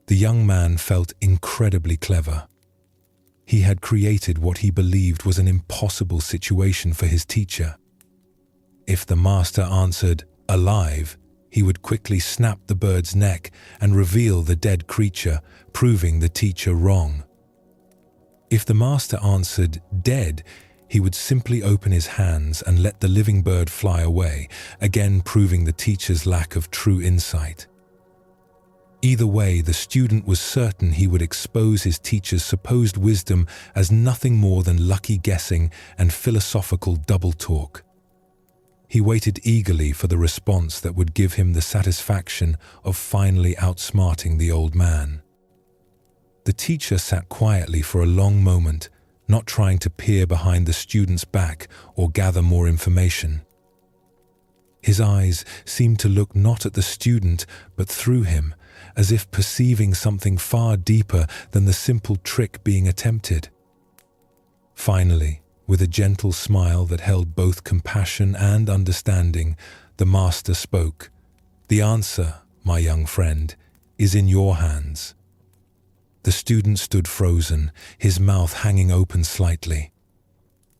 The young man felt incredibly clever. He had created what he believed was an impossible situation for his teacher. If the master answered, "alive," he would quickly snap the bird's neck and reveal the dead creature, proving the teacher wrong. If the master answered, "dead," he would simply open his hands and let the living bird fly away, again proving the teacher's lack of true insight. Either way, the student was certain he would expose his teacher's supposed wisdom as nothing more than lucky guessing and philosophical double talk. He waited eagerly for the response that would give him the satisfaction of finally outsmarting the old man. The teacher sat quietly for a long moment, not trying to peer behind the student's back or gather more information. His eyes seemed to look not at the student, but through him, as if perceiving something far deeper than the simple trick being attempted. Finally, with a gentle smile that held both compassion and understanding, the master spoke. "The answer, my young friend, is in your hands." The student stood frozen, his mouth hanging open slightly.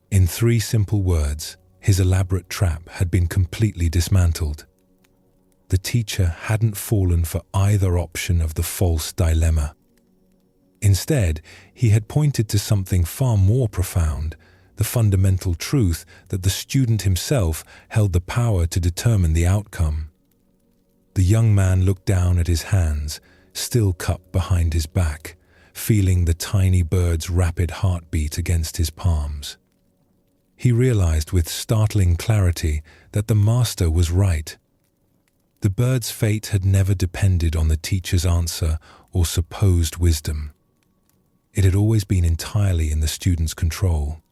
In 3 simple words, his elaborate trap had been completely dismantled. The teacher hadn't fallen for either option of the false dilemma. Instead, he had pointed to something far more profound, the fundamental truth that the student himself held the power to determine the outcome. The young man looked down at his hands, still cupped behind his back, feeling the tiny bird's rapid heartbeat against his palms. He realized with startling clarity that the master was right. The bird's fate had never depended on the teacher's answer or supposed wisdom. It had always been entirely in the student's control.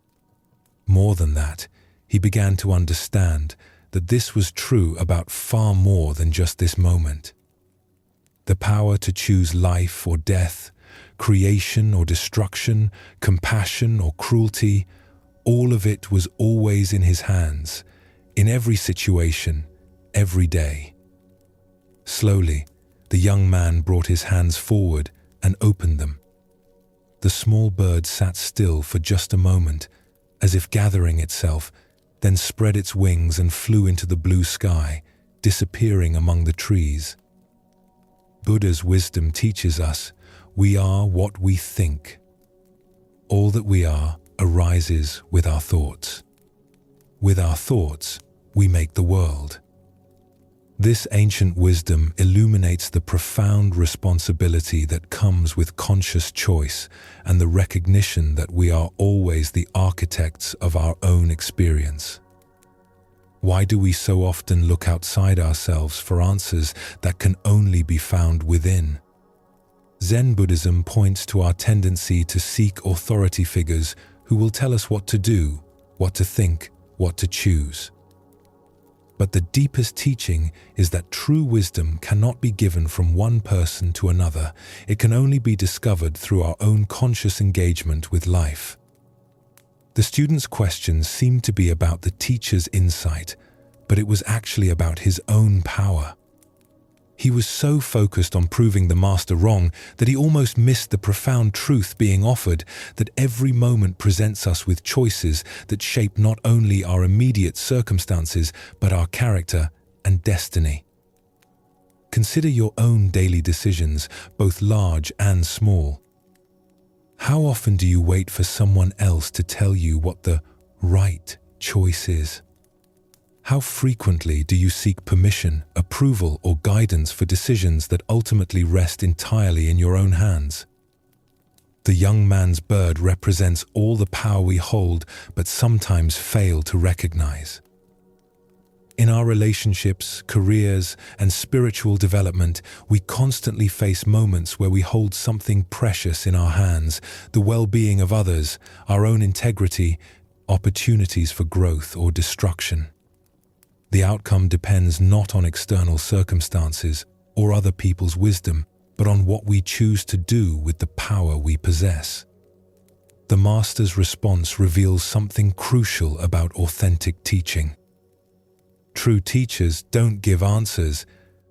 More than that, he began to understand that this was true about far more than just this moment. The power to choose life or death, creation or destruction, compassion or cruelty, all of it was always in his hands, in every situation, every day. Slowly, the young man brought his hands forward and opened them. The small bird sat still for just a moment, as if gathering itself, then spread its wings and flew into the blue sky, disappearing among the trees. Buddha's wisdom teaches us, we are what we think. All that we are arises with our thoughts. With our thoughts, we make the world. This ancient wisdom illuminates the profound responsibility that comes with conscious choice and the recognition that we are always the architects of our own experience. Why do we so often look outside ourselves for answers that can only be found within? Zen Buddhism points to our tendency to seek authority figures who will tell us what to do, what to think, what to choose. But the deepest teaching is that true wisdom cannot be given from one person to another. It can only be discovered through our own conscious engagement with life. The student's questions seemed to be about the teacher's insight, but it was actually about his own power. He was so focused on proving the master wrong that he almost missed the profound truth being offered, that every moment presents us with choices that shape not only our immediate circumstances, but our character and destiny. Consider your own daily decisions, both large and small. How often do you wait for someone else to tell you what the right choice is? How frequently do you seek permission, approval, or guidance for decisions that ultimately rest entirely in your own hands? The young man's bird represents all the power we hold but sometimes fail to recognize. In our relationships, careers, and spiritual development, we constantly face moments where we hold something precious in our hands, the well-being of others, our own integrity, opportunities for growth or destruction. The outcome depends not on external circumstances or other people's wisdom, but on what we choose to do with the power we possess. The Master's response reveals something crucial about authentic teaching. True teachers don't give answers,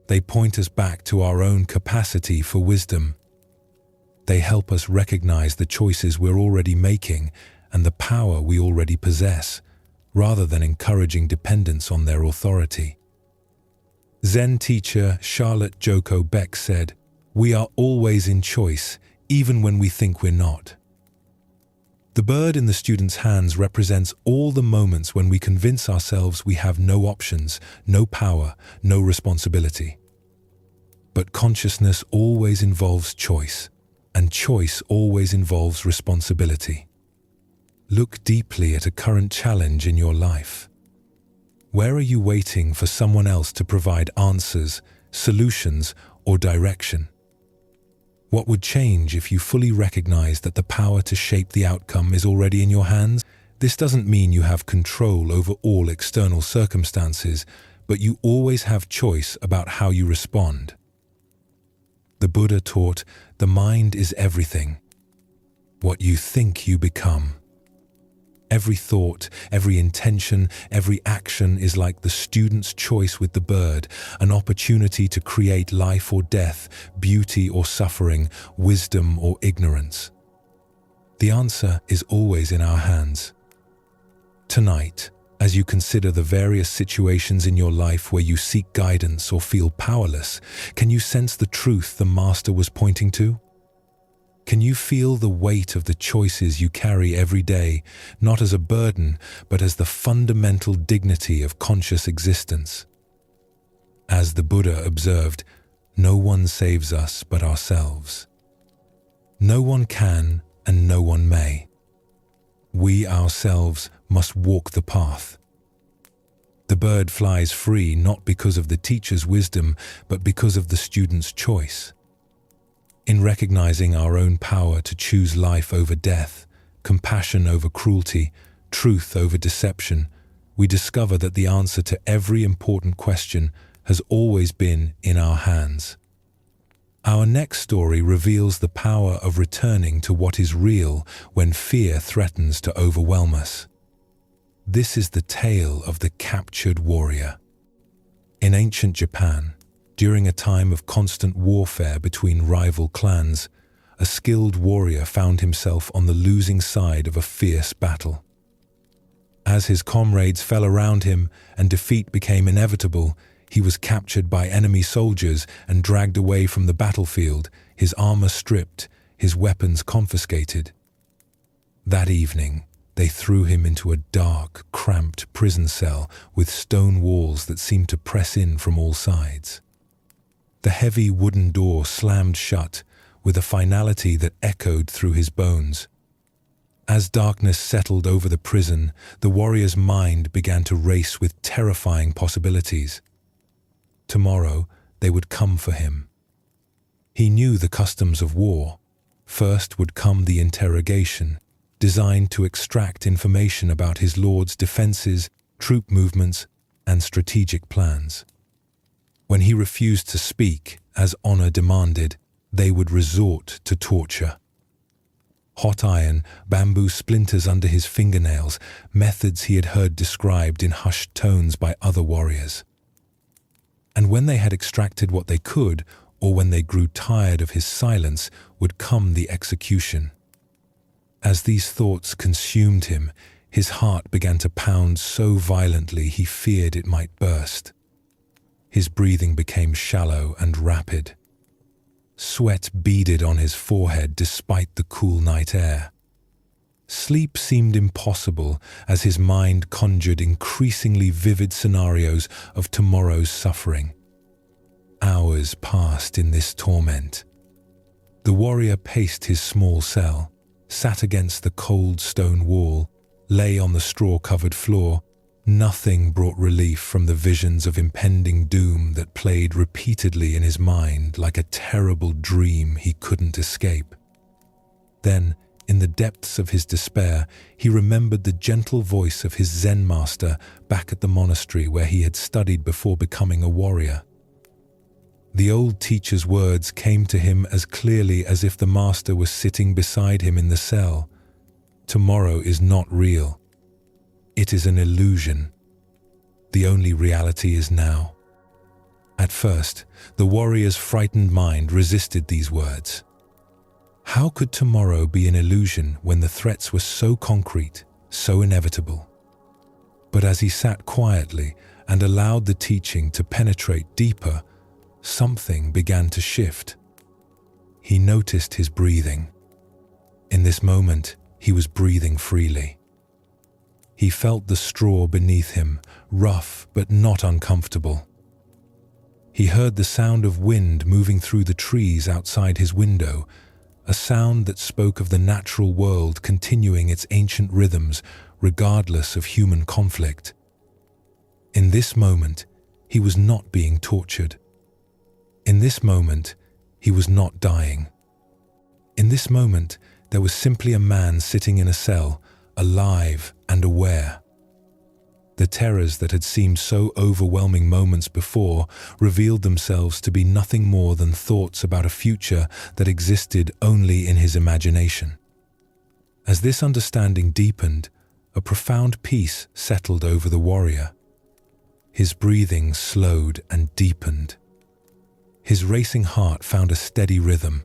they point us back to our own capacity for wisdom. They help us recognize the choices we're already making and the power we already possess, rather than encouraging dependence on their authority. Zen teacher Charlotte Joko Beck said, "We are always in choice, even when we think we're not." The bird in the student's hands represents all the moments when we convince ourselves we have no options, no power, no responsibility. But consciousness always involves choice, and choice always involves responsibility. Look deeply at a current challenge in your life. Where are you waiting for someone else to provide answers, solutions, or direction? What would change if you fully recognize that the power to shape the outcome is already in your hands? This doesn't mean you have control over all external circumstances, but you always have choice about how you respond. The Buddha taught, "The mind is everything. What you think, you become." Every thought, every intention, every action is like the student's choice with the bird, an opportunity to create life or death, beauty or suffering, wisdom or ignorance. The answer is always in our hands. Tonight, as you consider the various situations in your life where you seek guidance or feel powerless, can you sense the truth the Master was pointing to? Can you feel the weight of the choices you carry every day, not as a burden, but as the fundamental dignity of conscious existence? As the Buddha observed, no one saves us but ourselves. No one can and no one may. We ourselves must walk the path. The bird flies free not because of the teacher's wisdom, but because of the student's choice. In recognizing our own power to choose life over death, compassion over cruelty, truth over deception, we discover that the answer to every important question has always been in our hands. Our next story reveals the power of returning to what is real when fear threatens to overwhelm us. This is the tale of the captured warrior. In ancient Japan, during a time of constant warfare between rival clans, a skilled warrior found himself on the losing side of a fierce battle. As his comrades fell around him and defeat became inevitable, he was captured by enemy soldiers and dragged away from the battlefield, his armor stripped, his weapons confiscated. That evening, they threw him into a dark, cramped prison cell with stone walls that seemed to press in from all sides. The heavy wooden door slammed shut with a finality that echoed through his bones. As darkness settled over the prison, the warrior's mind began to race with terrifying possibilities. Tomorrow, they would come for him. He knew the customs of war. First would come the interrogation, designed to extract information about his lord's defenses, troop movements, and strategic plans. When he refused to speak, as honor demanded, they would resort to torture. Hot iron, bamboo splinters under his fingernails, methods he had heard described in hushed tones by other warriors. And when they had extracted what they could, or when they grew tired of his silence, would come the execution. As these thoughts consumed him, his heart began to pound so violently he feared it might burst. His breathing became shallow and rapid. Sweat beaded on his forehead despite the cool night air. Sleep seemed impossible as his mind conjured increasingly vivid scenarios of tomorrow's suffering. Hours passed in this torment. The warrior paced his small cell, sat against the cold stone wall, lay on the straw-covered floor. Nothing brought relief from the visions of impending doom that played repeatedly in his mind like a terrible dream he couldn't escape. Then, in the depths of his despair, he remembered the gentle voice of his Zen master back at the monastery where he had studied before becoming a warrior. The old teacher's words came to him as clearly as if the master was sitting beside him in the cell. Tomorrow is not real. It is an illusion. The only reality is now. At first, the warrior's frightened mind resisted these words. How could tomorrow be an illusion when the threats were so concrete, so inevitable? But as he sat quietly and allowed the teaching to penetrate deeper, something began to shift. He noticed his breathing. In this moment, he was breathing freely. He felt the straw beneath him, rough but not uncomfortable. He heard the sound of wind moving through the trees outside his window, a sound that spoke of the natural world continuing its ancient rhythms regardless of human conflict. In this moment, he was not being tortured. In this moment, he was not dying. In this moment, there was simply a man sitting in a cell, alive and aware. The terrors that had seemed so overwhelming moments before revealed themselves to be nothing more than thoughts about a future that existed only in his imagination. As this understanding deepened, a profound peace settled over the warrior. His breathing slowed and deepened. His racing heart found a steady rhythm.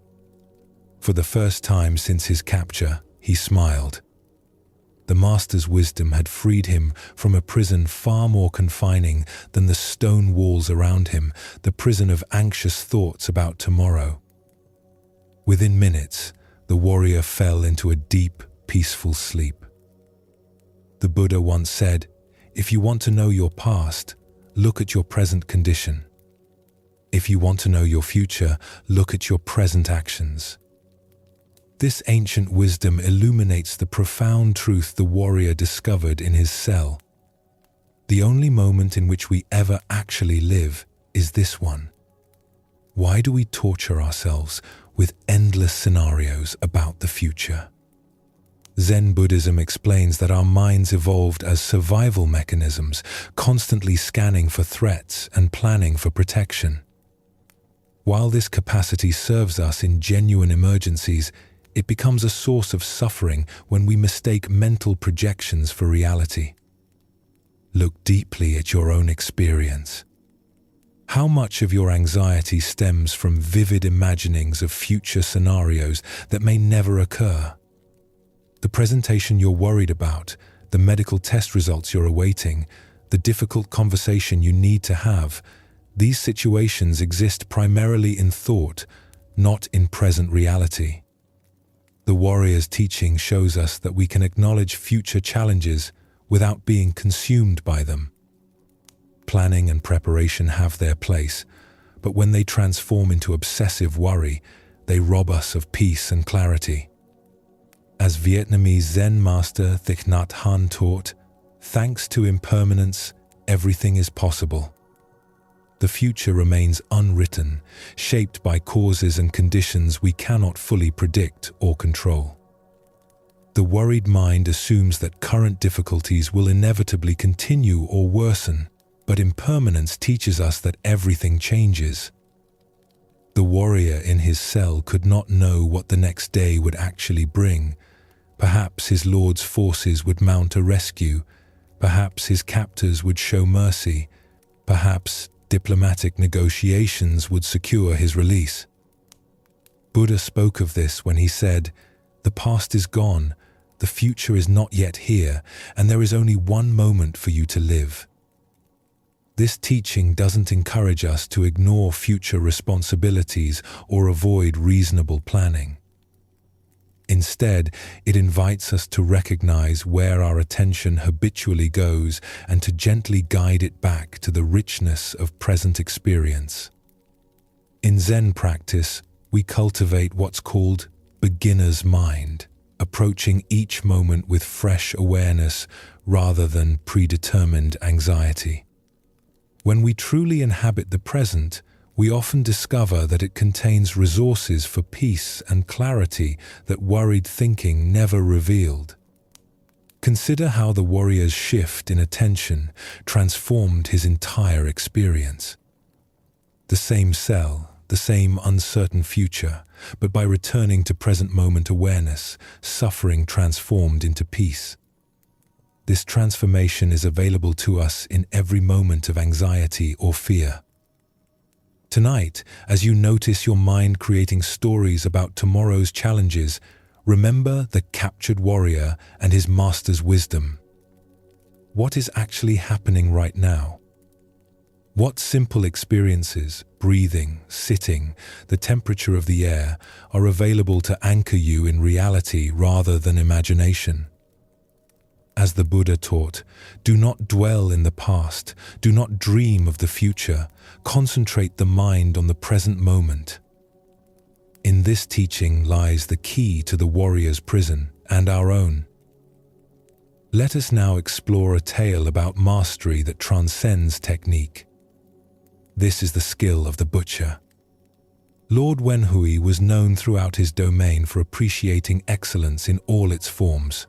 For the first time since his capture, he smiled. The master's wisdom had freed him from a prison far more confining than the stone walls around him, the prison of anxious thoughts about tomorrow. Within minutes, the warrior fell into a deep, peaceful sleep. The Buddha once said, "If you want to know your past, look at your present condition. If you want to know your future, look at your present actions." This ancient wisdom illuminates the profound truth the warrior discovered in his cell. The only moment in which we ever actually live is this one. Why do we torture ourselves with endless scenarios about the future? Zen Buddhism explains that our minds evolved as survival mechanisms, constantly scanning for threats and planning for protection. While this capacity serves us in genuine emergencies, it becomes a source of suffering when we mistake mental projections for reality. Look deeply at your own experience. How much of your anxiety stems from vivid imaginings of future scenarios that may never occur? The presentation you're worried about, the medical test results you're awaiting, the difficult conversation you need to have, these situations exist primarily in thought, not in present reality. The warrior's teaching shows us that we can acknowledge future challenges without being consumed by them. Planning and preparation have their place, but when they transform into obsessive worry, they rob us of peace and clarity. As Vietnamese Zen master Thich Nhat Hanh taught, thanks to impermanence, everything is possible. The future remains unwritten, shaped by causes and conditions we cannot fully predict or control. The worried mind assumes that current difficulties will inevitably continue or worsen, but impermanence teaches us that everything changes. The warrior in his cell could not know what the next day would actually bring. Perhaps his lord's forces would mount a rescue. Perhaps his captors would show mercy. Perhaps diplomatic negotiations would secure his release. Buddha spoke of this when he said, "The past is gone, the future is not yet here, and there is only one moment for you to live." This teaching doesn't encourage us to ignore future responsibilities or avoid reasonable planning. Instead, it invites us to recognize where our attention habitually goes and to gently guide it back to the richness of present experience. In Zen practice, we cultivate what's called beginner's mind, approaching each moment with fresh awareness rather than predetermined anxiety. When we truly inhabit the present, we often discover that it contains resources for peace and clarity that worried thinking never revealed. Consider how the warrior's shift in attention transformed his entire experience. The same cell, the same uncertain future, but by returning to present moment awareness, suffering transformed into peace. This transformation is available to us in every moment of anxiety or fear. Tonight, as you notice your mind creating stories about tomorrow's challenges, remember the captured warrior and his master's wisdom. What is actually happening right now? What simple experiences, breathing, sitting, the temperature of the air, are available to anchor you in reality rather than imagination? As the Buddha taught, do not dwell in the past, do not dream of the future, concentrate the mind on the present moment. In this teaching lies the key to the warrior's prison and our own. Let us now explore a tale about mastery that transcends technique. This is the skill of the butcher. Lord Wenhui was known throughout his domain for appreciating excellence in all its forms.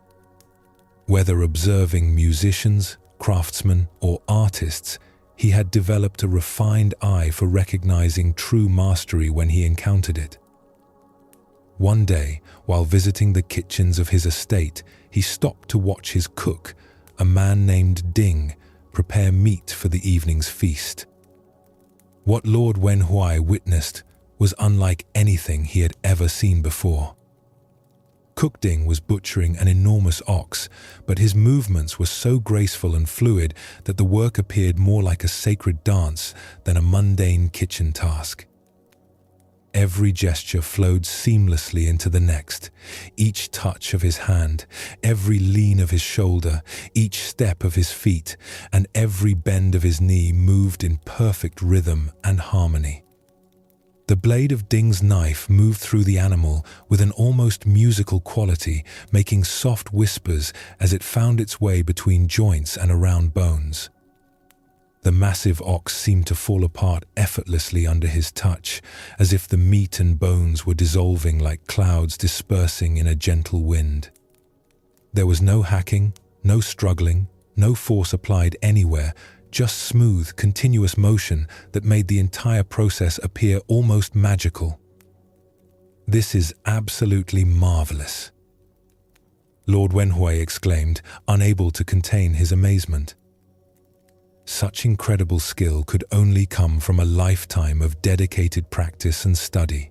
Whether observing musicians, craftsmen, or artists, he had developed a refined eye for recognizing true mastery when he encountered it. One day, while visiting the kitchens of his estate, he stopped to watch his cook, a man named Ding, prepare meat for the evening's feast. What Lord Wenhui witnessed was unlike anything he had ever seen before. Cook Ding was butchering an enormous ox, but his movements were so graceful and fluid that the work appeared more like a sacred dance than a mundane kitchen task. Every gesture flowed seamlessly into the next. Each touch of his hand, every lean of his shoulder, each step of his feet, and every bend of his knee moved in perfect rhythm and harmony. The blade of Ding's knife moved through the animal with an almost musical quality, making soft whispers as it found its way between joints and around bones. The massive ox seemed to fall apart effortlessly under his touch, as if the meat and bones were dissolving like clouds dispersing in a gentle wind. There was no hacking, no struggling, no force applied anywhere, just smooth, continuous motion that made the entire process appear almost magical. This is absolutely marvelous, Lord Wenhui exclaimed, unable to contain his amazement. Such incredible skill could only come from a lifetime of dedicated practice and study.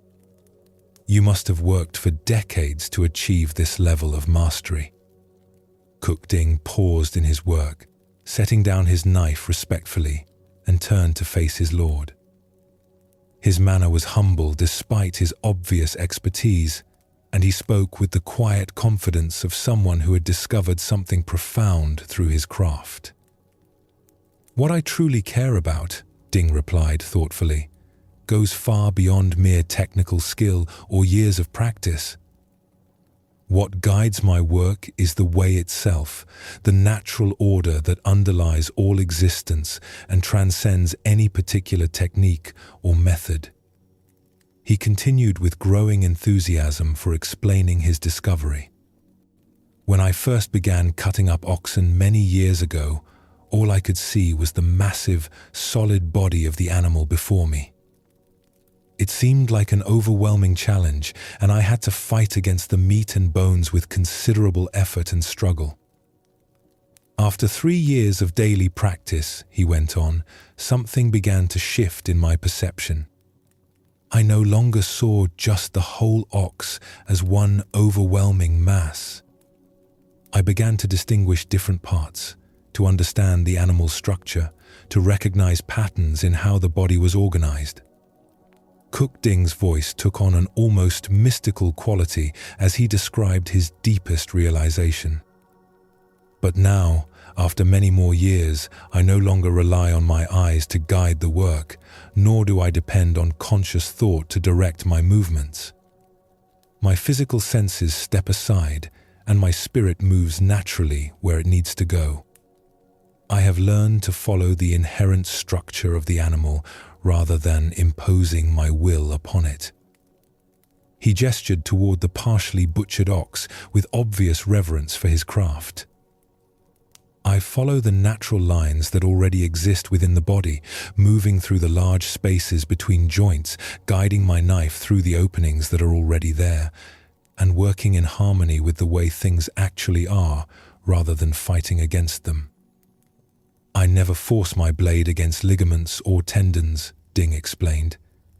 You must have worked for decades to achieve this level of mastery. Cook Ding paused in his work, setting down his knife respectfully, and turned to face his lord. His manner was humble despite his obvious expertise, and he spoke with the quiet confidence of someone who had discovered something profound through his craft. "What I truly care about," Ding replied thoughtfully, "goes far beyond mere technical skill or years of practice. What guides my work is the way itself, the natural order that underlies all existence and transcends any particular technique or method." He continued with growing enthusiasm for explaining his discovery. "When I first began cutting up oxen many years ago, all I could see was the massive, solid body of the animal before me. It seemed like an overwhelming challenge, and I had to fight against the meat and bones with considerable effort and struggle. After 3 years of daily practice," he went on, "something began to shift in my perception. I no longer saw just the whole ox as one overwhelming mass. I began to distinguish different parts, to understand the animal's structure, to recognize patterns in how the body was organized." Cook Ding's voice took on an almost mystical quality as he described his deepest realization. But now, after many more years, I no longer rely on my eyes to guide the work, nor do I depend on conscious thought to direct my movements. My physical senses step aside, and my spirit moves naturally where it needs to go. I have learned to follow the inherent structure of the animal rather than imposing my will upon it. He gestured toward the partially butchered ox with obvious reverence for his craft. I follow the natural lines that already exist within the body, moving through the large spaces between joints, guiding my knife through the openings that are already there, and working in harmony with the way things actually are, rather than fighting against them. I never force my blade against ligaments or tendons, Ding explained,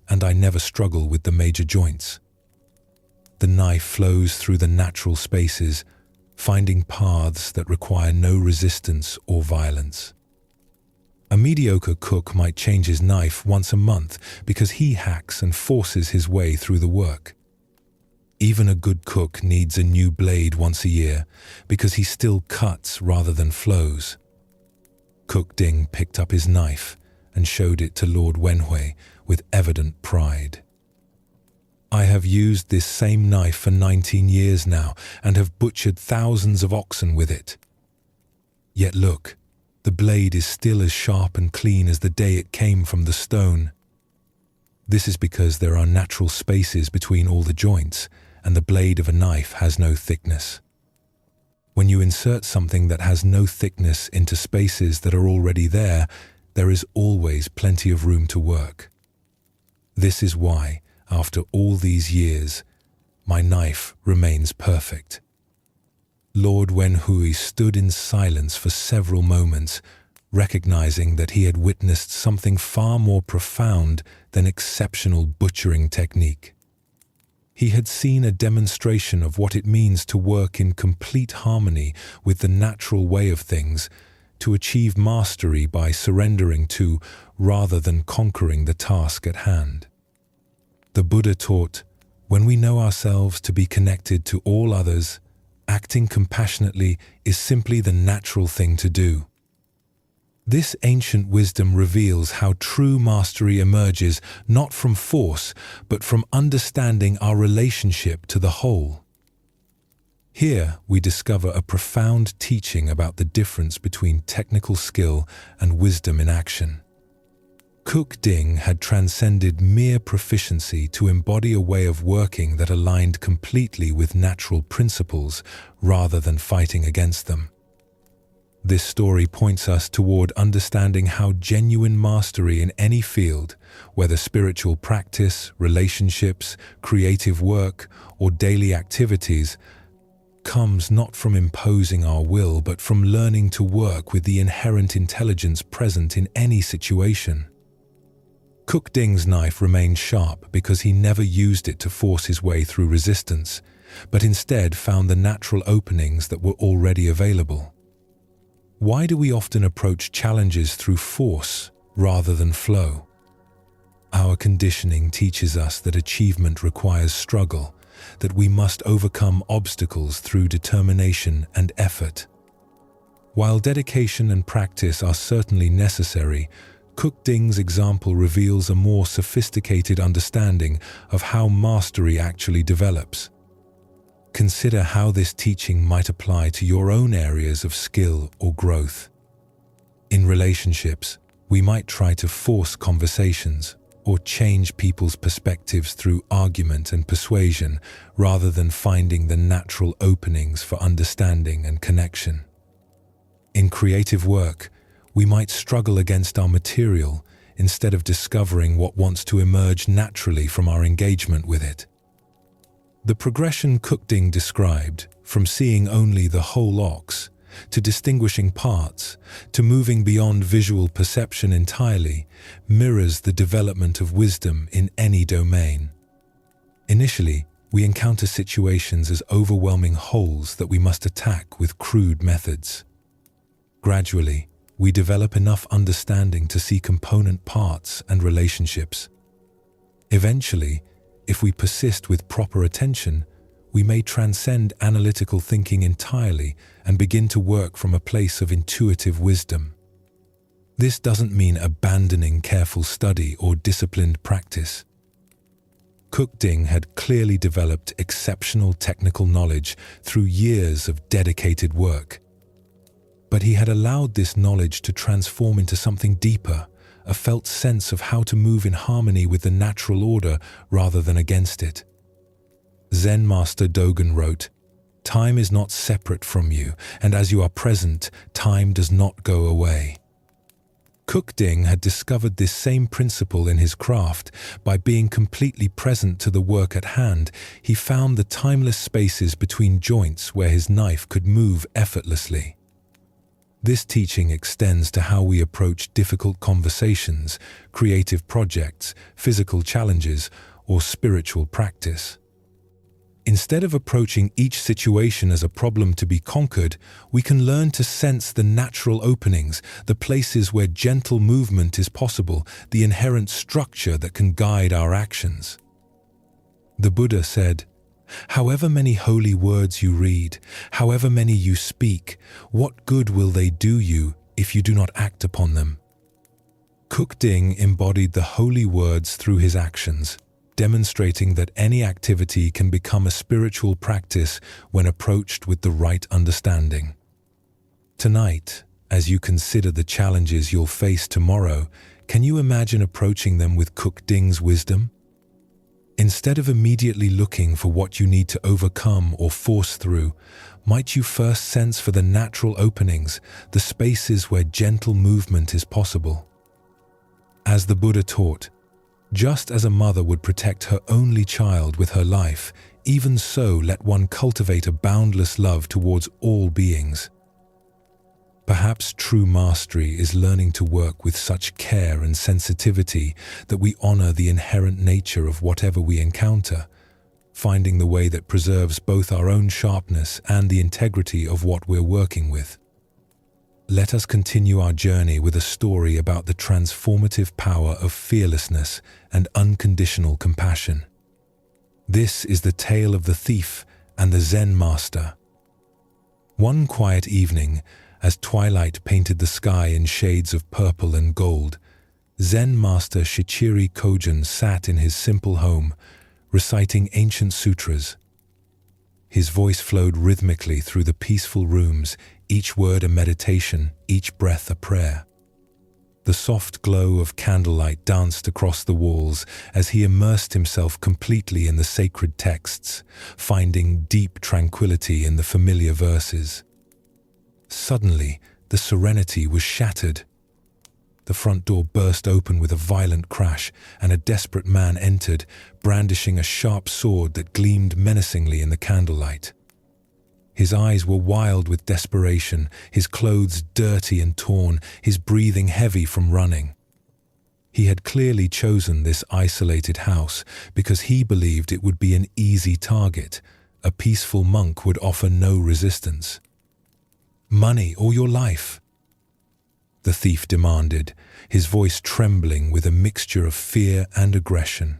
and I never struggle with the major joints. The knife flows through the natural spaces, finding paths that require no resistance or violence. A mediocre cook might change his knife once a month because he hacks and forces his way through the work. Even a good cook needs a new blade once a year because he still cuts rather than flows. Cook Ding picked up his knife and showed it to Lord Wenhui with evident pride. I have used this same knife for 19 years now and have butchered thousands of oxen with it. Yet look, the blade is still as sharp and clean as the day it came from the stone. This is because there are natural spaces between all the joints, and the blade of a knife has no thickness. When you insert something that has no thickness into spaces that are already there, there is always plenty of room to work. This is why, after all these years, my knife remains perfect. Lord Wenhui stood in silence for several moments, recognizing that he had witnessed something far more profound than exceptional butchering technique. He had seen a demonstration of what it means to work in complete harmony with the natural way of things, to achieve mastery by surrendering to rather than conquering the task at hand. The Buddha taught, when we know ourselves to be connected to all others, acting compassionately is simply the natural thing to do. This ancient wisdom reveals how true mastery emerges not from force, but from understanding our relationship to the whole. Here we discover a profound teaching about the difference between technical skill and wisdom in action. Cook Ding had transcended mere proficiency to embody a way of working that aligned completely with natural principles rather than fighting against them. This story points us toward understanding how genuine mastery in any field, whether spiritual practice, relationships, creative work, or daily activities, comes not from imposing our will but from learning to work with the inherent intelligence present in any situation. Cook Ding's knife remained sharp because he never used it to force his way through resistance, but instead found the natural openings that were already available. Why do we often approach challenges through force rather than flow? Our conditioning teaches us that achievement requires struggle, that we must overcome obstacles through determination and effort. While dedication and practice are certainly necessary, Cook Ding's example reveals a more sophisticated understanding of how mastery actually develops. Consider how this teaching might apply to your own areas of skill or growth. In relationships, we might try to force conversations or change people's perspectives through argument and persuasion rather than finding the natural openings for understanding and connection. In creative work, we might struggle against our material instead of discovering what wants to emerge naturally from our engagement with it. The progression Cook Ding described, from seeing only the whole ox, to distinguishing parts, to moving beyond visual perception entirely, mirrors the development of wisdom in any domain. Initially, we encounter situations as overwhelming wholes that we must attack with crude methods. Gradually, we develop enough understanding to see component parts and relationships. Eventually, if we persist with proper attention, we may transcend analytical thinking entirely and begin to work from a place of intuitive wisdom. This doesn't mean abandoning careful study or disciplined practice. Kuk-Ding had clearly developed exceptional technical knowledge through years of dedicated work. But he had allowed this knowledge to transform into something deeper, a felt sense of how to move in harmony with the natural order rather than against it. Zen Master Dogen wrote, "Time is not separate from you, and as you are present, time does not go away." Kuk-Ding had discovered this same principle in his craft. By being completely present to the work at hand, he found the timeless spaces between joints where his knife could move effortlessly. This teaching extends to how we approach difficult conversations, creative projects, physical challenges, or spiritual practice. Instead of approaching each situation as a problem to be conquered, we can learn to sense the natural openings, the places where gentle movement is possible, the inherent structure that can guide our actions. The Buddha said, "However many holy words you read, however many you speak, what good will they do you if you do not act upon them?" Kuk-Ding embodied the holy words through his actions, demonstrating that any activity can become a spiritual practice when approached with the right understanding. Tonight, as you consider the challenges you'll face tomorrow, can you imagine approaching them with Kuk-Ding's wisdom? Instead of immediately looking for what you need to overcome or force through, might you first sense for the natural openings, the spaces where gentle movement is possible? As the Buddha taught, just as a mother would protect her only child with her life, even so let one cultivate a boundless love towards all beings. Perhaps true mastery is learning to work with such care and sensitivity that we honor the inherent nature of whatever we encounter, finding the way that preserves both our own sharpness and the integrity of what we're working with. Let us continue our journey with a story about the transformative power of fearlessness and unconditional compassion. This is the tale of the thief and the Zen master. One quiet evening, as twilight painted the sky in shades of purple and gold, Zen master Shichiri Kojun sat in his simple home, reciting ancient sutras. His voice flowed rhythmically through the peaceful rooms, each word a meditation, each breath a prayer. The soft glow of candlelight danced across the walls as he immersed himself completely in the sacred texts, finding deep tranquility in the familiar verses. Suddenly, the serenity was shattered. The front door burst open with a violent crash, and a desperate man entered, brandishing a sharp sword that gleamed menacingly in the candlelight. His eyes were wild with desperation, his clothes dirty and torn, his breathing heavy from running. He had clearly chosen this isolated house because he believed it would be an easy target. A peaceful monk would offer no resistance. "Money or your life?" the thief demanded, his voice trembling with a mixture of fear and aggression.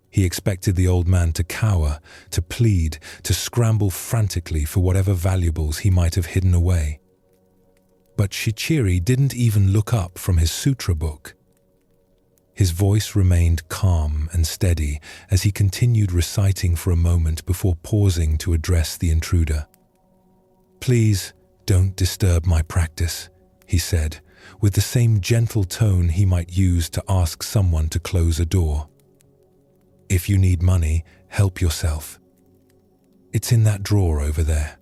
He expected the old man to cower, to plead, to scramble frantically for whatever valuables he might have hidden away. But Shichiri didn't even look up from his sutra book. His voice remained calm and steady as he continued reciting for a moment before pausing to address the intruder. "Please, don't disturb my practice," he said, with the same gentle tone he might use to ask someone to close a door. "If you need money, help yourself. It's in that drawer over there."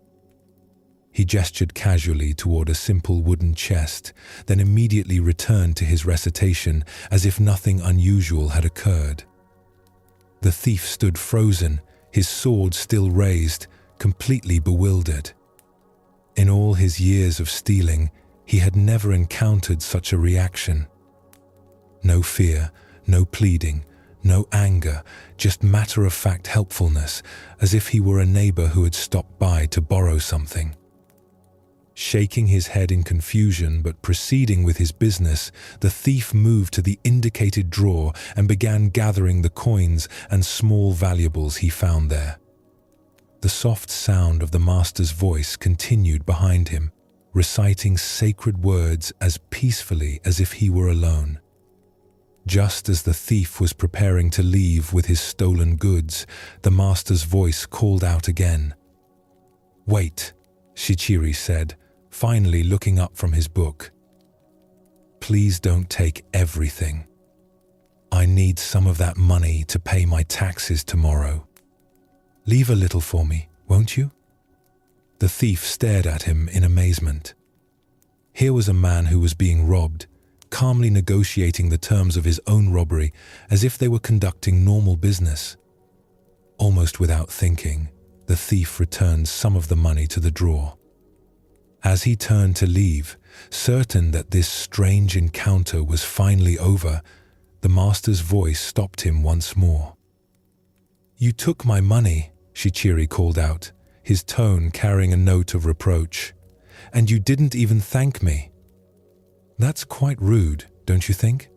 He gestured casually toward a simple wooden chest, then immediately returned to his recitation as if nothing unusual had occurred. The thief stood frozen, his sword still raised, completely bewildered. In all his years of stealing, he had never encountered such a reaction. No fear, no pleading, no anger, just matter-of-fact helpfulness, as if he were a neighbor who had stopped by to borrow something. Shaking his head in confusion but proceeding with his business, the thief moved to the indicated drawer and began gathering the coins and small valuables he found there. the soft sound of the master's voice continued behind him, reciting sacred words as peacefully as if he were alone. Just as the thief was preparing to leave with his stolen goods, the master's voice called out again. "Wait," Shichiri said, finally looking up from his book. "Please don't take everything. I need some of that money to pay my taxes tomorrow. Leave a little for me, won't you?" The thief stared at him in amazement. Here was a man who was being robbed, calmly negotiating the terms of his own robbery as if they were conducting normal business. Almost without thinking, the thief returned some of the money to the drawer. As he turned to leave, certain that this strange encounter was finally over, the master's voice stopped him once more. "You took my money," Shichiri called out, his tone carrying a note of reproach. "And you didn't even thank me. That's quite rude, don't you think?"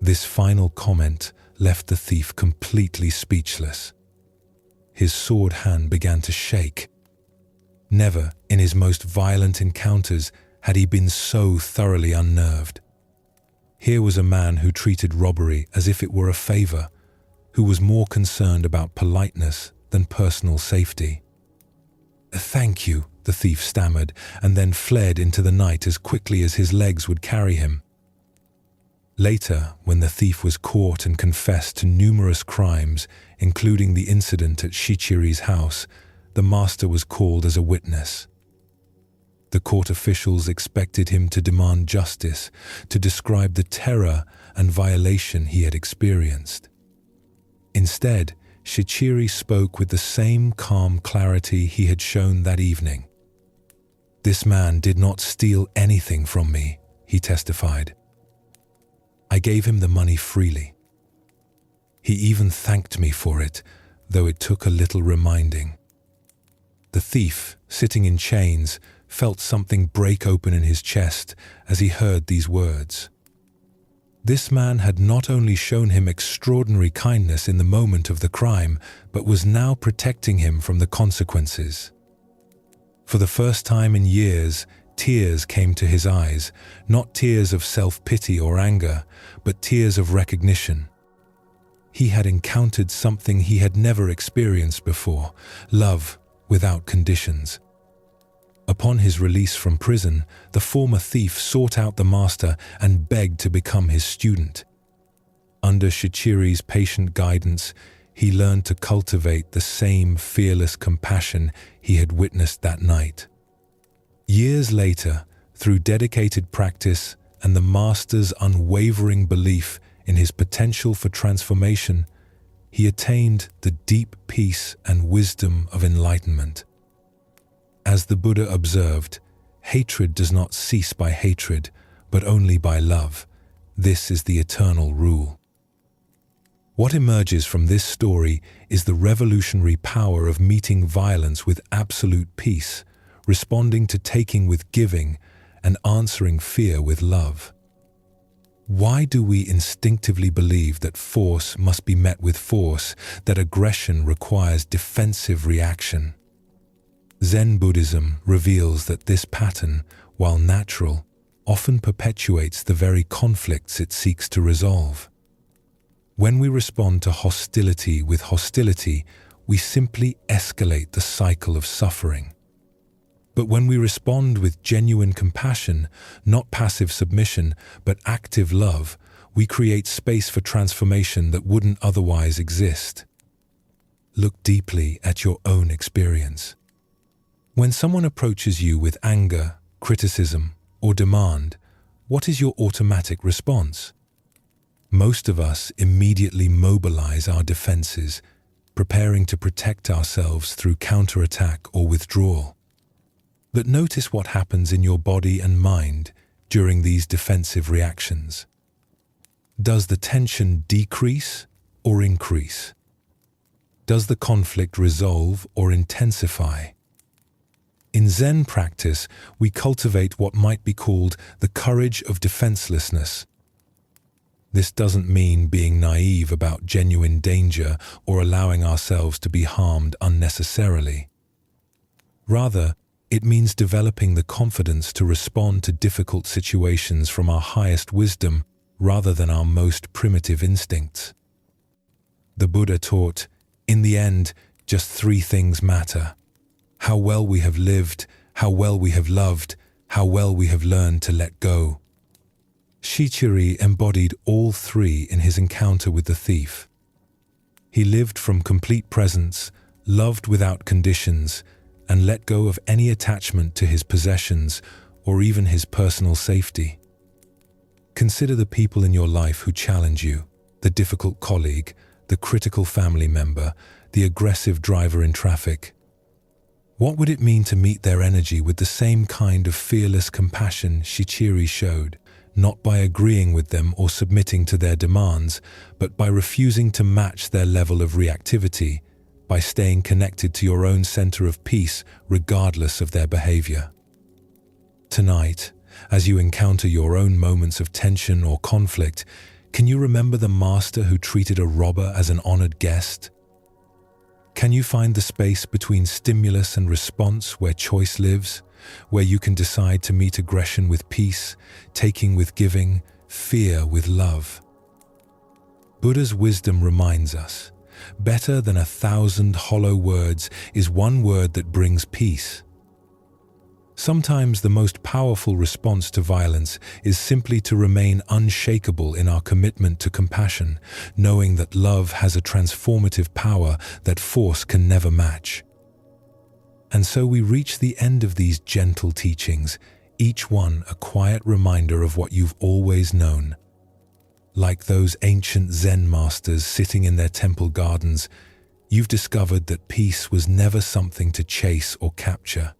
This final comment left the thief completely speechless. His sword hand began to shake. Never, in his most violent encounters, had he been so thoroughly unnerved. Here was a man who treated robbery as if it were a favor, who was more concerned about politeness than personal safety. "Thank you," the thief stammered, and then fled into the night as quickly as his legs would carry him. Later, when the thief was caught and confessed to numerous crimes, including the incident at Shichiri's house, the master was called as a witness. The court officials expected him to demand justice, to describe the terror and violation he had experienced. Instead, Shichiri spoke with the same calm clarity he had shown that evening. "This man did not steal anything from me," he testified. "I gave him the money freely. He even thanked me for it, though it took a little reminding." The thief, sitting in chains, felt something break open in his chest as he heard these words. This man had not only shown him extraordinary kindness in the moment of the crime, but was now protecting him from the consequences. For the first time in years, tears came to his eyes, not tears of self-pity or anger, but tears of recognition. He had encountered something he had never experienced before, love without conditions. Upon his release from prison, the former thief sought out the master and begged to become his student. Under Shichiri's patient guidance, he learned to cultivate the same fearless compassion he had witnessed that night. Years later, through dedicated practice and the master's unwavering belief in his potential for transformation, he attained the deep peace and wisdom of enlightenment. As the Buddha observed, hatred does not cease by hatred, but only by love. This is the eternal rule. What emerges from this story is the revolutionary power of meeting violence with absolute peace, responding to taking with giving, and answering fear with love. Why do we instinctively believe that force must be met with force, that aggression requires defensive reaction? Zen Buddhism reveals that this pattern, while natural, often perpetuates the very conflicts it seeks to resolve. When we respond to hostility with hostility, we simply escalate the cycle of suffering. But when we respond with genuine compassion, not passive submission, but active love, we create space for transformation that wouldn't otherwise exist. Look deeply at your own experience. When someone approaches you with anger, criticism, or demand, what is your automatic response? Most of us immediately mobilize our defenses, preparing to protect ourselves through counterattack or withdrawal. But notice what happens in your body and mind during these defensive reactions. Does the tension decrease or increase? Does the conflict resolve or intensify? In Zen practice, we cultivate what might be called the courage of defenselessness. This doesn't mean being naive about genuine danger or allowing ourselves to be harmed unnecessarily. Rather, it means developing the confidence to respond to difficult situations from our highest wisdom rather than our most primitive instincts. The Buddha taught, in the end, just 3 things matter: how well we have lived, how well we have loved, how well we have learned to let go. Shichiri embodied all 3 in his encounter with the thief. He lived from complete presence, loved without conditions, and let go of any attachment to his possessions or even his personal safety. Consider the people in your life who challenge you: the difficult colleague, the critical family member, the aggressive driver in traffic. What would it mean to meet their energy with the same kind of fearless compassion Shichiri showed, not by agreeing with them or submitting to their demands, but by refusing to match their level of reactivity, by staying connected to your own center of peace regardless of their behavior? Tonight, as you encounter your own moments of tension or conflict, can you remember the master who treated a robber as an honored guest? Can you find the space between stimulus and response where choice lives, where you can decide to meet aggression with peace, taking with giving, fear with love? Buddha's wisdom reminds us, better than 1,000 hollow words is one word that brings peace. Sometimes the most powerful response to violence is simply to remain unshakable in our commitment to compassion, knowing that love has a transformative power that force can never match. And so we reach the end of these gentle teachings, each one a quiet reminder of what you've always known. Like those ancient Zen masters sitting in their temple gardens, you've discovered that peace was never something to chase or capture.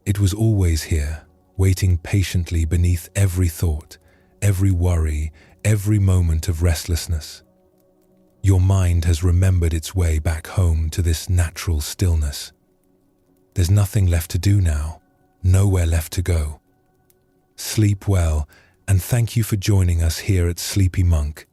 It was always here, waiting patiently beneath every thought, every worry, every moment of restlessness. Your mind has remembered its way back home to this natural stillness. There's nothing left to do now, nowhere left to go. Sleep well, and thank you for joining us here at Sleepy Monk.